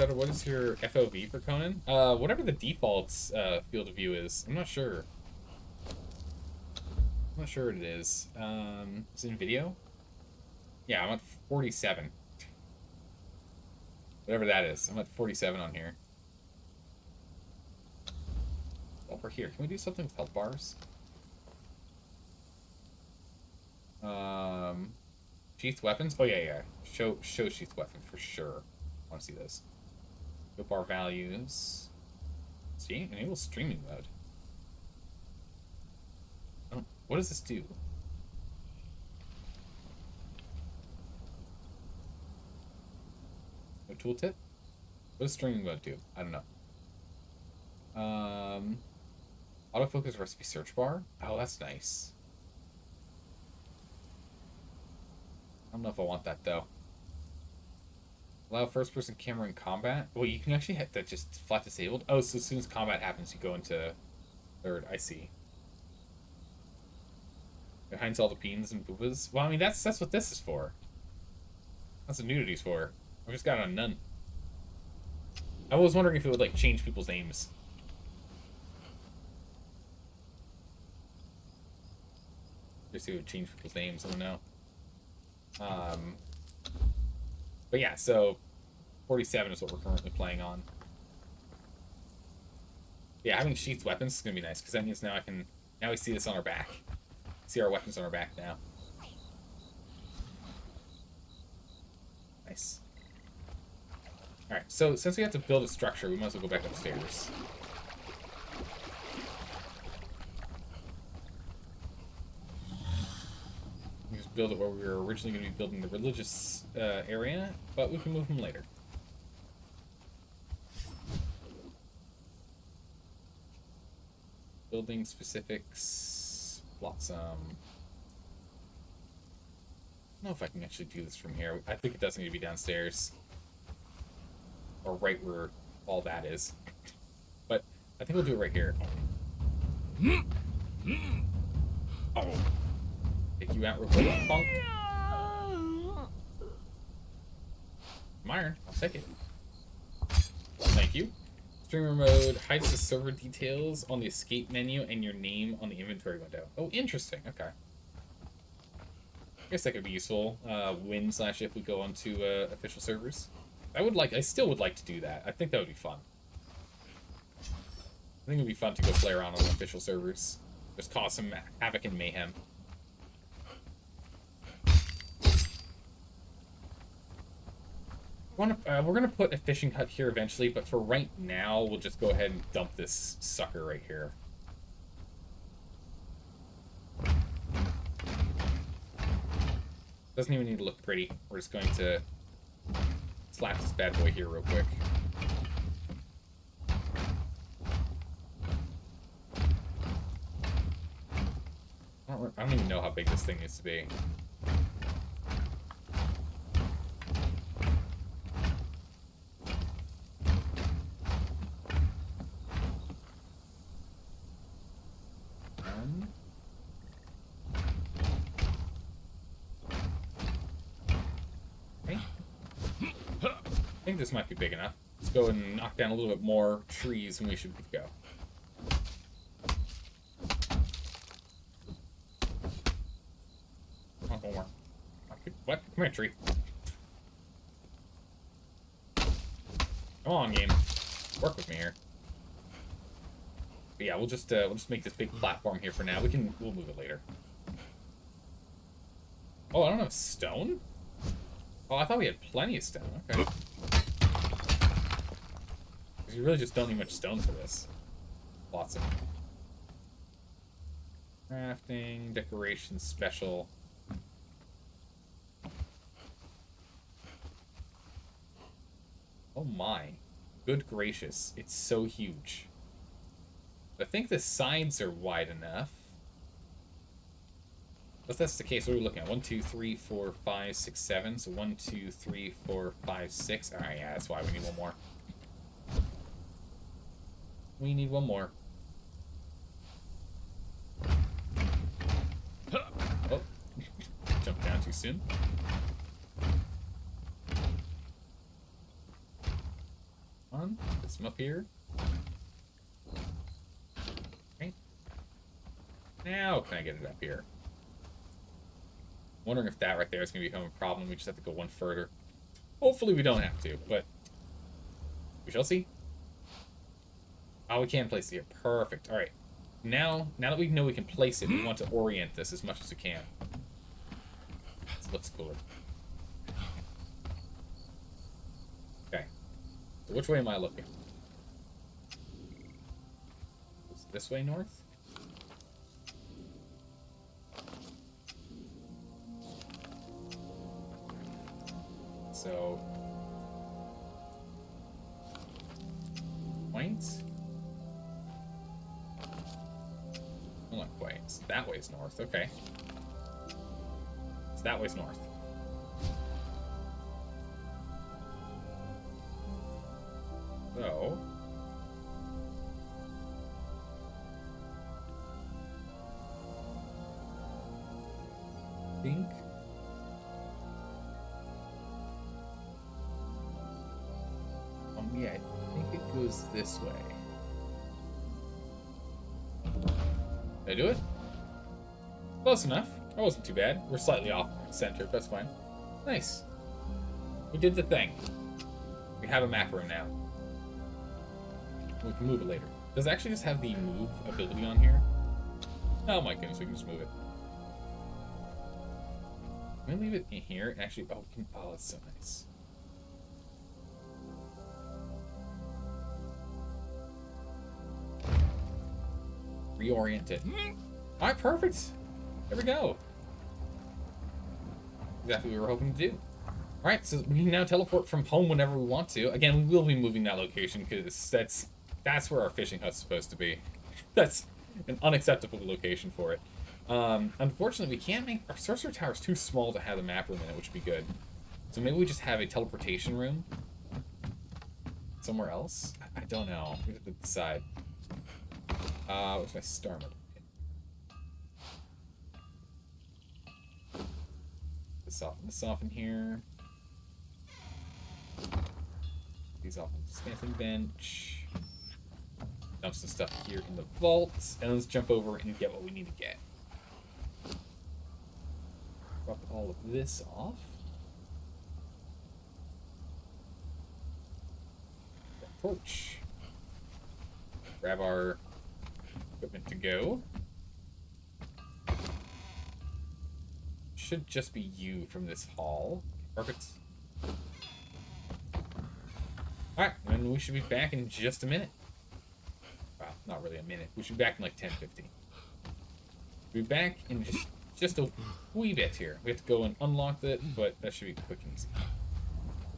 What is your FOV for Conan? Whatever the default field of view is. I'm not sure. I'm not sure what it is. Is it in video? Yeah, I'm at 47. Whatever that is. I'm at 47 on here. Over here. Can we do something with health bars? Sheath weapons? Oh, yeah. Show sheath weapon for sure. I want to see this. Go bar values. See? Enable streaming mode. Oh, what does this do? No tooltip? What does streaming mode do? I don't know. Autofocus recipe search bar? Oh, that's nice. I don't know if I want that, though. Allow first-person camera in combat? Well, you can actually have that just flat disabled. Oh, so as soon as combat happens, you go into third. I see. It hides all the peens and boobas. Well, I mean, that's what this is for. That's what nudity's for. I've just got it on none. I was wondering if it would, like, change people's names. Just see if it would change people's names. I don't know. But yeah, so 47 is what we're currently playing on. Yeah, having sheathed weapons is gonna be nice because that means now we see this on our back. See our weapons on our back now. Nice. All right, so since we have to build a structure, we might as well go back upstairs. Just build it where we were originally going to be building the religious area, but we can move them later. Building specifics, flotsam. I don't know if I can actually do this from here. I think it does need to be downstairs. Or right where all that is. But I think we'll do it right here. Oh. Take you out real quick, punk. Iron, I'll take it. Thank you. Streamer mode hides the server details on the escape menu and your name on the inventory window. Oh, interesting. Okay. I guess that could be useful. When/if we go onto official servers. I still would like to do that. I think that would be fun. I think it would be fun to go play around on official servers. Just cause some havoc and mayhem. We're gonna put a fishing hut here eventually, but for right now, we'll just go ahead and dump this sucker right here. Doesn't even need to look pretty. We're just going to slap this bad boy here real quick. I don't even know how big this thing needs to be. I think this might be big enough. Let's go and knock down a little bit more trees and we should go. Oh, one more. What? Come here, tree. Come on, game. Work with me here. But yeah, we'll just make this big platform here for now. We'll move it later. Oh, I don't have stone? Oh, I thought we had plenty of stone. Okay. Because you really just don't need much stone for this. Lots of it. Crafting, decoration, special. Oh my. Good gracious. It's so huge. I think the sides are wide enough. If that's the case, what are we looking at? 1, 2, 3, 4, 5, 6, 7. So 1, 2, 3, 4, 5, 6. Alright, yeah, that's why we need one more. We need one more. Oh. Jumped down too soon. Come on, get some up here. Okay. Now can I get it up here? Wondering if that right there is going to become a problem. We just have to go one further. Hopefully we don't have to, but we shall see. Oh, we can place it here. Perfect. All right. Now that we know we can place it, we want to orient this as much as we can. This looks cooler. Okay. So which way am I looking? Is it this way north? So, point? Well, not quite. So that way's north. Okay. So that way's north. So, I think. Yeah, I think it goes this way. Did I do it? Close enough. That wasn't too bad. We're slightly off center, that's fine. Nice. We did the thing. We have a map room now. We can move it later. Does it actually just have the move ability on here? Oh my goodness, we can just move it. Can we leave it in here? Actually, oh, it's so nice. Reorient it. Alright, perfect. There we go. Exactly what we were hoping to do. Alright, so we can now teleport from home whenever we want to. Again, we will be moving that location because that's where our fishing hut's supposed to be. That's an unacceptable location for it. Unfortunately, we can't make... Our Sorcery Tower is too small to have the map room in it, which would be good. So maybe we just have a teleportation room somewhere else? I don't know. We have to decide. What's my star mode? This off in here. These off on the stamping bench. Dump some stuff here in the vault. And let's jump over and get what we need to get. Drop all of this off. That torch. Grab our equipment to go. Should just be you from this hall. Perfect. Alright, and we should be back in just a minute. Well, not really a minute. We should be back in like 10, 15. We'll be back in just a wee bit here. We have to go and unlock it, but that should be quick and easy.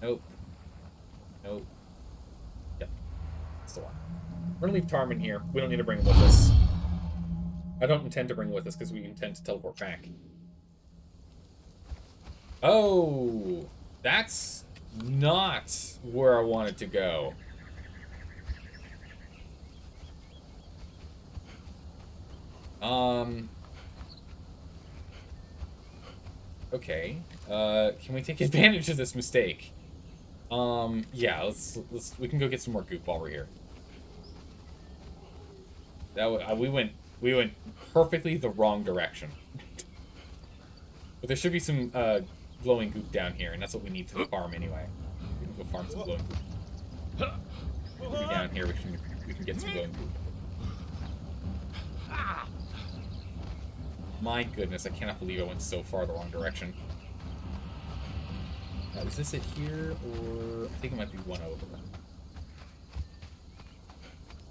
Nope. Nope. Yep. That's the one. We're gonna leave Tarman here. We don't need to bring him with us. I don't intend to bring him with us because we intend to teleport back. Oh, that's not where I wanted to go. Okay. Can we take advantage of this mistake? Yeah, let's we can go get some more goop while we're here. That we went perfectly the wrong direction. But there should be some glowing goop down here, and that's what we need to the farm anyway. We can go farm some glowing goop. Maybe down here we can get some glowing goop. My goodness, I cannot believe I went so far the wrong direction. Is this it here, or I think it might be one over.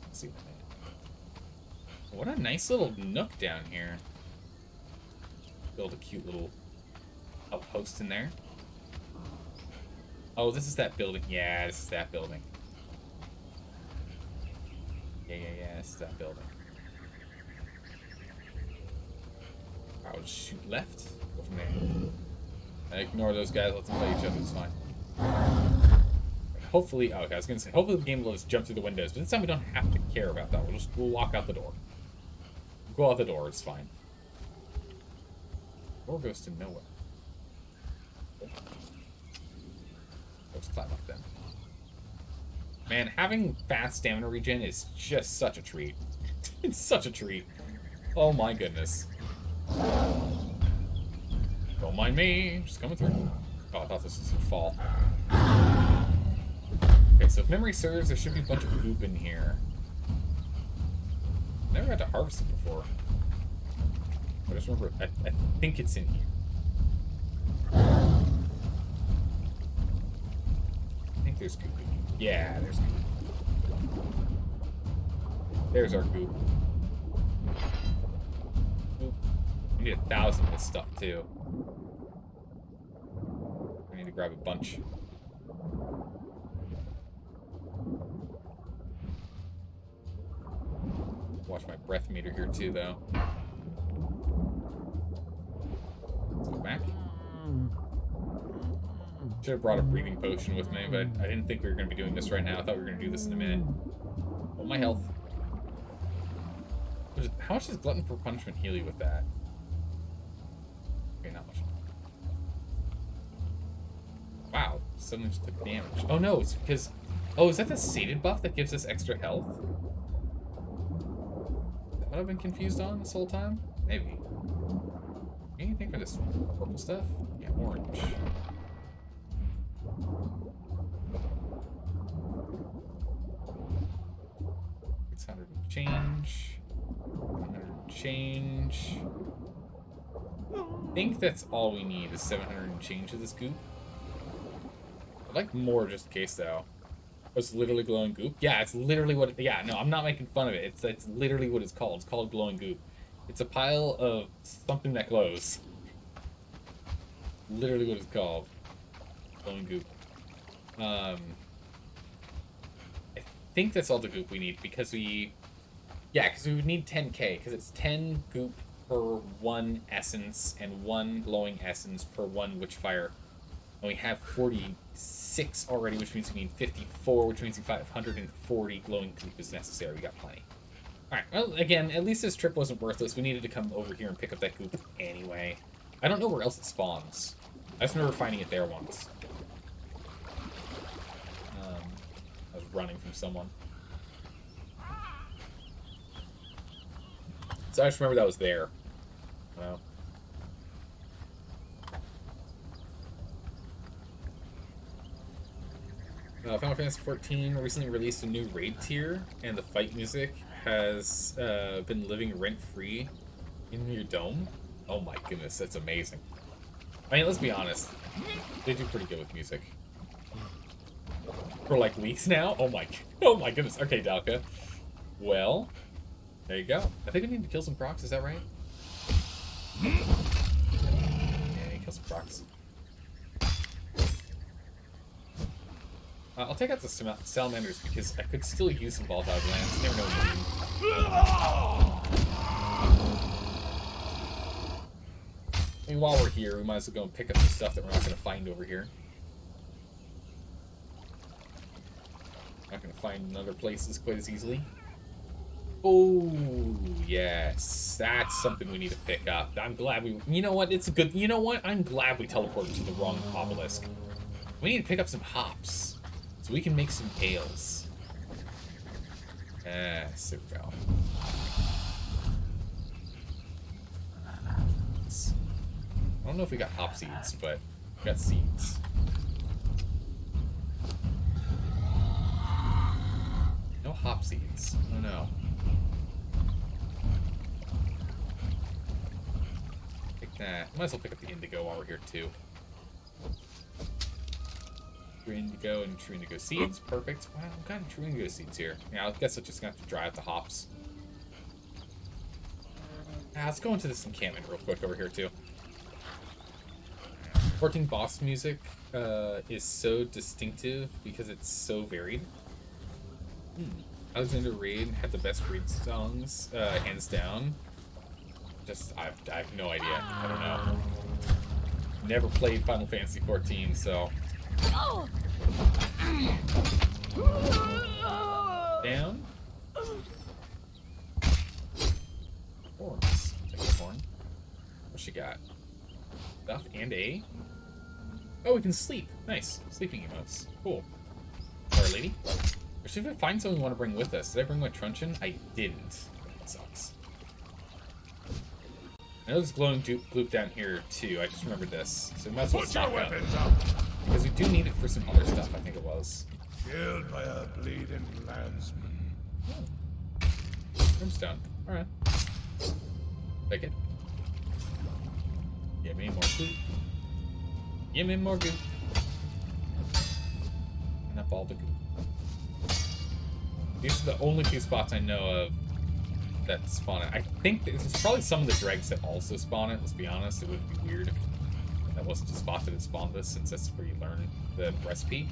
Let's see what a nice little nook down here. Build a cute little outpost in there. Oh, this is that building. Yeah, this is that building. Yeah, this is that building. I'll just shoot left. Go from there. I ignore those guys, let them play each other, it's fine. Hopefully, oh, okay, I was gonna say, hopefully the game will let us jump through the windows, but this time we don't have to care about that. We'll walk out the door. We'll go out the door, it's fine. Door goes to nowhere. Let's climb up then. Man, having fast stamina regen is just such a treat. It's such a treat. Oh my goodness. Don't mind me, just coming through. Oh, I thought this was gonna fall. Okay, so if memory serves, there should be a bunch of goop in here. Never had to harvest it before. I just remember, I think it's in here. I think there's goop in here. Yeah, there's goop. There's our goop. We need 1,000 of this stuff, too. I need to grab a bunch. Watch my breath meter here, too, though. Let's go back. Should have brought a breathing potion with me, but I didn't think we were going to be doing this right now. I thought we were going to do this in a minute. Oh, my health. How much does Glutton for Punishment heal you with that? Okay, not much. Wow, suddenly just took damage. Oh no, it's because... Oh, is that the sated buff that gives us extra health? Is that what I've been confused on this whole time? Maybe. Anything for this one? Purple stuff? Yeah, orange. $600 and change. 100 change. I think that's all we need is 700 and change of this goop. I'd like more just in case though. It's literally glowing goop. Yeah, it's literally what. Yeah, no, I'm not making fun of it. It's literally what it's called. It's called glowing goop. It's a pile of something that glows. Literally what it's called. Glowing goop. I think that's all the goop we need because we. Yeah, because we would need 10k, because it's 10 goop per 1 essence, and 1 glowing essence per 1 witchfire. And we have 46 already, which means we need 54, which means 540 glowing goop is necessary. We got plenty. Alright, well, again, at least this trip wasn't worthless. We needed to come over here and pick up that goop anyway. I don't know where else it spawns. I just remember finding it there once. I was running from someone. So I just remember that was there. Wow. Final Fantasy XIV recently released a new raid tier, and the fight music has been living rent-free in your dome. Oh my goodness, that's amazing. I mean, let's be honest. They do pretty good with music. For like weeks now? Oh my goodness. Okay, Dalka. Well... There you go. I think we need to kill some procs, is that right? Yeah, I need to kill some procs. I'll take out the salamanders because I could still use some Exiled Lands. You never know what I mean, while we're here, we might as well go and pick up the stuff that we're not going to find over here. Not going to find in other places quite as easily. Oh, yes. That's something we need to pick up. I'm glad we... You know what? It's a good... You know what? I'm glad we teleported to the wrong obelisk. We need to pick up some hops so we can make some ales. Yes, there we go. I don't know if we got hop seeds, but we got seeds. No hop seeds. Oh no. Might as well pick up the indigo while we're here, too. True indigo and true indigo seeds. Perfect. Wow, I've got true indigo seeds here. Yeah, I guess I'm just going to have to dry out the hops. Let's go into this encampment real quick over here, too. 14 boss music is so distinctive because it's so varied. Alexander Raid had the best raid songs, hands down. Just, I have no idea. I don't know. Never played Final Fantasy 14, so... Down. Horns. Take a horn. What she got? Stuff and A? Oh, we can sleep. Nice. Sleeping emotes. Cool. Our lady. Or should we find something we want to bring with us? Did I bring my truncheon? I didn't. That sucks. I know there's glowing gloop down here, too. I just remembered this. So we might as well stock up. Because we do need it for some other stuff, I think it was. Killed by a bleeding landsman. Oh. Brimstone. Alright. Take it. Give me more goop. Give me more goop. And up all the goop. These are the only two spots I know of that spawn it. I think this is probably some of the dregs that also spawn it, let's be honest. It wouldn't be weird if that wasn't a spot that had spawned this, since that's where you learn the recipe.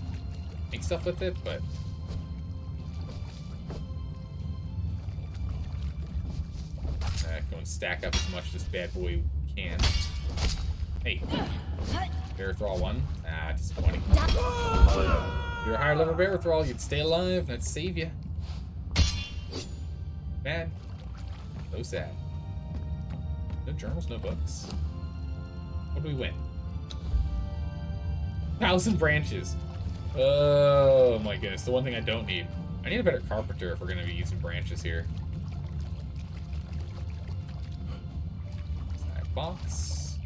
Make stuff with it, but... go and stack up as much of this bad boy can. Hey. Bear Thrall 1. Ah, disappointing. If you're a higher level Bear Thrall, you'd stay alive, and I'd save you. Bad. So sad. No journals, no books. What do we win? 1,000 branches. Oh my goodness, the one thing I don't need. I need a better carpenter if we're going to be using branches here. Stack box.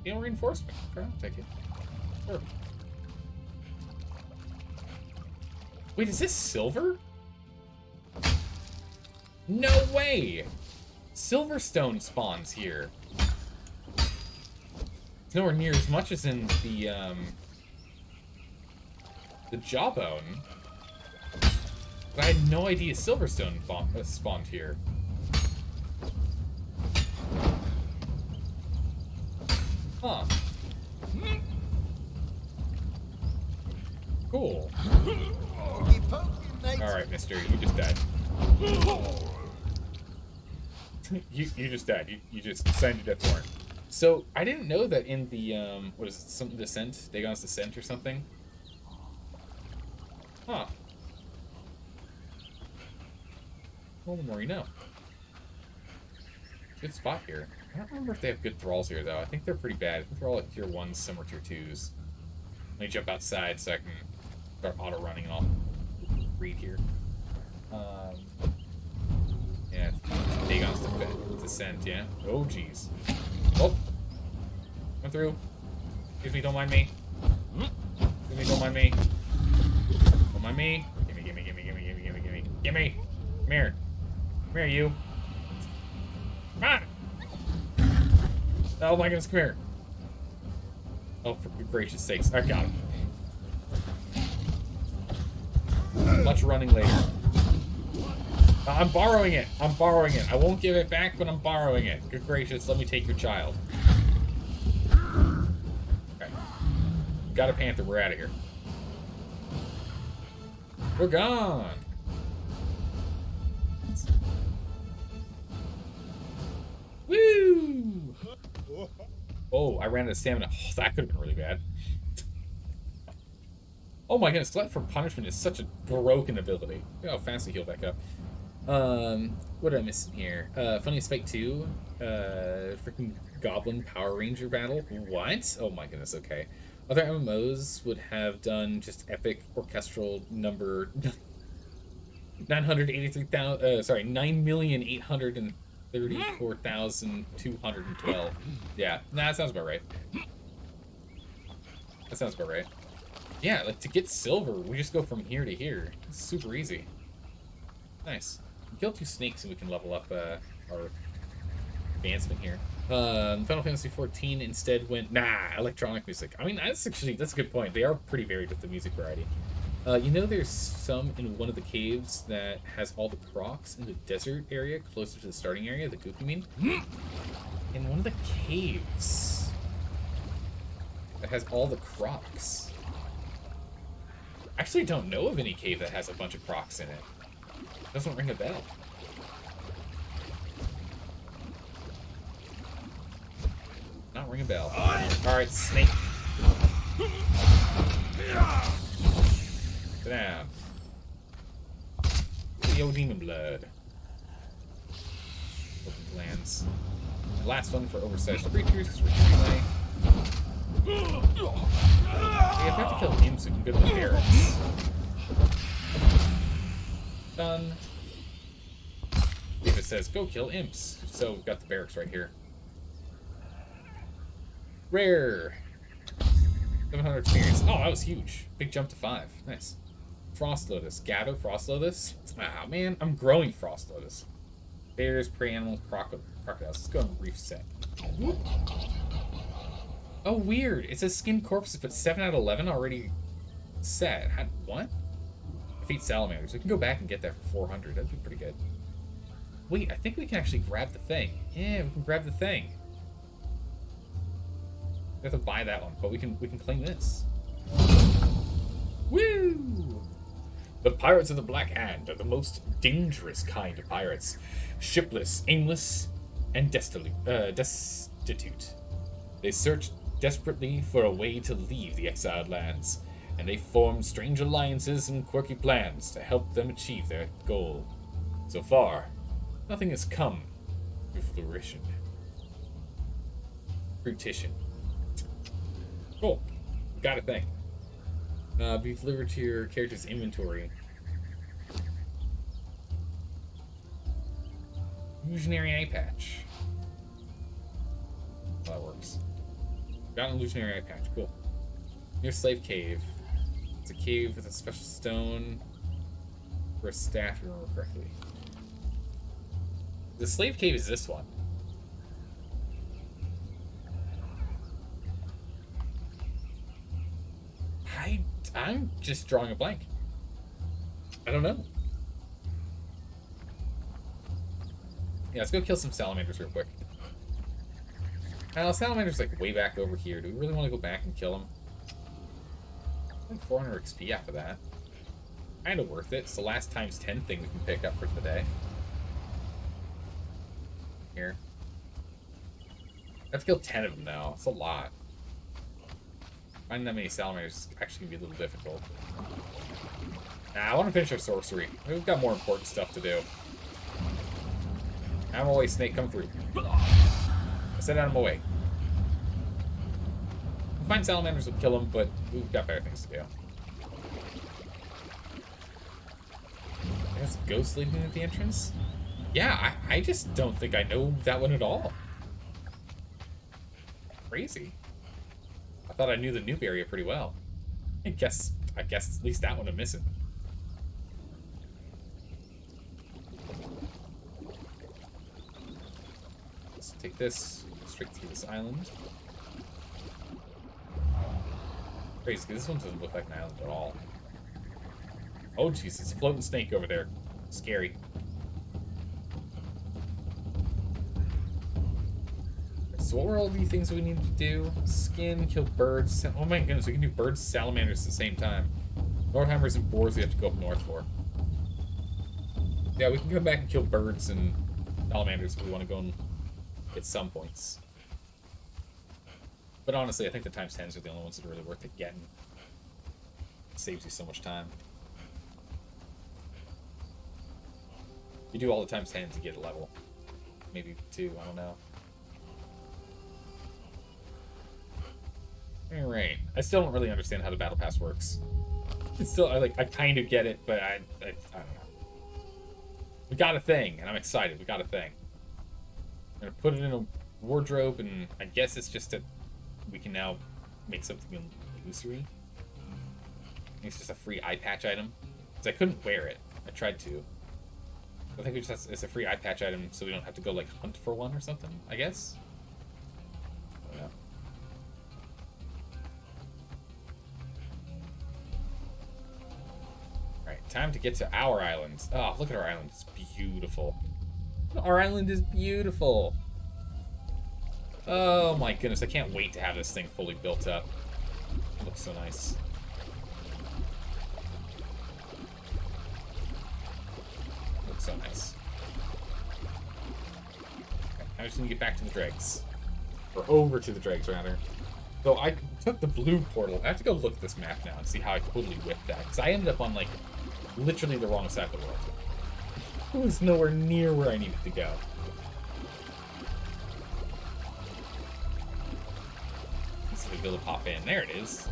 Steel reinforcement. Okay, I'll take it. Sure. Wait, is this silver? No way! Silverstone spawns here. It's nowhere near as much as in the Jawbone. But I had no idea Silverstone spawned here. Huh. Cool. Alright, mister, you just died. you just died. You just signed your death warrant. So, I didn't know that in the, what is it, some Descent? Dagon's Descent or something? Huh. Well, the more you know. Good spot here. I don't remember if they have good thralls here, though. I think they're pretty bad. I think they're all like tier 1s, some are tier 2s. Let me jump outside so I can start auto-running and I'll read here. Yeah, Dagon's Descent, yeah. Oh, jeez. Oh! Come through. Excuse me, don't mind me. Excuse me, don't mind me. Don't mind me. Gimme, gimme, gimme, gimme, gimme, gimme, gimme. Gimme! Come here. Come here, you. Come on! Oh my goodness, come here. Oh, for gracious sakes. I got him. Much running later. I'm borrowing it. I'm borrowing it. I won't give it back, but I'm borrowing it. Good gracious, let me take your child. Okay. Got a panther. We're out of here. We're gone. Woo! Oh, I ran out of stamina. Oh, that could have been really bad. Oh my goodness, Glut for Punishment is such a broken ability. Look how fast we heal back up. What did I miss in here? Funniest Fight 2. Freaking Goblin Power Ranger battle. What? Oh my goodness, okay. Other MMOs would have done just epic orchestral number 9,834,212. Yeah, nah, that sounds about right. That sounds about right. Yeah, like to get silver, we just go from here to here. It's super easy. Nice. We kill 2 snakes and we can level up our advancement here. Final Fantasy 14 instead went, electronic music. I mean, that's a good point. They are pretty varied with the music variety. You know, there's some in one of the caves that has all the crocs in the desert area closer to the starting area, the goop, you mean? In one of the caves that has all the crocs. I actually don't know of any cave that has a bunch of crocs in it. Doesn't ring a bell. Not ring a bell. Alright, snake. Sit down. Yo, demon blood. Exiled Lands. Last one for oversized creatures, because we're anyway. We have to kill him so we can go to the barracks. Done. If it says go kill imps, so we've got the barracks right here. Rare. 700 experience. Oh, that was huge. Big jump to 5. Nice. Frost Lotus. Gather Frost Lotus. Ah, man, I'm growing Frost Lotus. Bears, prey animals, crocodiles. Let's go on reef set. Oh, weird. It says skinned corpses, but 7 out of 11 already set. What? Defeat salamanders. We can go back and get that for 400. That'd be pretty good. Wait, I think we can actually grab the thing. Yeah, we can grab the thing. We have to buy that one, but we can claim this. Woo! The pirates of the Black Hand are the most dangerous kind of pirates. Shipless, aimless, and destitute. They searched desperately for a way to leave the Exiled Lands, and they formed strange alliances and quirky plans to help them achieve their goal. So far, nothing has come to fruition. Cool. Got a thing. Be delivered to your character's inventory. Illusionary eye patch. That works. Got an illusionary eye patch. Cool. Near Slave Cave. It's a cave with a special stone for a staff, if you remember correctly. The Slave Cave is this one. I'm just drawing a blank. I don't know. Yeah, let's go kill some salamanders real quick. Now, salamander's like way back over here. Do we really want to go back and kill him? I think 400 XP after that. Kind of worth it. It's the last times 10 thing we can pick up for today. Here. I have to kill 10 of them now. It's a lot. Finding that many salamanders is actually going to be a little difficult. I want to finish our sorcery. We've got more important stuff to do. Out of my way, snake, come through. I said out of my way. We'll find salamanders, we'll kill them, but we've got better things to do. I guess a ghost leading at the entrance? Yeah, I just don't think I know that one at all. Crazy. I thought I knew the noob area pretty well. I guess at least that one I'm missing. Let's take this straight to this island. Crazy, this one doesn't look like an island at all. Oh jeez, it's a floating snake over there. Scary. So what were all the things we needed to do? Skin, kill birds. Oh my goodness, we can do birds, salamanders at the same time. Nordheimers and boars we have to go up north for. Yeah, we can come back and kill birds and salamanders if we want to go and hit some points. But honestly, I think the times 10s are the only ones that are really worth it getting. It saves you so much time. You do all the times 10s, you get a level. Maybe 2, I don't know. Alright. I still don't really understand how the battle pass works. It's still, I kind of get it, but I don't know. We got a thing, and I'm excited. We got a thing. I'm gonna put it in a wardrobe, and I guess it's just that we can now make something illusory. It's just a free eye patch item. Because I couldn't wear it. I tried to. I think it's a free eye patch item, so we don't have to go, like, hunt for one or something, I guess? time to get to our island. Oh, look at our island. It's beautiful. Our island is beautiful. Oh my goodness, I can't wait to have this thing fully built up. It looks so nice. It looks so nice. Okay, I just need to get back to the dregs. Or over to the dregs, rather. So I took the blue portal. I have to go look at this map now and see how I totally whipped that. Because I ended up on, like, literally the wrong side of the world. It was nowhere near where I needed to go. Let's see if the ability to pop in. There it is.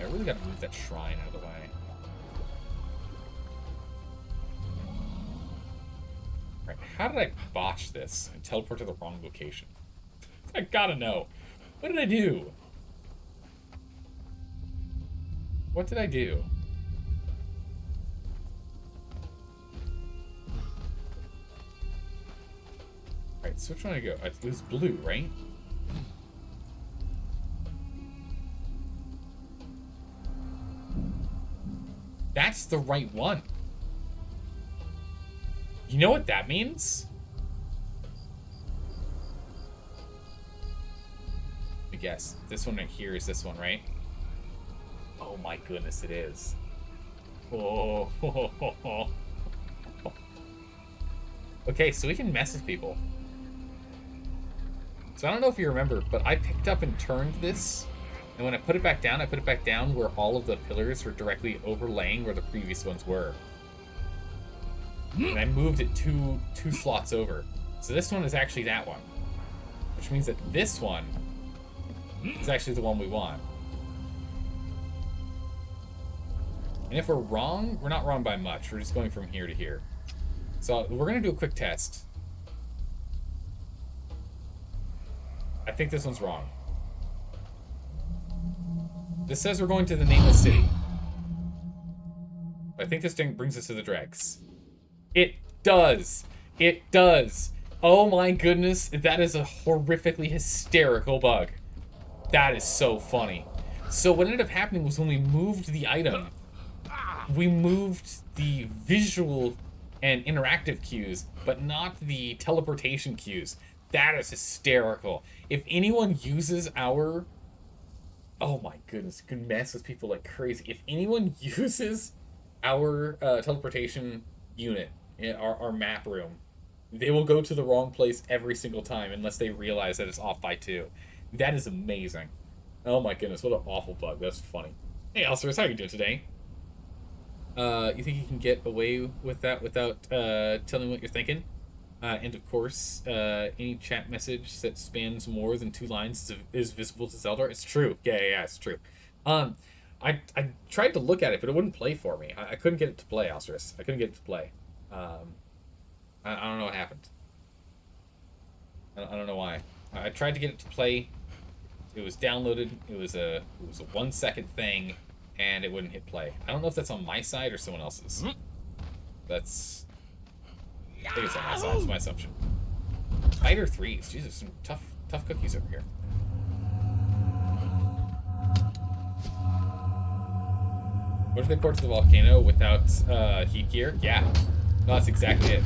I really got to move that shrine out of the way. Alright, how did I botch this and teleport to the wrong location? I gotta know. What did I do? What did I do? Alright, so which one did I go? It was blue, right? That's the right one. You know what that means? I guess. This one right here is this one, right? Oh my goodness, it is. Oh. Okay, so we can mess with people. So I don't know if you remember, but I picked up and turned this, and when I put it back down where all of the pillars were directly overlaying where the previous ones were. And I moved it two slots over. So this one is actually that one. Which means that this one is actually the one we want. And if we're wrong, we're not wrong by much. We're just going from here to here. So we're going to do a quick test. I think this one's wrong. This says we're going to the Nameless City. But I think this thing brings us to the dregs. It does. It does. Oh my goodness. That is a horrifically hysterical bug. That is so funny. So what ended up happening was when we moved the item, we moved the visual and interactive cues, but not the teleportation cues. That is hysterical. If anyone uses our... Oh my goodness, you can mess with people like crazy. If anyone uses our teleportation unit, our map room, they will go to the wrong place every single time unless they realize that it's off by 2. That is amazing. Oh my goodness, what an awful bug. That's funny. Hey, Elsaris, how are you doing today? You think you can get away with that without telling what you're thinking? And of course, any chat message that spans more than 2 lines is visible to Zelda. It's true. Yeah, it's true. I tried to look at it, but it wouldn't play for me. I couldn't get it to play, Elsaris. I couldn't get it to play. I don't know what happened. I don't know why. I tried to get it to play. It was downloaded. It was a 1-second thing, and it wouldn't hit play. I don't know if that's on my side or someone else's. That's... I think it's on my side. It's my assumption. Fighter 3s. Jesus, some tough cookies over here. What if they port to the volcano without heat gear? Yeah. No, that's exactly it.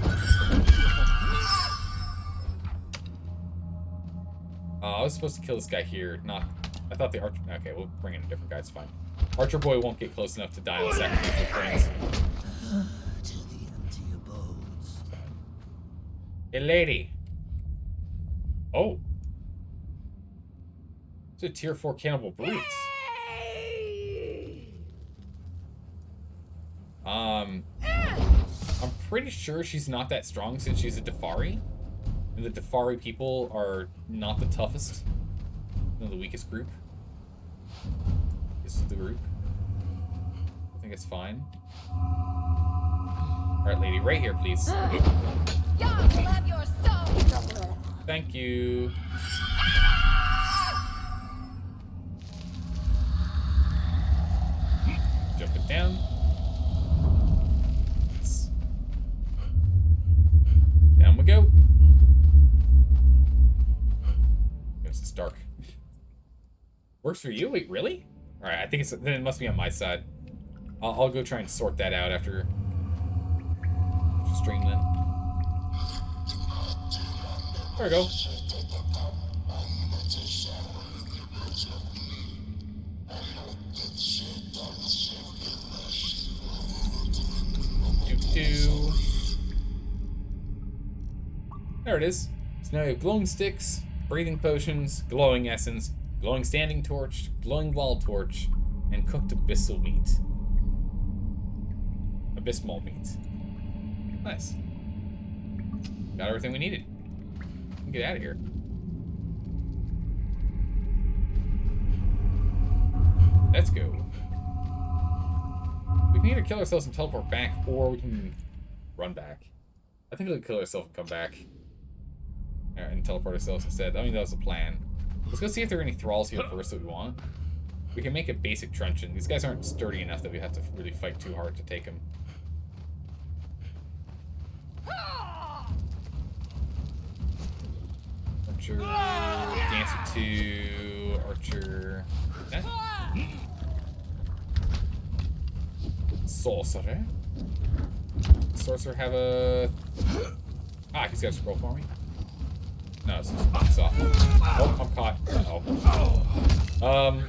I was supposed to kill this guy here, not... I thought the archer... Okay, we'll bring in a different guy, it's fine. Archer boy won't get close enough to die on sacrificial frames. To the empty abodes. Hey, lady. Oh. It's a tier 4 cannibal brute. I'm pretty sure she's not that strong since she's a Defari. And the Defari people are not the toughest. They're the weakest group. This is the group. I think it's fine. Alright, lady, right here, please. Thank you. Jump it down. Down we go. It's dark. Works for you? Wait, really? Alright, I think then it must be on my side. I'll go try and sort that out after stream then. There we go. Do. There it is. So now we have glowing sticks, breathing potions, glowing essence, glowing standing torch, glowing wall torch, and cooked abyssal meat. Abysmal meat. Nice. Got everything we needed. Get out of here. Let's go. We can either kill ourselves and teleport back, or we can run back. I think we'll kill ourselves and come back. And teleport ourselves instead. I mean, that was the plan. Let's go see if there are any thralls here first that we want. We can make a basic truncheon. These guys aren't sturdy enough that we have to really fight too hard to take them. Archer, Dancer 2, Archer. Eh? Sorcery. Sorcerer have a... Ah, he's got a scroll for me. No, it's just off. Oh, I'm caught. Uh-oh.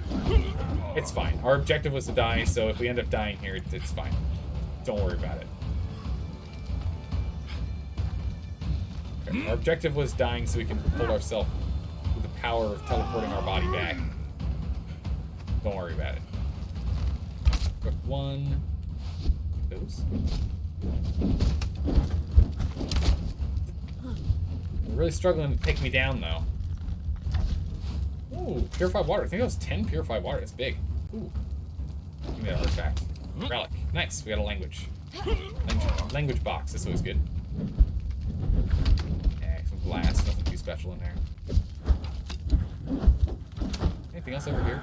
It's fine. Our objective was to die, so if we end up dying here, it's fine. Don't worry about it. Okay, our objective was dying so we can pull ourselves with the power of teleporting our body back. Don't worry about it. Got one. Those. They're really struggling to take me down, though. Ooh, purified water. I think that was 10 purified water. That's big. Ooh. Give me that artifact. Relic. Nice. We got a language. Language box. That's always good. Yeah, some glass. Nothing too special in there. Anything else over here?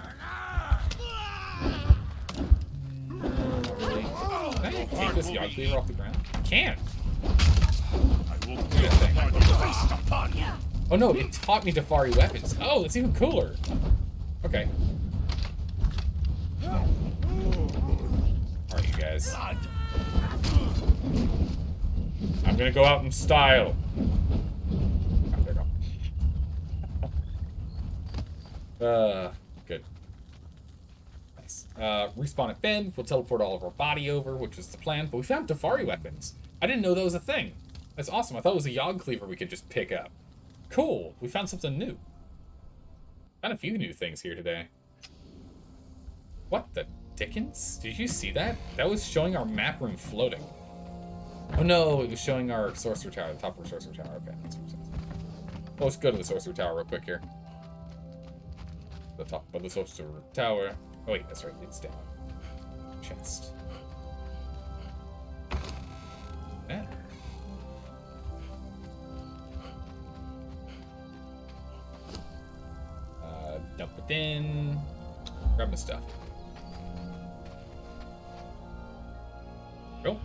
Not really. Can I take this yard cleaver off the ground? I can. Oh no, it taught me Dafari weapons. Oh, that's even cooler. Okay. Alright, you guys. I'm gonna go out in style. Oh, there we go. Good. Nice. Respawn at Bend. We'll teleport all of our body over, which is the plan. But we found Dafari weapons. I didn't know that was a thing. That's awesome. I thought it was a Yogg cleaver we could just pick up. Cool. We found something new. Found a few new things here today. What the dickens? Did you see that? That was showing our map room floating. Oh no, it was showing our Sorcery Tower, the top of our Sorcery Tower. Okay, that's what it says. Well, let's go to the Sorcery Tower real quick here. The top of the Sorcery Tower. Oh wait, that's right, it's down. Chest. Yeah. Dump it in. Grab my stuff. Cool.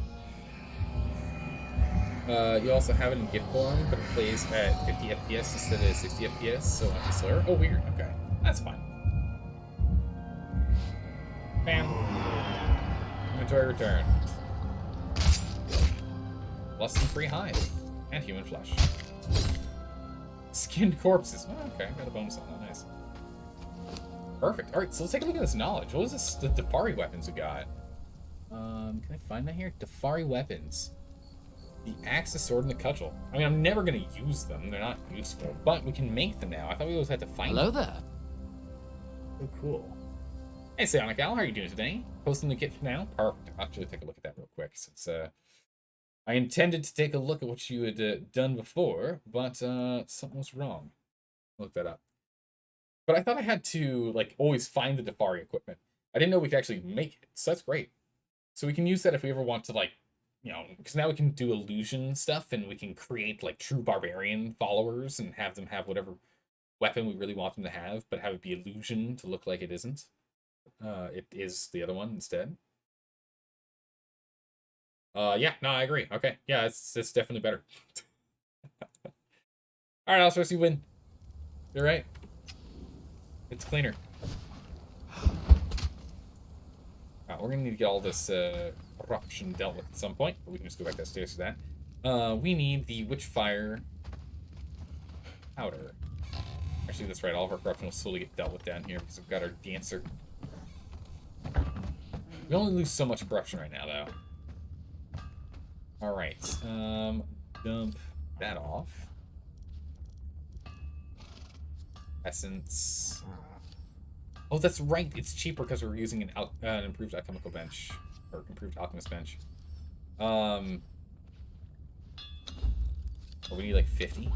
You also have it in gift form, but it plays at 50 FPS instead of 60 FPS, so I'm slower. Oh, weird. Okay. That's fine. Bam. Inventory returned. Less than free hide. And human flesh. Skinned corpses. Oh, okay. Got a bonus on that. Nice. Perfect. Alright, so let's take a look at this knowledge. What is this? The Dafari weapons we got. Can I find that here? Dafari weapons. The axe, the sword, and the cudgel. I mean, I'm never going to use them. They're not useful. But we can make them now. I thought we always had to find them. Hello there. Oh, cool. Hey, Psionic Owl, how are you doing today? Posting the kit for now? Perfect. I'll actually take a look at that real quick, since I intended to take a look at what you had done before, but something was wrong. Look that up. But I thought I had to, like, always find the Dafari equipment. I didn't know we could actually make it, so that's great. So we can use that if we ever want to, like, you know, because now we can do illusion stuff, and we can create, like, true barbarian followers and have them have whatever weapon we really want them to have, but have it be illusion to look like it isn't. It is the other one instead. Yeah, no, I agree. Okay, yeah, it's definitely better. Alright, I'll you win. You're right. It's cleaner. We're gonna need to get all this corruption dealt with at some point, but we can just go back downstairs for that. We need the Witchfire powder. Actually, that's right. All of our corruption will slowly get dealt with down here because we've got our dancer. We only lose so much corruption right now, though. All right. Dump that off. Essence. Oh, that's right. It's cheaper because we're using an improved alchemical bench or improved alchemist bench. Oh, we need like 50.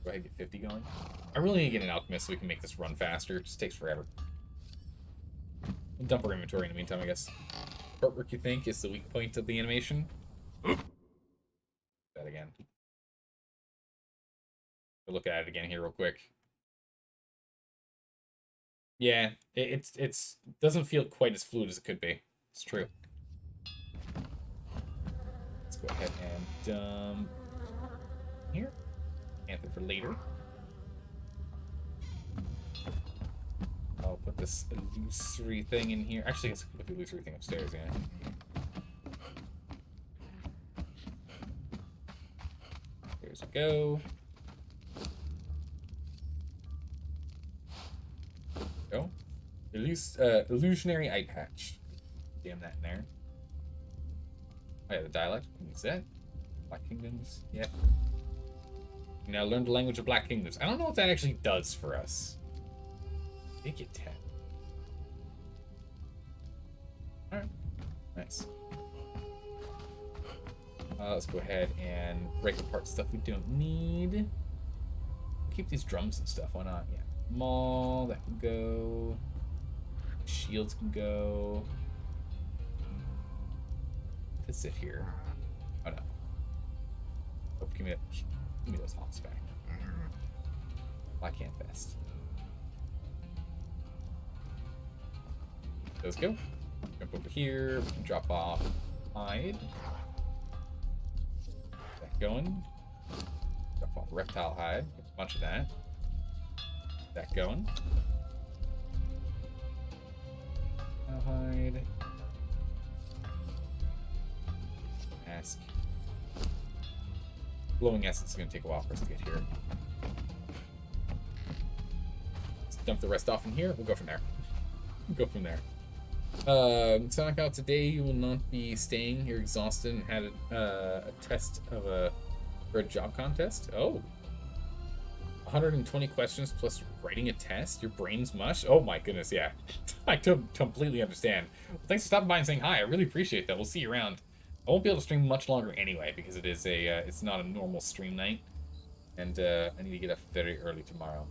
Go ahead and get 50 going. I really need to get an alchemist so we can make this run faster. It just takes forever. We'll dump our inventory in the meantime, I guess. Artwork, you think, is the weak point of the animation? That again. We'll look at it again here real quick. Yeah, it doesn't feel quite as fluid as it could be. It's true. Let's go ahead and dump here. Anthem for later. I'll put this illusory thing in here. Actually, let's put the illusory thing upstairs, yeah. There's we go. Go. Illusionary eye patch. Damn that in there. Oh yeah, the dialect. Can use that. Black Kingdoms. Yeah. You now learn the language of Black Kingdoms. I don't know what that actually does for us. Make it 10. Alright. Nice. Let's go ahead and break apart stuff we don't need. Keep these drums and stuff. Why not? Yeah. Maul, that can go. Shields can go. Let's sit here. Oh no. Oh, give me those hops back. I can't fast. Let's go. Jump over here. We can drop off. Hide. That going. Drop off reptile hide. Get a bunch of that. That going. Now hide. Mask. Glowing essence is going to take a while for us to get here. Let's dump the rest off in here. We'll go from there. We'll go from there. Sonic out today. You will not be staying. You're exhausted and had a test for a job contest. Oh. 120 questions plus writing a test? Your brain's mush? Oh my goodness, yeah. I completely understand. Thanks for stopping by and saying hi. I really appreciate that. We'll see you around. I won't be able to stream much longer anyway because it is it's not a normal stream night. And I need to get up very early tomorrow.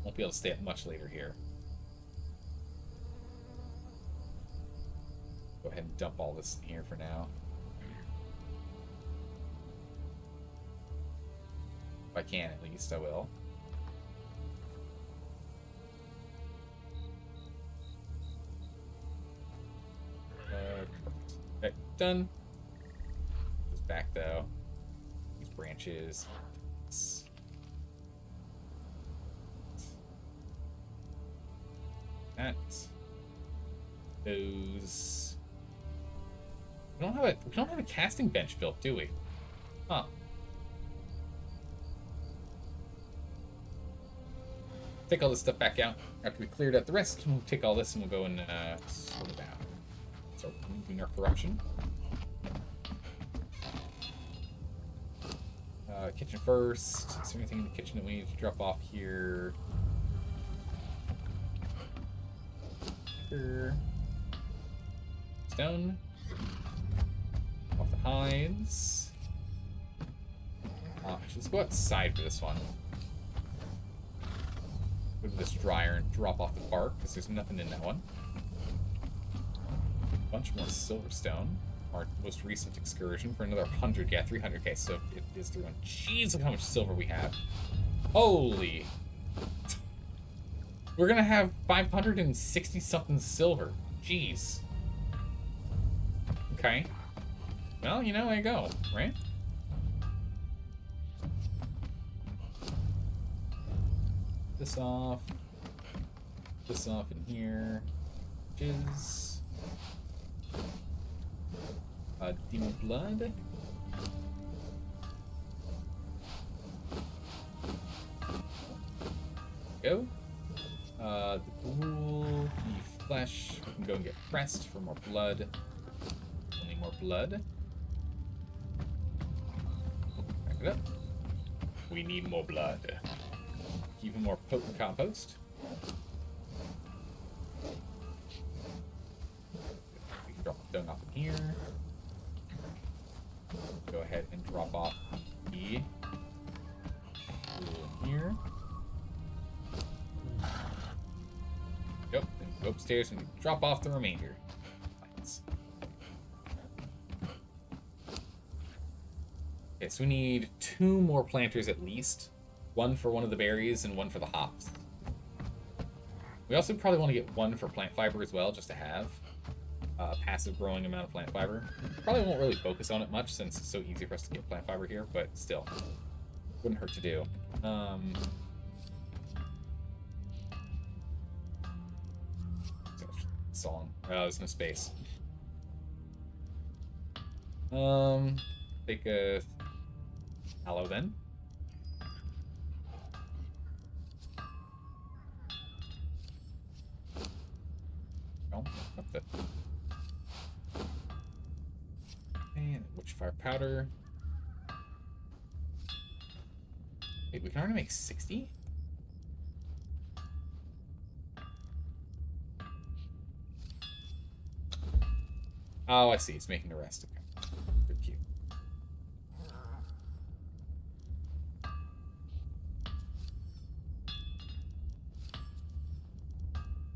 Won't be able to stay up much later here. Go ahead and dump all this in here for now. If I can, at least, I will. Okay, done. Goes back, though. These branches. That. Those. We don't have a casting bench built, do we? Huh. Take all this stuff back out after we cleared out the rest. We'll take all this and we'll go and sort it out. So removing our corruption. Kitchen first. Is there anything in the kitchen that we need to drop off here? Here. Stone. Off the hides. Let's go outside for this one. Go to this dryer and drop off the bark because there's nothing in that one. A bunch more silverstone. Our most recent excursion for another 100. Yeah, 300k. So it is 300. Jeez, look how much silver we have. Holy. We're gonna have 560 something silver. Jeez. Okay. Well, you know, there you go, right? This off. this off in here. Is demon blood. Go. The ghoul, the flesh. We can go and get pressed for more blood. Only more blood. Back it up. We need more blood. Even more potent compost. We can drop the dung off in here. Go ahead and drop off the ghoul in here. Yep, and go upstairs and drop off the remainder. Nice. Okay, so we need 2 more planters at least. 1 for one of the berries and 1 for the hops. We also probably want to get 1 for plant fiber as well, just to have a passive growing amount of plant fiber. Probably won't really focus on it much since it's so easy for us to get plant fiber here, but still, wouldn't hurt to do. Song. There's no space. Take a aloe then. Oh, up the. And witchfire powder. Wait, we can already make 60? Oh, I see. It's making the rest. Okay. Good cute.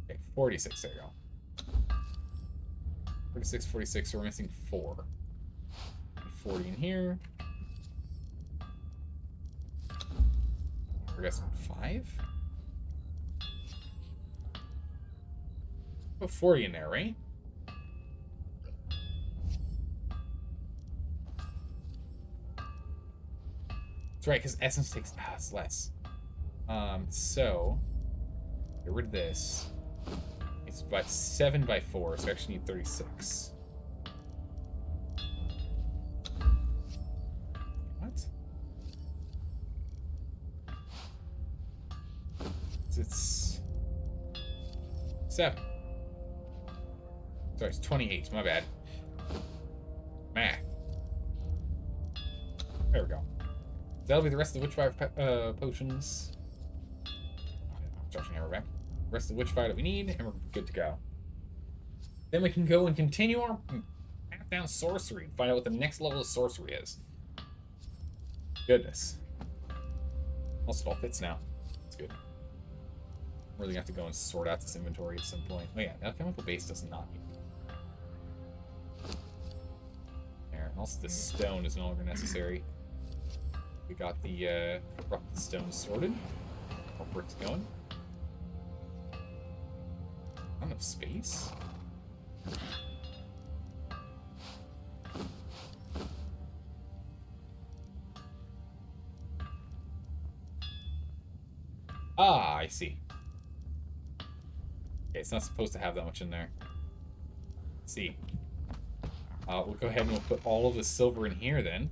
Okay, 46. There you go. 46, 46. So we're missing 4. 40 in here. We're guessing 5? Put 40 in there, right? That's right, because essence takes it's less. So get rid of this. It's about 7 by 4, so I actually need 36. What? It's 7. Sorry, it's 28. My bad. Math. There we go. That'll be the rest of the witchfire potions. Charging hammer back. The rest of the witchfire that we need, and we're good to go. Then we can go and continue our path down sorcery and find out what the next level of sorcery is. Goodness. Also, it all fits now. That's good. I'm really gonna have to go and sort out this inventory at some point. Oh yeah, alchemical base does not need. There, and also the stone is no longer necessary. We got the corrupted stone sorted. More bricks going. Not enough space. Ah, I see. Okay, it's not supposed to have that much in there. Let's see. We'll go ahead and we'll put all of the silver in here then.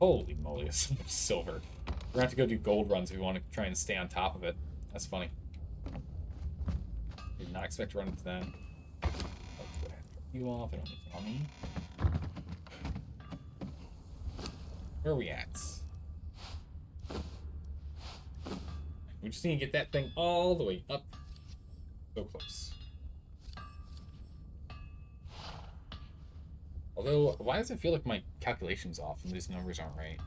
Holy moly, there's so much silver. We're gonna have to go do gold runs if we want to try and stay on top of it. That's funny. Did not expect to run into that. Let's go ahead and drop you off. I don't need it on me. Where are we at? We just need to get that thing all the way up. So close. Although, why does it feel like my calculation's off and these numbers aren't right?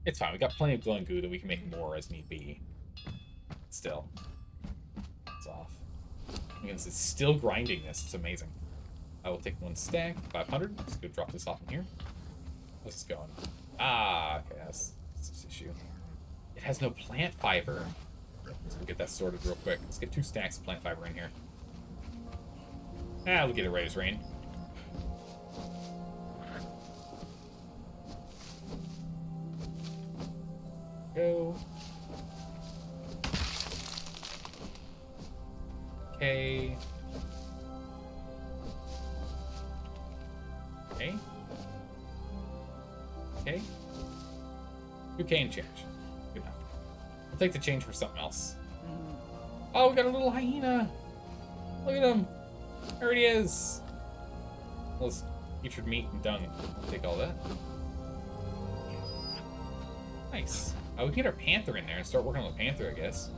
It's fine. We got plenty of glowing goo that we can make more as need be. Still. It's off. Because it's still grinding this. It's amazing. I will take 1 stack. 500. Let's go drop this off in here. How's this going? Ah, okay. That's this issue. It has no plant fiber. So we'll get that sorted real quick. Let's get 2 stacks of plant fiber in here. We'll get it right as rain. Go. okay. Okay. Okay. 2K and change. Good enough. I'll take the change for something else. Oh, we got a little hyena. Look at him. There he is. Well, it's featured meat and dung. I'll take all that. Nice. Oh, we can get our panther in there and start working on the panther, I guess.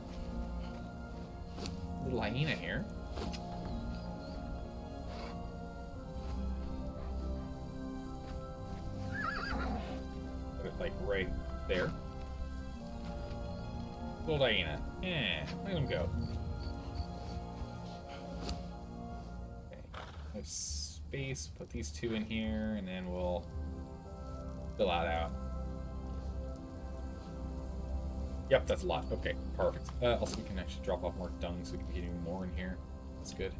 Little hyena here. Put it like right there. Little hyena. Yeah, let him go. Okay. There's space. Put these two in here, and then we'll fill that out. Yep, that's a lot. Okay, perfect. Also, we can actually drop off more dung so we can get even more in here. That's good.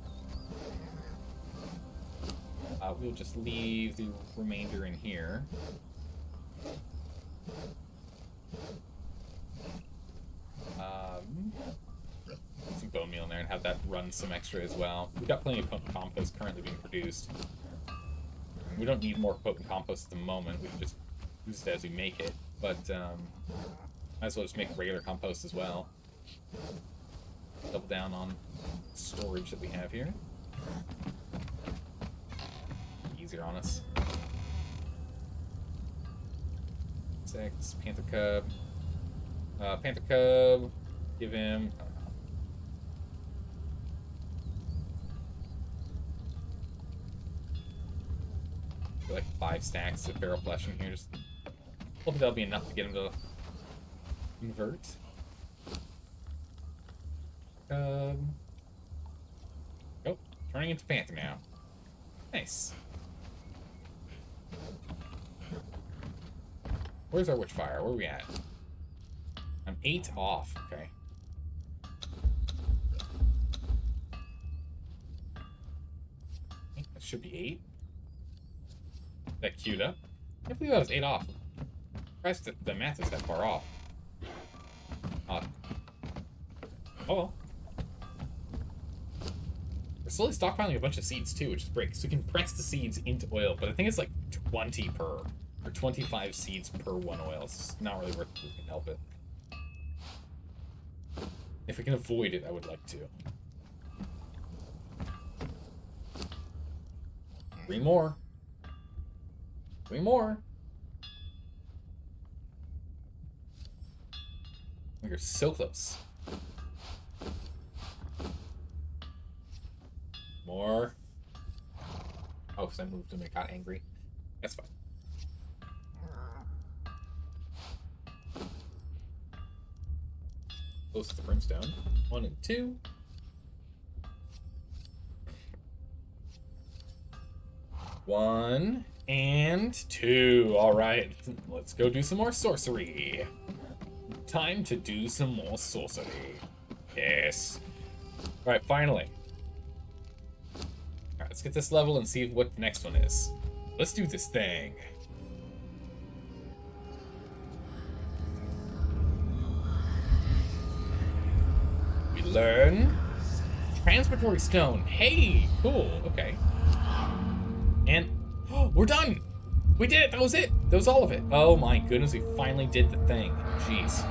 We'll just leave the remainder in here. Some bone meal in there and have that run some extra as well. We've got plenty of potent compost currently being produced. We don't need more potent compost at the moment. We can just use it as we make it. But, might as well just make regular compost as well. Double down on storage that we have here. Easier on us. Insects, panther cub. Panther cub. Give him. I don't know. Like 5 stacks of barrel flesh in here. Just hopefully that'll be enough to get him to invert. Oh, turning into panther now. Nice. Where's our witchfire? Where are we at? I'm 8 off. Okay. That should be 8. That queued up. I can't believe I was 8 off. Surprised that the math is that far off. Oh well. We're slowly stockpiling a bunch of seeds too, which is great. So we can press the seeds into oil, but I think it's like 20 per, or 25 seeds per 1 oil. It's not really worth it if we can help it. If we can avoid it, I would like to. 3 more. 3 more. We're so close. More. Oh, because I moved him and got angry. That's fine. Close to the brimstone. 1 and 2. One and 2. All right, let's go do some more sorcery. Time to do some more sorcery. Yes. All right, finally. All right, let's get this level and see what the next one is. Let's do this thing. We learn transmitory stone. Hey, cool. Okay. And we're done. We did it. That was it. That was all of it. Oh my goodness, we finally did the thing. Jeez.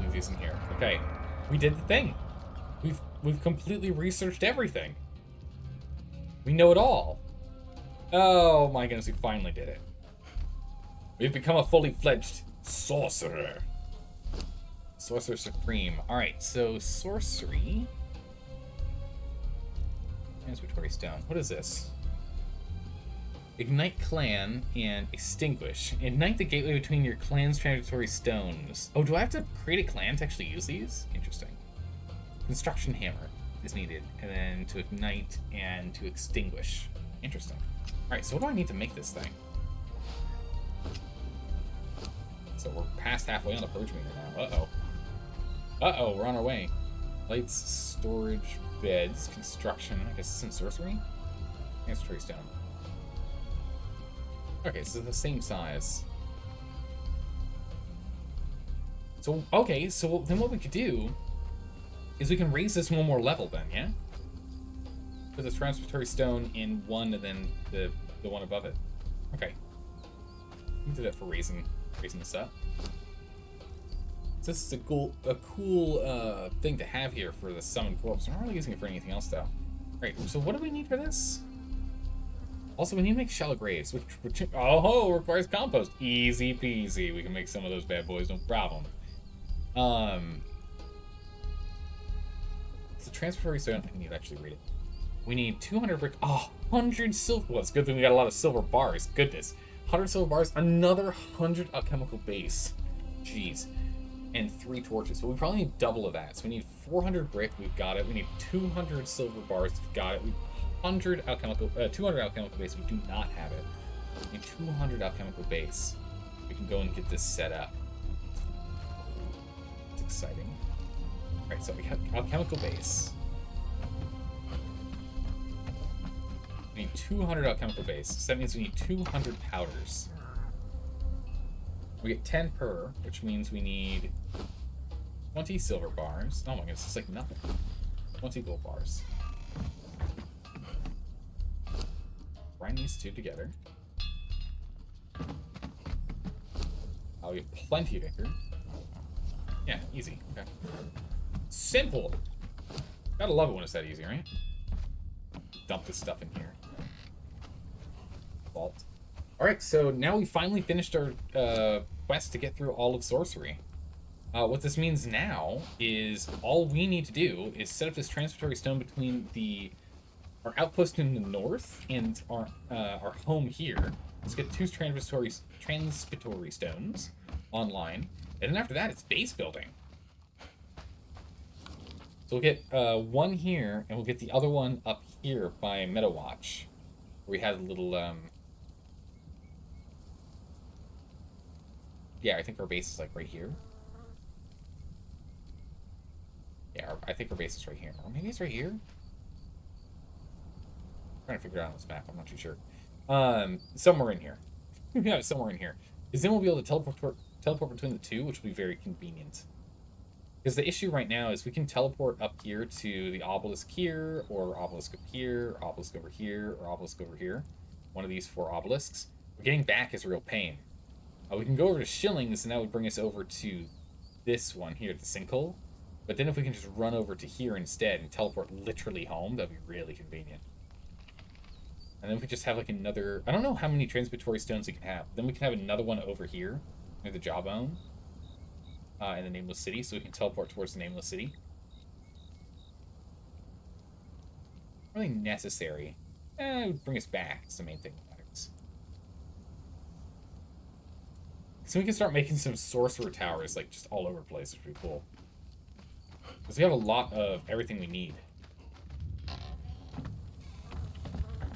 Leave these in here. Okay, we did the thing. We've completely researched everything. We know it all. Oh my goodness, we finally did it. We've become a fully fledged sorcerer. Sorcerer Supreme. Alright, so sorcery. Transmitory stone. What is this? Ignite clan and extinguish. Ignite the gateway between your clan's transitory stones. Oh, do I have to create a clan to actually use these? Interesting. Construction hammer is needed, and then to ignite and to extinguish. Interesting. Alright, so what do I need to make this thing? So we're past halfway on the purge meter now. Uh-oh. Uh-oh, we're on our way. Lights, storage, beds, construction. I guess it's in sorcery? Transitory stone. Okay, so the same size. So, okay, so then what we could do is we can raise this one more level then, yeah? Put this transitory stone in one and then the one above it. Okay. We can do that for raising this up. So this is a cool thing to have here for the summoned corpse. I'm not really using it for anything else though. Alright, so what do we need for this? Also, we need to make shallow graves, which requires compost. Easy peasy. We can make some of those bad boys, no problem. It's a transitory stone. I need to actually read it. We need 200 brick. 100 silver. Well, it's a good thing we got a lot of silver bars. Goodness. 100 silver bars, another 100 alchemical base. Jeez. And 3 torches. But we probably need double of that. So we need 400 brick. We've got it. We need 200 silver bars. We've got it. 200 alchemical base. We do not have it. We need 200 alchemical base. We can go and get this set up. It's exciting. Alright, so we have alchemical base. We need 200 alchemical base. So that means we need 200 powders. We get 10 per, which means we need 20 silver bars. Oh my goodness, it's like nothing. 20 gold bars. Grind these two together. We have plenty of ichor. Yeah, easy. Okay. Simple. Gotta love it when it's that easy, right? Dump this stuff in here. Vault. Alright, so now we finally finished our quest to get through all of Sorcery. What this means now is all we need to do is set up this transitory stone between our outpost in the north and our home here. Let's get 2 transitory stones online, and then after that it's base building. So we'll get one here, and we'll get the other one up here by Meadowwatch, where we had a little yeah, I think our base is like right here. Yeah, I think our base is right here. Or maybe it's right here? I'm trying to figure it out on this map. I'm not too sure. Somewhere in here. Yeah, somewhere in here. Because then we'll be able to teleport between the two, which will be very convenient. Because the issue right now is we can teleport up here to the obelisk here, or obelisk up here, or obelisk over here, or obelisk over here. One of these 4 obelisks. But getting back is a real pain. We can go over to Shillings, and that would bring us over to this one here, the sinkhole. But then if we can just run over to here instead and teleport literally home, that'd be really convenient. And then we just have like another... I don't know how many transitory stones we can have. Then we can have another one over here, near the Jawbone, in the Nameless City, so we can teleport towards the Nameless City. Really necessary. It would bring us back. It's the main thing that matters. So we can start making some sorcerer towers, like, just all over the place, which would be cool. Because we have a lot of everything we need.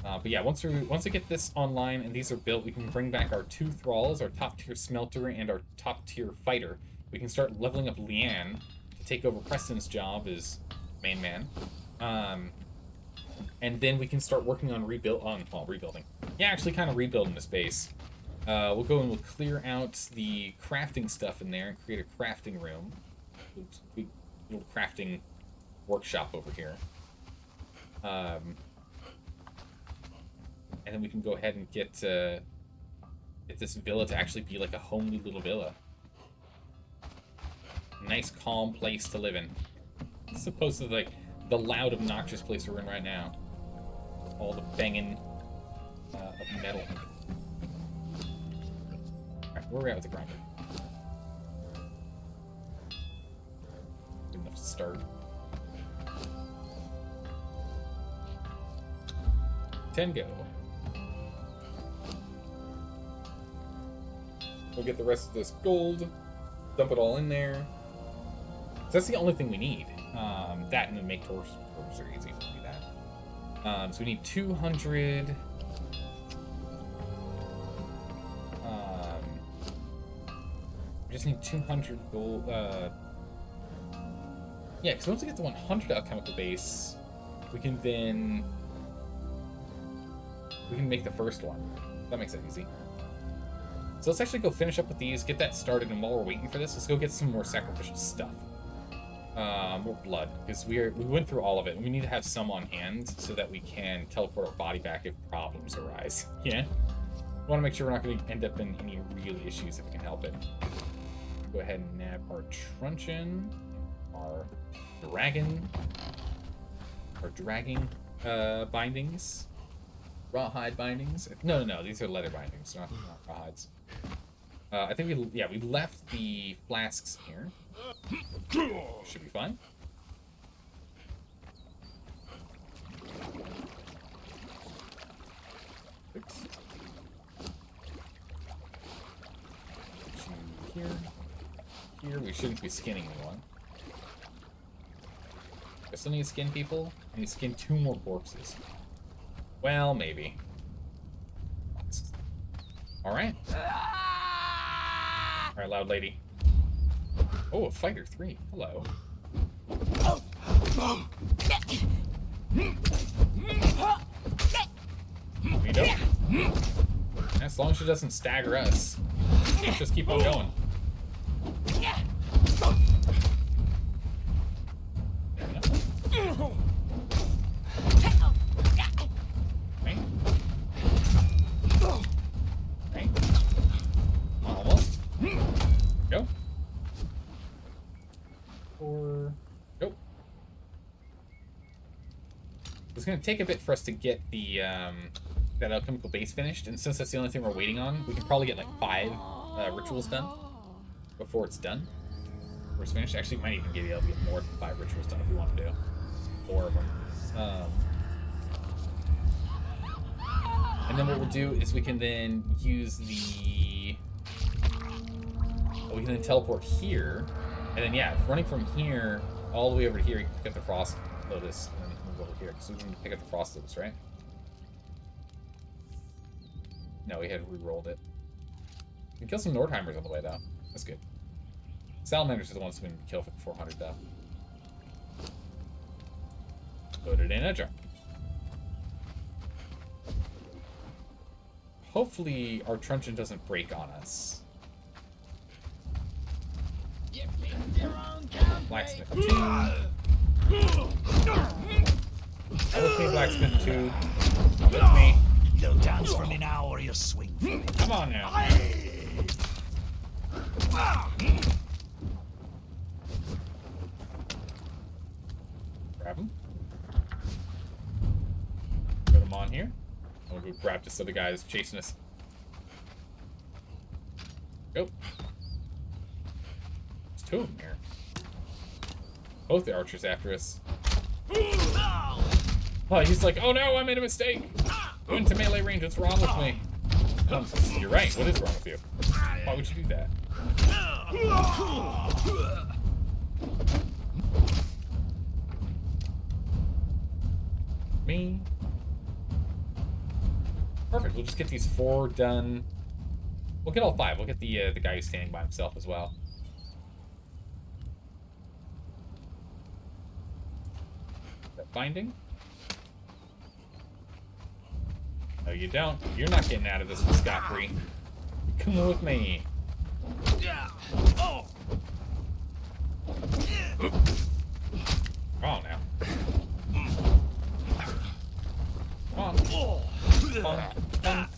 But yeah, once we get this online and these are built, we can bring back our 2 thralls, our top-tier smelter, and our top-tier fighter. We can start leveling up Leanne to take over Preston's job as main man. And then we can start working on rebuilding. Yeah, actually kind of rebuilding this base. We'll go and we'll clear out the crafting stuff in there and create a crafting room. Big little crafting workshop over here. And then we can go ahead and get this villa to actually be like a homely little villa. Nice, calm place to live in. As opposed to like the loud, obnoxious place we're in right now. All the banging of metal. Alright, where are we at with the grinder? Good enough to start. 10 go. We'll get the rest of this gold, dump it all in there. So that's the only thing we need. That and then make torches are easy to do that. So we need 200. We just need 200 gold. Yeah, because once we get the 100 alchemical base, we can make the first one. That makes it easy. So let's actually go finish up with these, get that started, and while we're waiting for this, let's go get some more sacrificial stuff. More blood, because we went through all of it, and we need to have some on hand so that we can teleport our body back if problems arise. Yeah? We want to make sure we're not going to end up in any real issues if we can help it. Go ahead and nab our truncheon, our dragging bindings, rawhide bindings. No, these are leather bindings, not rawhides. I think we left the flasks here. Should be fine. Here we shouldn't be skinning anyone. I still need to skin people. I need to skin 2 more corpses. Well, maybe. Alright. Alright, loud lady. Oh, a fighter 3. Hello. We don't. As long as she doesn't stagger us. Let's just keep on going. Right. Almost. Go. Nope. It's gonna take a bit for us to get the that alchemical base finished, and since that's the only thing we're waiting on, we can probably get like 5 rituals done before it's done. Before it's finished. Actually, might even be able to get more than 5 rituals done if we want to do 4 of them. And then what we'll do is we can then use the... we can then teleport here. And then, yeah, running from here all the way over to here, you can pick up the Frost Lotus and then move over here. So we can pick up the Frost Lotus, right? No, we had re-rolled it. We can kill some Nordheimers on the way, though. That's good. Salamanders are the ones we need to kill for the 400, though. Put it in a jar. Hopefully our truncheon doesn't break on us. You picked your own country. Blacksmith 2. Come with me, Blacksmith 2. Come with me. You'll dance for me now, or you'll swing for me. Come on now. Grab him. Put him on here. We'll go grab this other guy that's chasing us. Go. There's 2 of them here. Both the archers after us. Oh, he's like, oh no, I made a mistake. Went to melee range, what's wrong with me? You're right, what is wrong with you? Why would you do that? Me. Perfect, we'll just get these 4 done. We'll get all 5. We'll get the guy who's standing by himself as well. That binding? No, you don't. You're not getting out of this one scot-free. Come with me. Come on now. Come on. Funk, funk,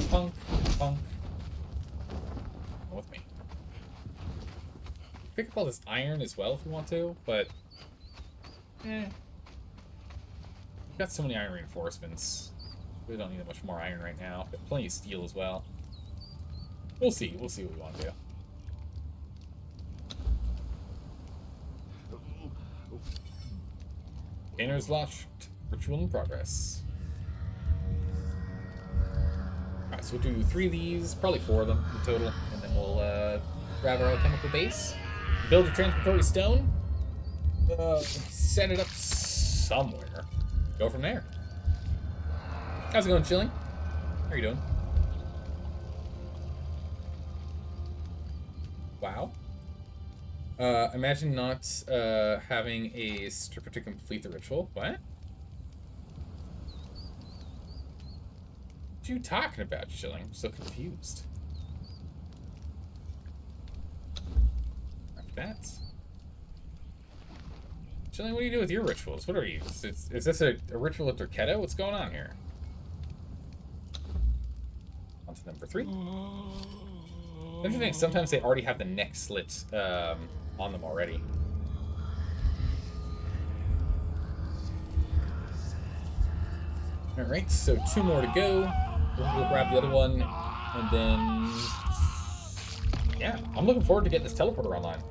funk, funk. Come with me. Pick up all this iron as well if we want to, but we've got so many iron reinforcements. We don't need that much more iron right now. Got plenty of steel as well. We'll see. We'll see what we want to do. Containers launched. Ritual in progress. Alright, so we'll do 3 of these, probably 4 of them in total, and then we'll grab our alchemical base, build a transmutatory stone, set it up somewhere, go from there. How's it going, Chilling? How are you doing? Wow. Imagine not having a stripper to complete the ritual. What? What are you talking about, Chilling? I'm so confused. After that. Shilling, what do you do with your rituals? What are you? Is this a ritual with Dorketto? What's going on here? On to number 3. Interesting, sometimes they already have the neck slits on them already. Alright, so 2 more to go. We'll go grab the other one, and then... yeah, I'm looking forward to getting this teleporter online.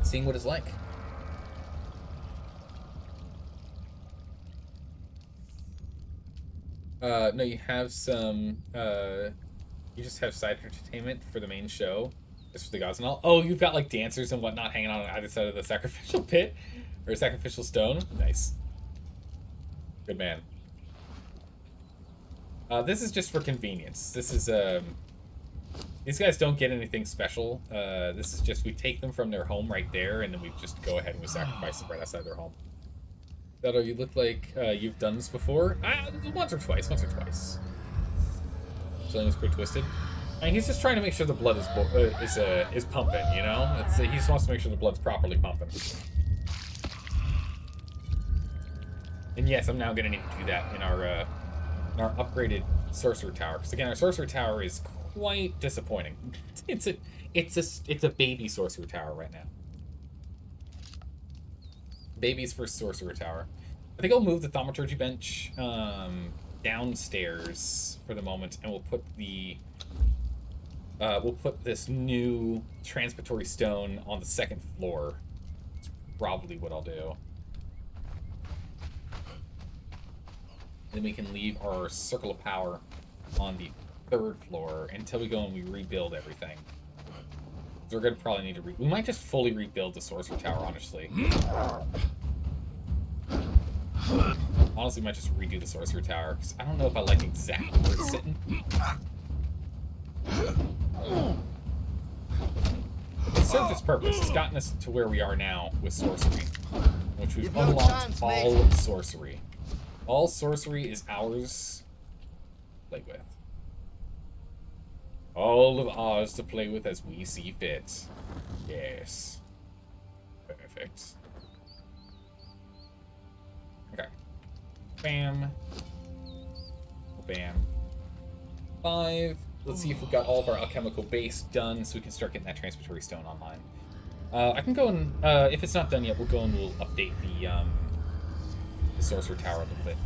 Seeing what it's like. No, you have some, you just have side entertainment for the main show. Just for the gods and all. Oh, you've got, like, dancers and whatnot hanging on either side of the sacrificial pit? Or sacrificial stone? Nice. Good man. This is just for convenience. This is, these guys don't get anything special. This is just, we take them from their home right there, and then we just go ahead and we sacrifice them right outside their home. Shadow, you look like you've done this before. Once or twice. Shilling is pretty twisted. I mean, he's just trying to make sure the blood is pumping, you know? He just wants to make sure the blood's properly pumping. And yes, I'm now going to need to do that in our upgraded sorcerer tower. Because again, our sorcerer tower is quite disappointing. It's a baby sorcerer tower right now. Baby's first sorcerer tower. I think I'll move the thaumaturgy bench downstairs for the moment, and we'll put this new transmutatory stone on the 2nd floor. That's probably what I'll do. Then we can leave our circle of power on the 3rd floor until we go and we rebuild everything. So we're gonna probably need to we might just fully rebuild the sorcerer tower, honestly. Honestly, might just redo the sorcerer tower, because I don't know if I like exactly where it's sitting. It served its purpose. It's gotten us to where we are now with sorcery, which we've unlocked all sorcery. All sorcery is ours to play with. All of ours to play with as we see fit. Yes. Perfect. Okay. Bam. Bam. 5. Let's see if we've got all of our alchemical base done so we can start getting that transmutatory stone online. I can go and, if it's not done yet, we'll go and we'll update the sorcerer tower a little bit.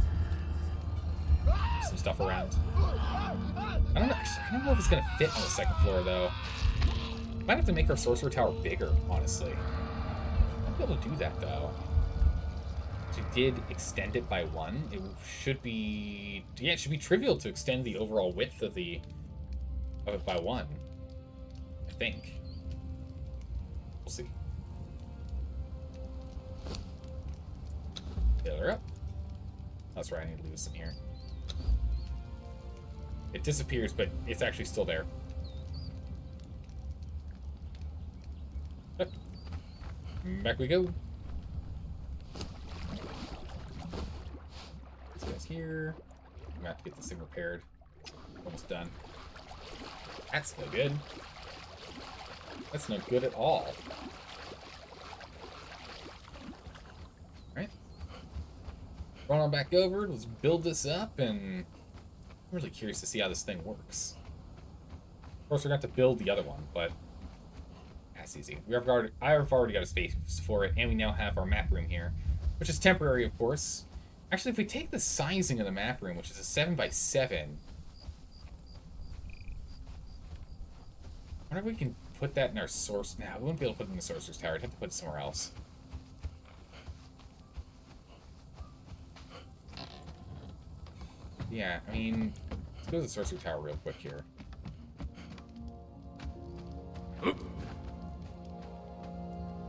Some stuff around. I don't know if it's gonna fit on the 2nd floor though. Might have to make our sorcerer tower bigger, honestly. Might be able to do that though. If we did extend it by 1, it should be it should be trivial to extend the overall width of it by 1. I think. We'll see. Fill her up. That's right, I need to leave some here. It disappears, but it's actually still there. Yep. Back we go. This guy's here. I'm gonna have to get this thing repaired. Almost done. That's no good. That's no good at all. Alright. Run on back over. Let's build this up, and I'm really curious to see how this thing works. Of course, we're going to have to build the other one, but that's easy. I've already got a space for it, and we now have our map room here, which is temporary, of course. Actually, if we take the sizing of the map room, which is a 7x7, I wonder if we can put that in our source. Now, we wouldn't be able to put it in the sorcerer's tower. I'd have to put it somewhere else. Yeah, I mean, let's go to the sorcerer tower real quick here.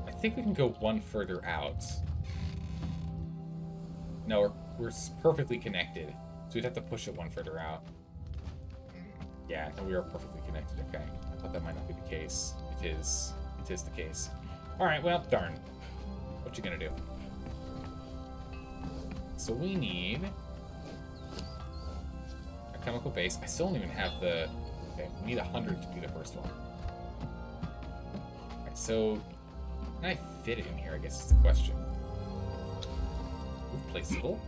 I think we can go 1 further out. No, we're perfectly connected, so we'd have to push it 1 further out. Yeah, no, we are perfectly connected. Okay, I thought that might not be the case. It is. It is the case. All right, well, darn. What you gonna do? So we need chemical base. I still don't even have the... Okay, we need 100 to do the first one. Alright, so... Can I fit it in here, I guess is the question. Move placeable.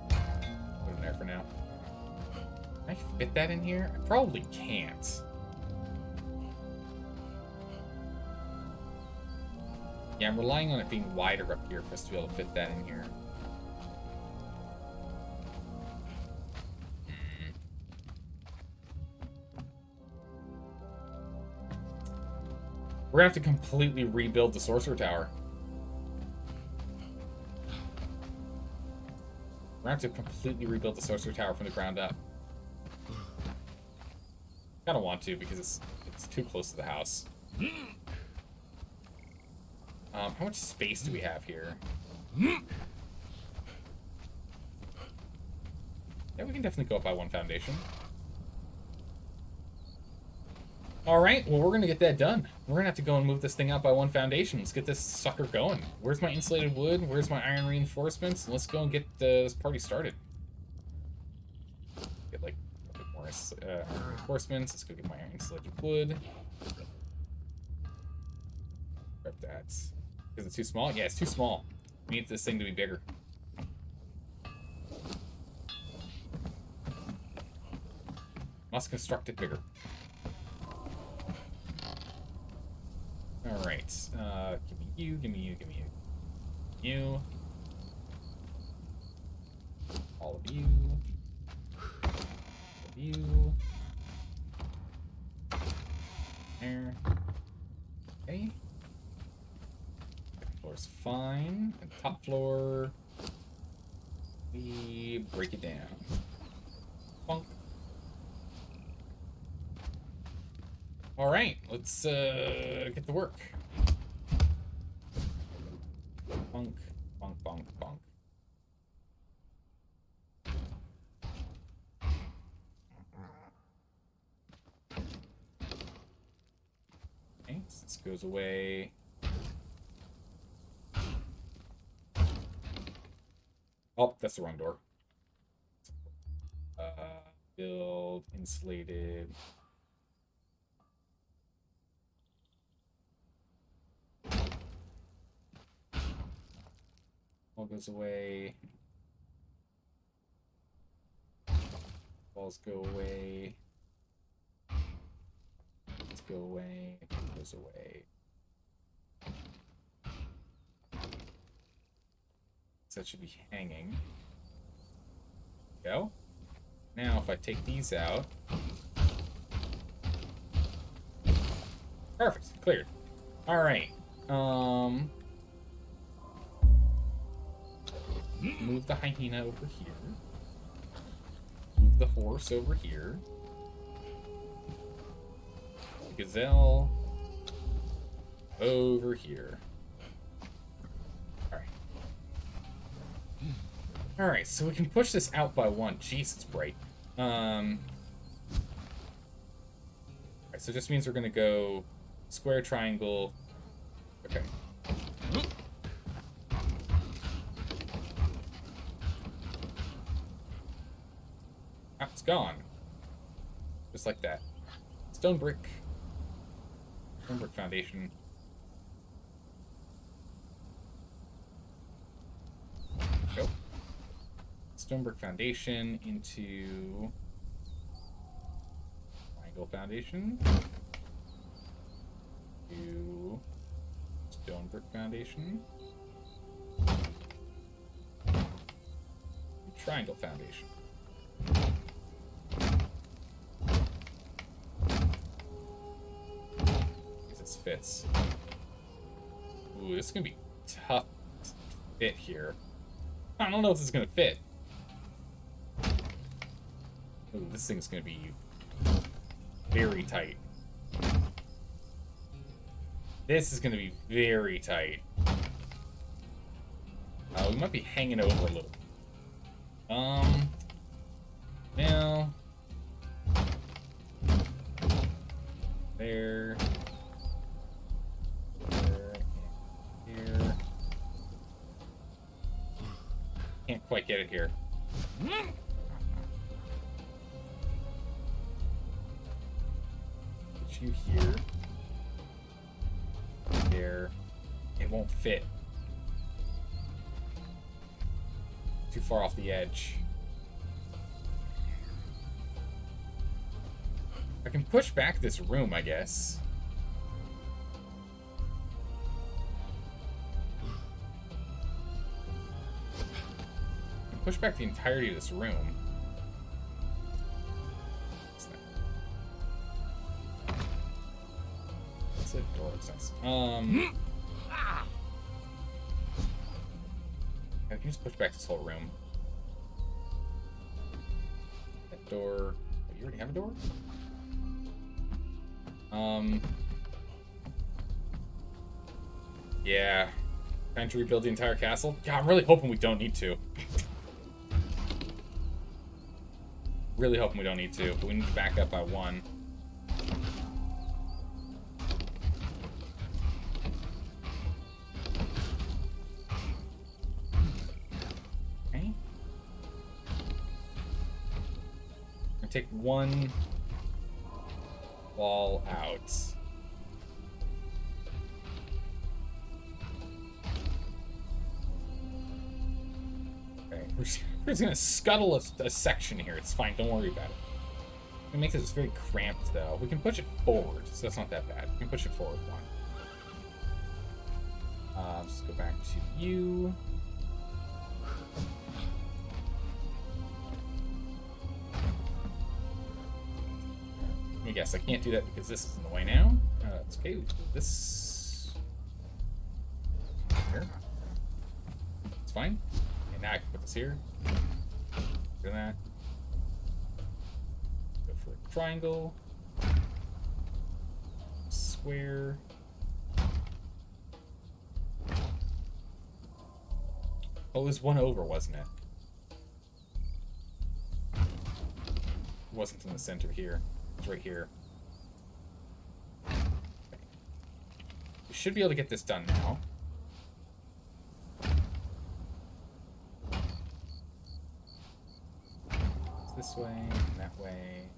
Put it in there for now. Can I fit that in here? I probably can't. Yeah, I'm relying on it being wider up here for us to be able to fit that in here. We're gonna have to completely rebuild the Sorcerer Tower. We're gonna have to completely rebuild the Sorcerer Tower from the ground up. I don't want to because it's too close to the house. How much space do we have here? Yeah, we can definitely go up by one foundation. Alright, well, we're gonna get that done. We're gonna have to go and move this thing out by one foundation. Let's get this sucker going. Where's my insulated wood? Where's my iron reinforcements? Let's go and get this party started. Get, like, a bit more iron reinforcements. Let's go get my iron insulated wood. Grab that. Is it too small? Yeah, it's too small. We need this thing to be bigger. Must construct it bigger. Alright, give me you, give me you, give me you. You. All of you. All of you. There. Okay. Second floor's fine. And top floor, we break it down. Bonk. Alright, let's get to work. Bonk, bonk, bonk, bonk. Okay, so this goes away. Oh, that's the wrong door. Build, insulated. All goes away. Balls go away. Let's go away. Goes away. So that should be hanging. Go. Now, if I take these out. Perfect. Cleared. Alright. Move the hyena over here. Move the horse over here. The gazelle over here. Alright. Alright, so we can push this out by one. Jeez, it's bright. Alright, so it just means we're gonna go square, triangle. Okay. Ah, it's gone. Just like that. Stone brick. Stone brick foundation. Go. Stone brick foundation into triangle foundation. To stone brick foundation. Triangle foundation. This fits. Ooh, this is gonna be tough to fit here. I don't know if this is gonna fit. Ooh, this thing's gonna be very tight. This is gonna be very tight. We might be hanging over a little. Now. There. There. Here. Can't quite get it here. you here. There. It won't fit. Too far off the edge. I can push back this room, I guess. I can push back the entirety of this room. What's that? What's it? Door access. I can just push back this whole room. That door. Oh, you already have a door? Yeah. Trying to rebuild the entire castle? God, I'm really hoping we don't need to. Really hoping we don't need to, but we need to back up by 1. Okay. I'm gonna take 1 wall out. Okay, we're just gonna scuttle a section here. It's fine, don't worry about it. We make this very cramped though. We can push it forward, so that's not that bad. We can push it forward 1. Let's go back to you. Let me guess, I can't do that because this is in the way now. It's okay, we can do this here. It's fine. And now I can put this here. Do that. Go for a triangle. Square. Oh, it was 1 over, wasn't it? It wasn't in the center here. It's right here. Okay. We should be able to get this done now. It's this way, that way.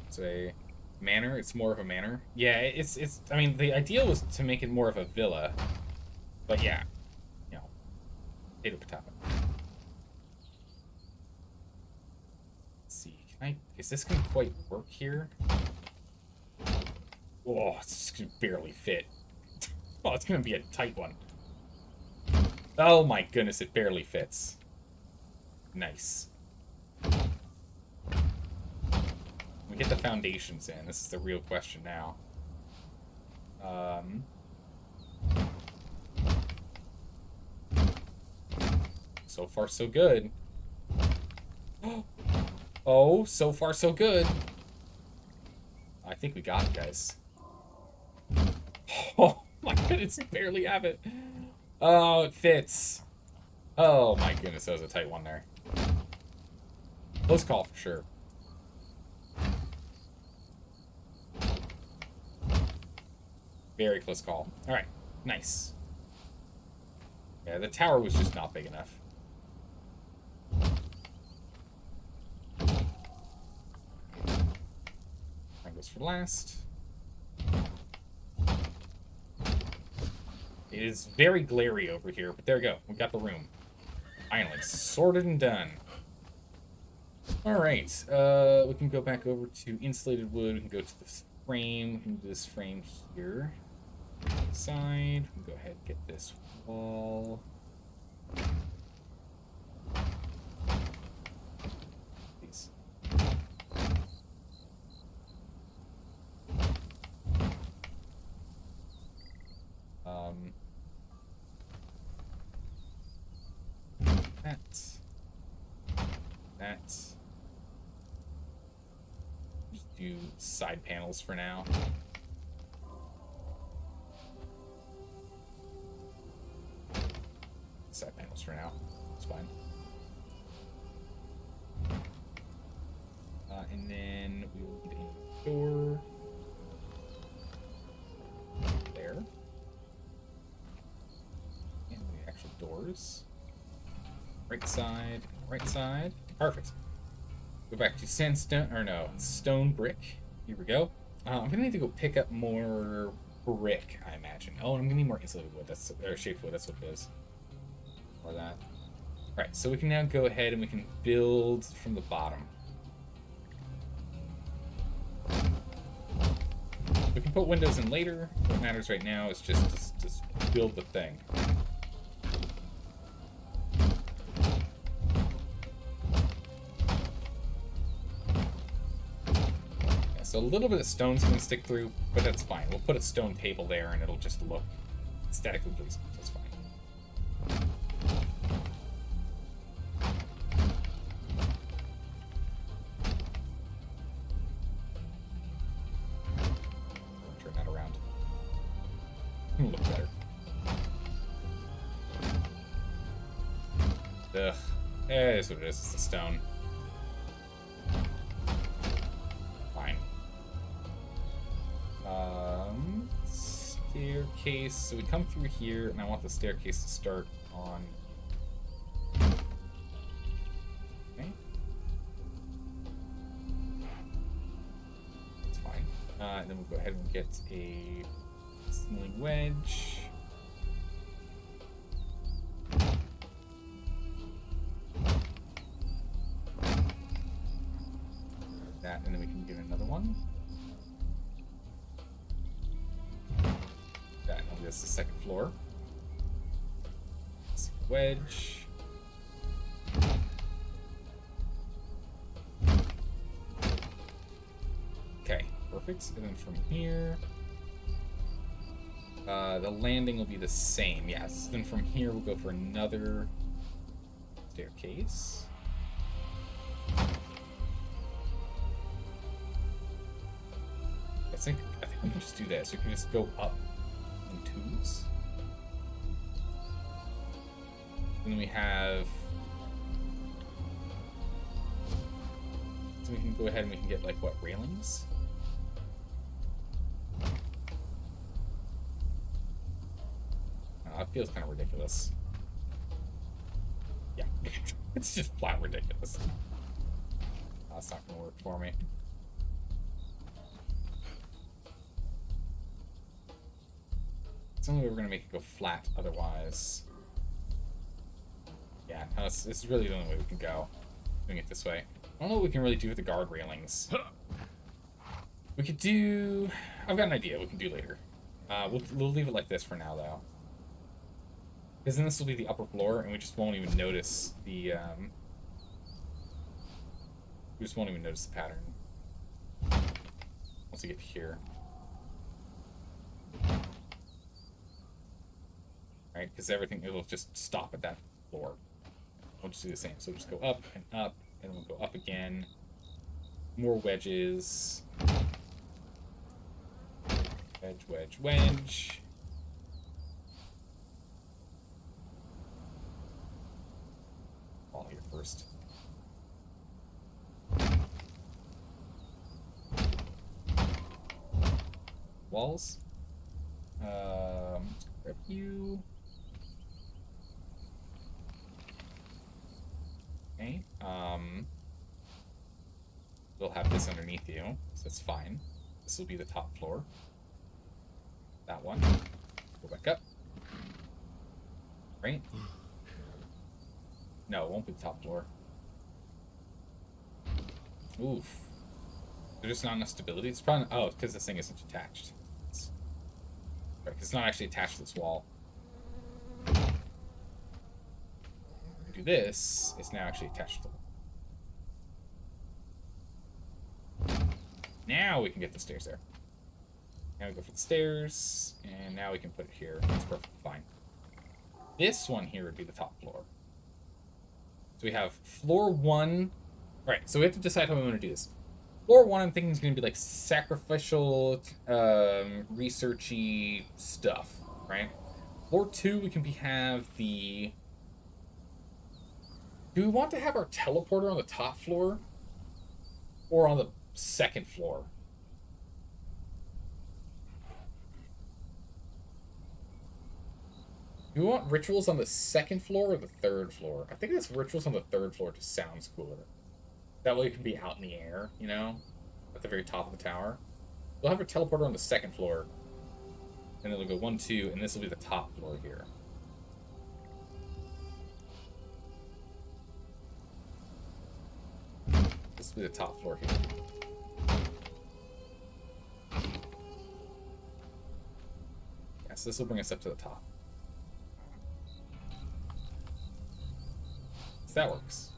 It's a manor. It's more of a manor. Yeah, it's. I mean, the idea was to make it more of a villa, but yeah, you know, potato potato. Is this gonna quite work here? Oh, it's just gonna barely fit. Oh, it's gonna be a tight one. Oh my goodness, it barely fits. Nice. We get the foundations in. This is the real question now. So far, so good. Oh, so far so good. I think we got it, guys. Oh my goodness, we barely have it. Oh, it fits. Oh my goodness, that was a tight one there. Close call for sure. Very close call. Alright, nice. Yeah, the tower was just not big enough. For last. It is very glary over here, but there we go. We got the room. Finally, sorted and done. Alright, we can go back over to insulated wood. We can go to this frame. We can do this frame here. Side. We can go ahead and get this wall. Please. That. Just do side panels for now. Side panels for now. It's fine. And then we will need a door. There. And the actual doors. Right side, right side. Perfect. Go back to sandstone, or no, stone brick. Here we go. I'm gonna need to go pick up more brick, I imagine. Oh, and I'm gonna need more insulated wood. Or shaped wood. That's what it is. Or that. All right, so we can now go ahead and we can build from the bottom. We can put windows in later. What matters right now is just build the thing. Yeah, so a little bit of stone's gonna stick through, but that's fine. We'll put a stone table there and it'll just look aesthetically pleasing. That's fine. Turn that around. It'll look better. Ugh. It is what it is. It's the stone. Fine. Staircase. So we come through here, and I want the staircase to start on. Okay. That's fine. And then we'll go ahead and get a ceiling wedge. That, and then we can get another one. That, and this is the second floor. Wedge. Okay, perfect. And then from here, the landing will be the same. Yes. Then from here, we'll go for another staircase. I think we can just do this. We can just go up in twos. And then we have. So we can go ahead and we can get like what, railings? It feels kind of ridiculous. Yeah, it's just flat ridiculous. That's not gonna work for me. It's only way we're gonna make it go flat otherwise. Yeah, no, this is really the only way we can go. Doing it this way. I don't know what we can really do with the guard railings. We could do. I've got an idea. We can do later. We'll leave it like this for now, though. Because then this will be the upper floor, and we just won't even notice the. We just won't even notice the pattern once we get to here. Right? Because everything it'll just stop at that floor. We'll just do the same. So we'll just go up, and then we'll go up again. More wedges. Wedge, wedge, wedge. All here first. Walls. Grab you. Okay. We'll have this underneath you, so that's fine. This will be the top floor. That one. Go back up. Right? No, it won't be the top floor. Oof. There's just not enough stability. It's probably oh, because this thing isn't attached. Right, because it's not actually attached to this wall. Do this, it's now actually attached to the wall. Now we can get the stairs there. Now we go for the stairs, and now we can put it here. It's perfectly fine. This one here would be the top floor. So we have floor 1. All right, so we have to decide how we want to do this. Floor 1, I'm thinking is going to be like sacrificial, researchy stuff, right? Floor 2, we can have the. Do we want to have our teleporter on the top floor, or on the second floor? Do we want rituals on the second floor or the third floor? I think this rituals on the third floor just sounds cooler. That way it can be out in the air, you know? At the very top of the tower. We'll have her teleporter on the second floor. And then it'll go 1, 2, and this will be the top floor here. This will be the top floor here. Yeah, so this will bring us up to the top. So that works.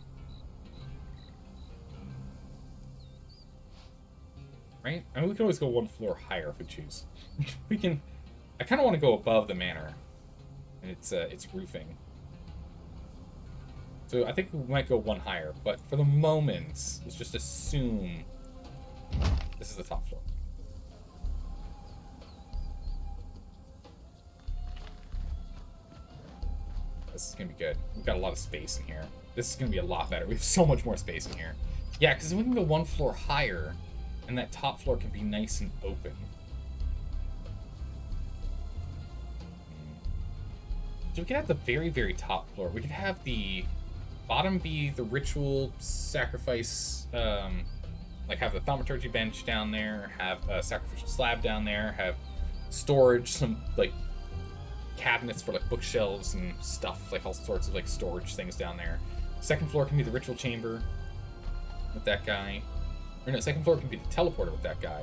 Right? I mean, we can always go 1 floor higher if we choose. We can... I kind of want to go above the manor. And it's roofing. So I think we might go 1 higher. But for the moment, let's just assume this is the top floor. This is going to be good. We've got a lot of space in here. This is going to be a lot better. We have so much more space in here. Yeah, because we can go 1 floor higher... And that top floor can be nice and open. So we could have the very, very top floor. We could have the bottom be the ritual sacrifice, like have the thaumaturgy bench down there, have a sacrificial slab down there, have storage, some like cabinets for like bookshelves and stuff, like all sorts of like storage things down there. Second floor can be the ritual chamber with that guy. Or no, second floor can be the teleporter with that guy.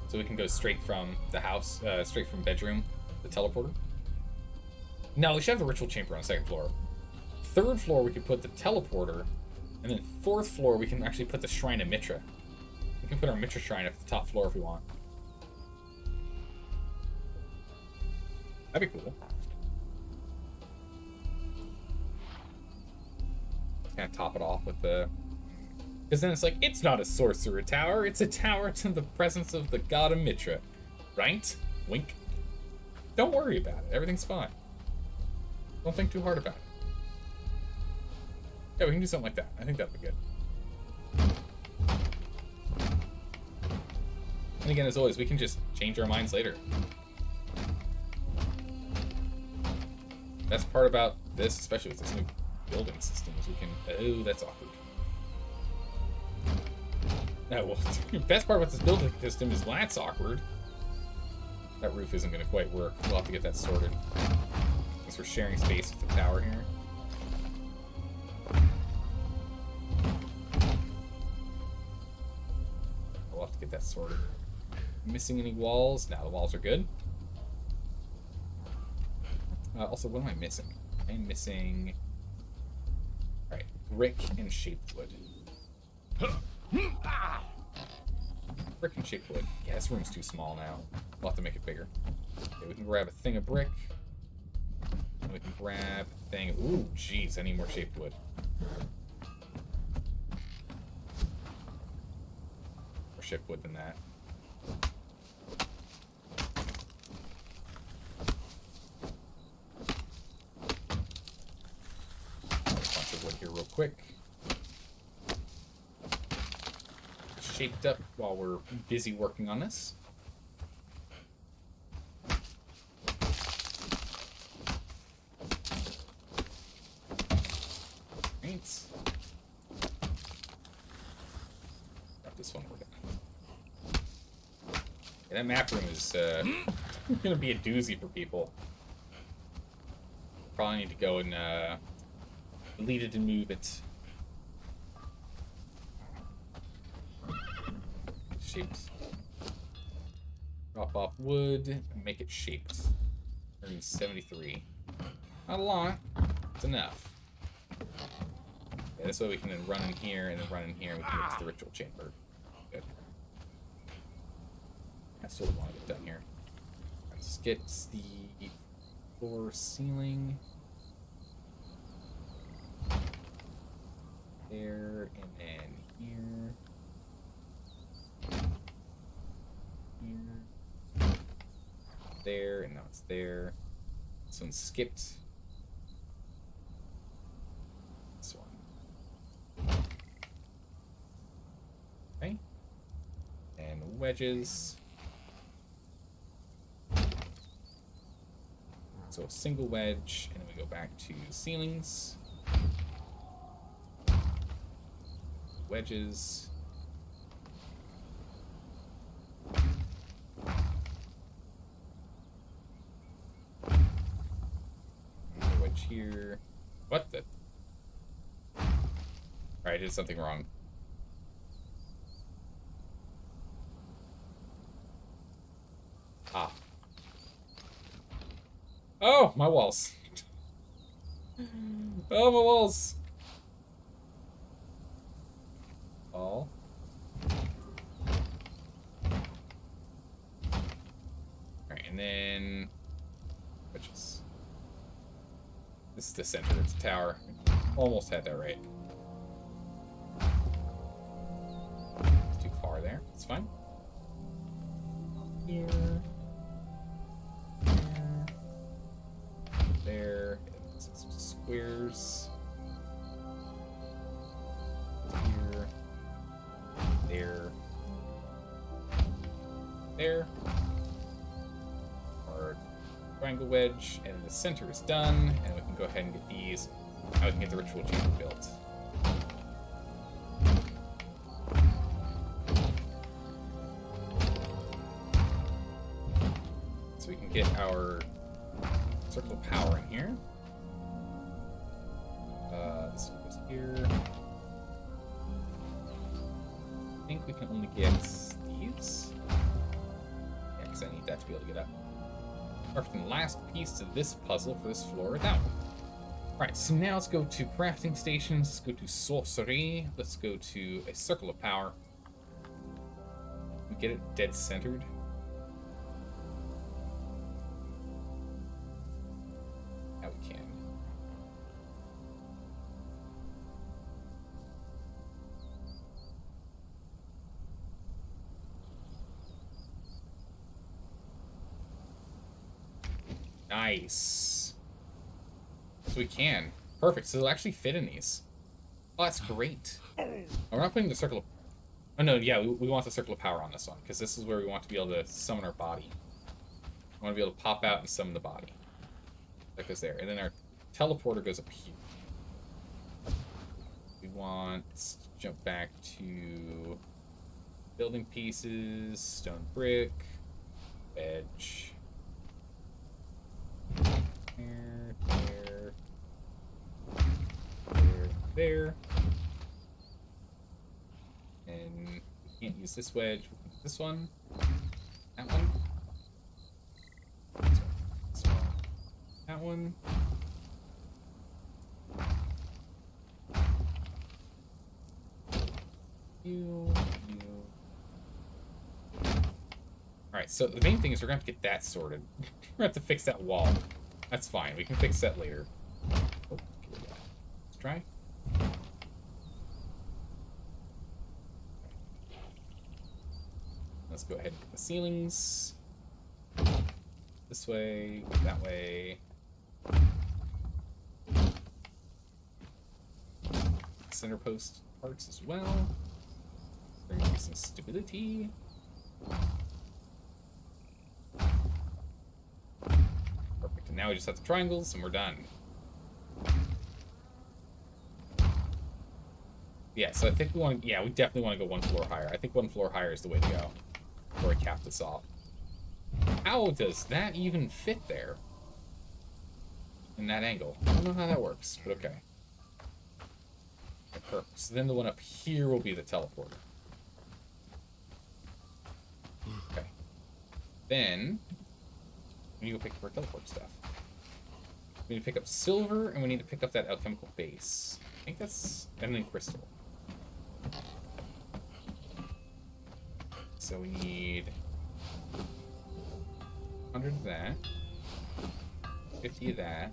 So we can go straight from the house, straight from bedroom, the teleporter. No, we should have the ritual chamber on the second floor. Third floor, we could put the teleporter. And then fourth floor, we can actually put the Shrine of Mitra. We can put our Mitra Shrine up at the top floor if we want. That'd be cool. Kind of top it off with the... Because then it's like, it's not a sorcerer tower, it's a tower to the presence of the god of Mitra. Right? Wink. Don't worry about it, everything's fine. Don't think too hard about it. Yeah, we can do something like that. I think that'd be good. And again, as always, we can just change our minds later. Best part about this, especially with this new building system, is we can... Oh, that's awkward. No, well, the best part about this building system is when that's awkward. That roof isn't going to quite work. We'll have to get that sorted. Because we're sharing space with the tower here. We'll have to get that sorted. Missing any walls? No, the walls are good. Also, what am I missing? I'm missing... Alright, brick and shaped wood. Brick and shaped wood. Yeah, this room's too small now. We'll have to make it bigger. Okay, we can grab a thing of brick. And we can grab a thing... Ooh, jeez, I need more shaped wood. More shaped wood than that. A bunch of wood here real quick. Shaped up while we're busy working on this. Right. Got this one working. Yeah, that map room is gonna be a doozy for people. Probably need to go and delete it and move it. Shaped. Drop off wood and make it shaped. 173. Not a lot. It's enough. Yeah, this way we can then run in here and then run in here and we can get to the ritual chamber. Good. That's what we want to get done here. Let's get the floor ceiling. There and then here. Here. There, and now it's there. This one's skipped. This one. Okay. And wedges. So a single wedge, and then we go back to ceilings. Wedges. here. What the? Alright, I did something wrong. Ah. Oh, my walls. Oh, my walls. All. Alright, and then switches. This is the center of the tower. Almost had that right. It's too far there. It's fine. Here. There. Some squares. Here. There. There. Our triangle wedge, and the center is done, and we can go ahead and get these. Now we can get the ritual chamber built. So we can get our circle of power in here. This one goes here. I think we can only get these. Yeah, because I need that to be able to get up. Perfect. And the last piece to this puzzle for this floor, that one. Alright, so now let's go to crafting stations. Let's go to sorcery. Let's go to a circle of power. We get it dead centered. Now we can. Nice. So we can. Perfect. So it'll actually fit in these. Oh, that's great. Oh, we're not putting the circle of... Oh, no, yeah, we want the circle of power on this one, because this is where we want to be able to summon our body. We want to be able to pop out and summon the body. That goes there. And then our teleporter goes up here. We want to jump back to building pieces, stone brick, edge. There. And we can't use this wedge. We can use this one. That one. This one. That one. You. Alright, so the main thing is we're going to have to get that sorted. We're going to have to fix that wall. That's fine. We can fix that later. Oh, let's try. Let's go ahead and get the ceilings. This way, that way. Center post parts as well. There needs to be some stability. Perfect. And now we just have the triangles and we're done. Yeah, so I think we want to, yeah, we definitely want to go one floor higher. I think one floor higher is the way to go before we cap this off. How does that even fit there? In that angle? I don't know how that works, but okay. Perfect. So then the one up here will be the teleporter. Okay. Then we need to go pick up our teleport stuff. We need to pick up silver, and we need to pick up that alchemical base. I think that's... and then crystal. So we need 100 of that, 50 of that,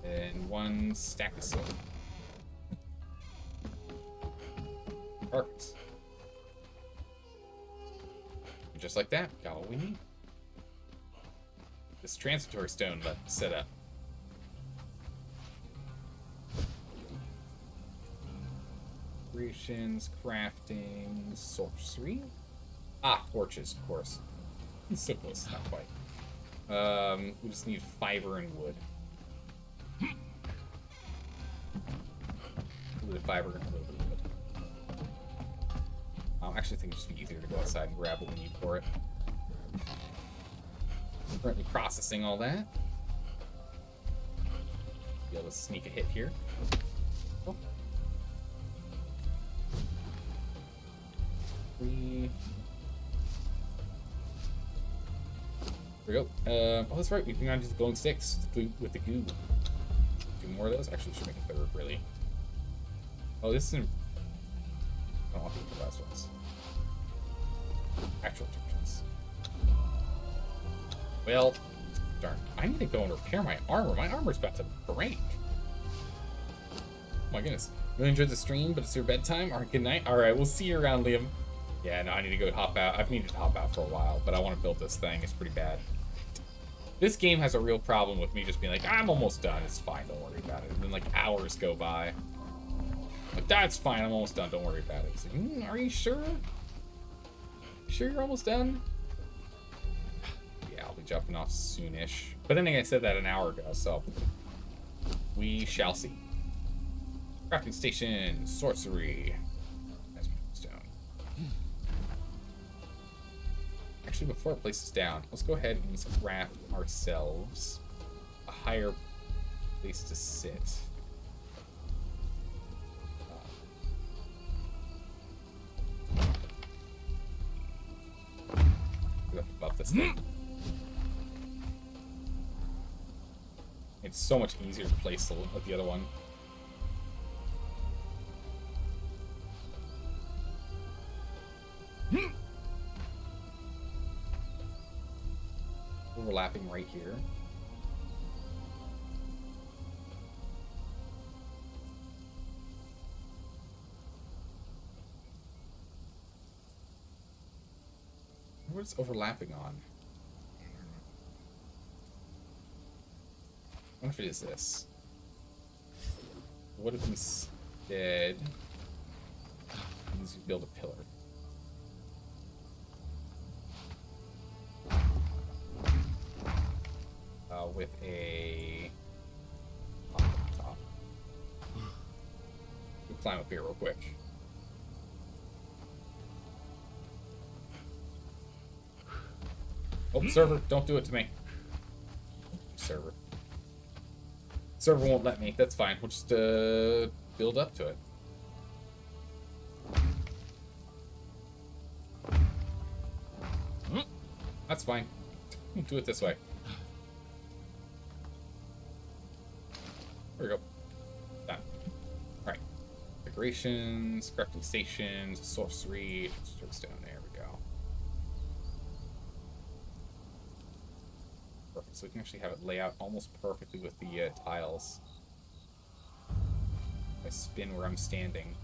and 1 stack of silver. Perfect. Just like that, got all we need. This transitory stone left set up. Creations, crafting, sorcery. Ah, torches, of course. So close, not quite. We just need fiber and wood. A little bit of fiber and a little bit of wood. I actually think it'd just be easier to go outside and grab what we need for it. Currently processing all that. Be able to sneak a hit here. Oh. 3. There we go. Oh, that's right. We can now do the glowing sticks with the goo. Do more of those. Actually, should make a third, really. Oh, this isn't. I don't want to do the last ones. Actual torches. Well, darn. I need to go and repair my armor. My armor's about to break. Oh my goodness. Really enjoyed the stream, but it's your bedtime. Alright, good night. Alright, we'll see you around, Liam. Yeah, no, I need to go hop out. I've needed to hop out for a while, but I want to build this thing. It's pretty bad. This game has a real problem with me just being like, I'm almost done. It's fine. Don't worry about it. And then, like, hours go by. Like, that's fine. I'm almost done. Don't worry about it. It's like, are you sure? Sure you're almost done? Yeah, I'll be jumping off soonish. But then again, I said that an hour ago, so we shall see. Crafting station, sorcery. Stone. Actually, before I place this down, let's go ahead and craft ourselves a higher place to sit. Above this thing. It's so much easier to place the other one. Overlapping right here. What's overlapping on? I wonder if it is this. What if instead we need to build a pillar? With a top. We'll climb up here real quick. Oh, server, don't do it to me. Server. Server won't let me. That's fine. We'll just build up to it. That's fine. Do it this way. There we go. Done. Alright. Decorations, crafting stations, sorcery, stone. There we go. Perfect. So we can actually have it lay out almost perfectly with the tiles. I spin where I'm standing.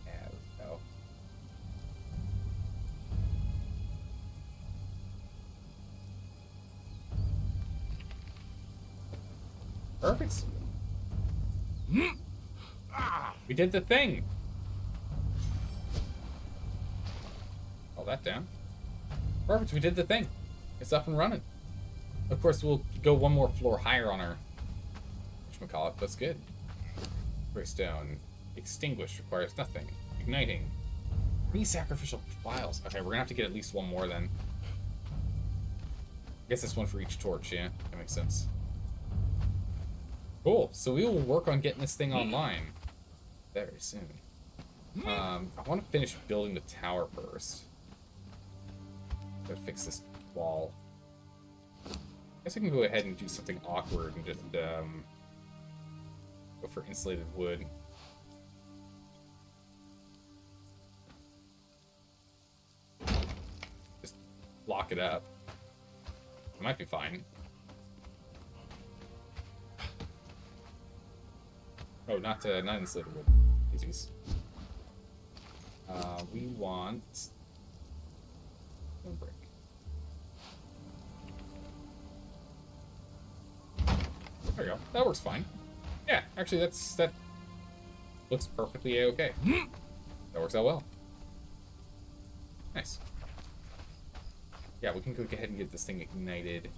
There we go. Perfect. We did the thing. All that down. Perfect. We did the thing. It's up and running. Of course, we'll go one more floor higher on our whatchamacallit. That's good. Brickstone. Extinguished requires nothing. Igniting. Three sacrificial files. Okay, we're gonna have to get at least one more then. I guess that's one for each torch. Yeah, that makes sense. Cool. So we will work on getting this thing online very soon. I want to finish building the tower first. Gotta fix this wall. I guess I can go ahead and do something awkward and just go for insulated wood. Just block it up. It might be fine. Oh, not insulated wood. Easies. We want one brick. There we go. That works fine. Yeah, actually, that looks perfectly okay. That works out well. Nice. Yeah, we can go ahead and get this thing ignited.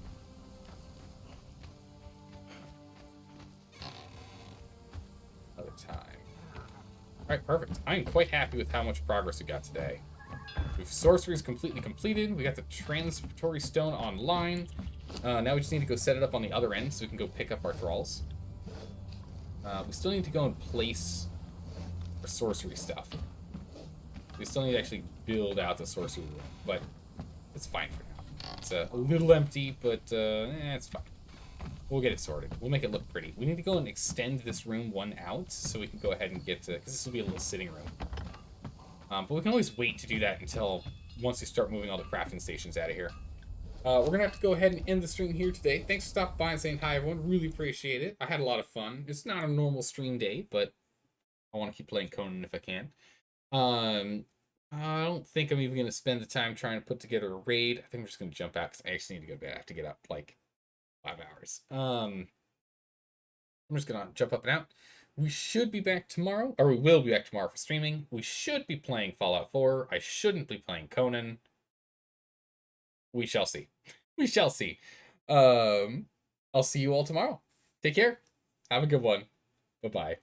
Another time. Alright, perfect. I am quite happy with how much progress we got today. If sorcery is completely completed, we got the transitory stone online. Now we just need to go set it up on the other end so we can go pick up our thralls. We still need to go and place our sorcery stuff. We still need to actually build out the sorcery room, but it's fine for now. It's a little empty, but it's fine. We'll get it sorted. We'll make it look pretty. We need to go and extend this room one out so we can go ahead and get to, because this will be a little sitting room. But we can always wait to do that until once we start moving all the crafting stations out of here. We're going to have to go ahead and end the stream here today. Thanks for stopping by and saying hi, everyone. Really appreciate it. I had a lot of fun. It's not a normal stream day, but I want to keep playing Conan if I can. I don't think I'm even going to spend the time trying to put together a raid. I think I'm just going to jump out because I actually need to go to bed. I have to get up like 5 hours. I'm just going to jump up and out. We should be back tomorrow, or we will be back tomorrow for streaming. We should be playing Fallout 4. I shouldn't be playing Conan. We shall see. We shall see. I'll see you all tomorrow. Take care. Have a good one. Bye-bye.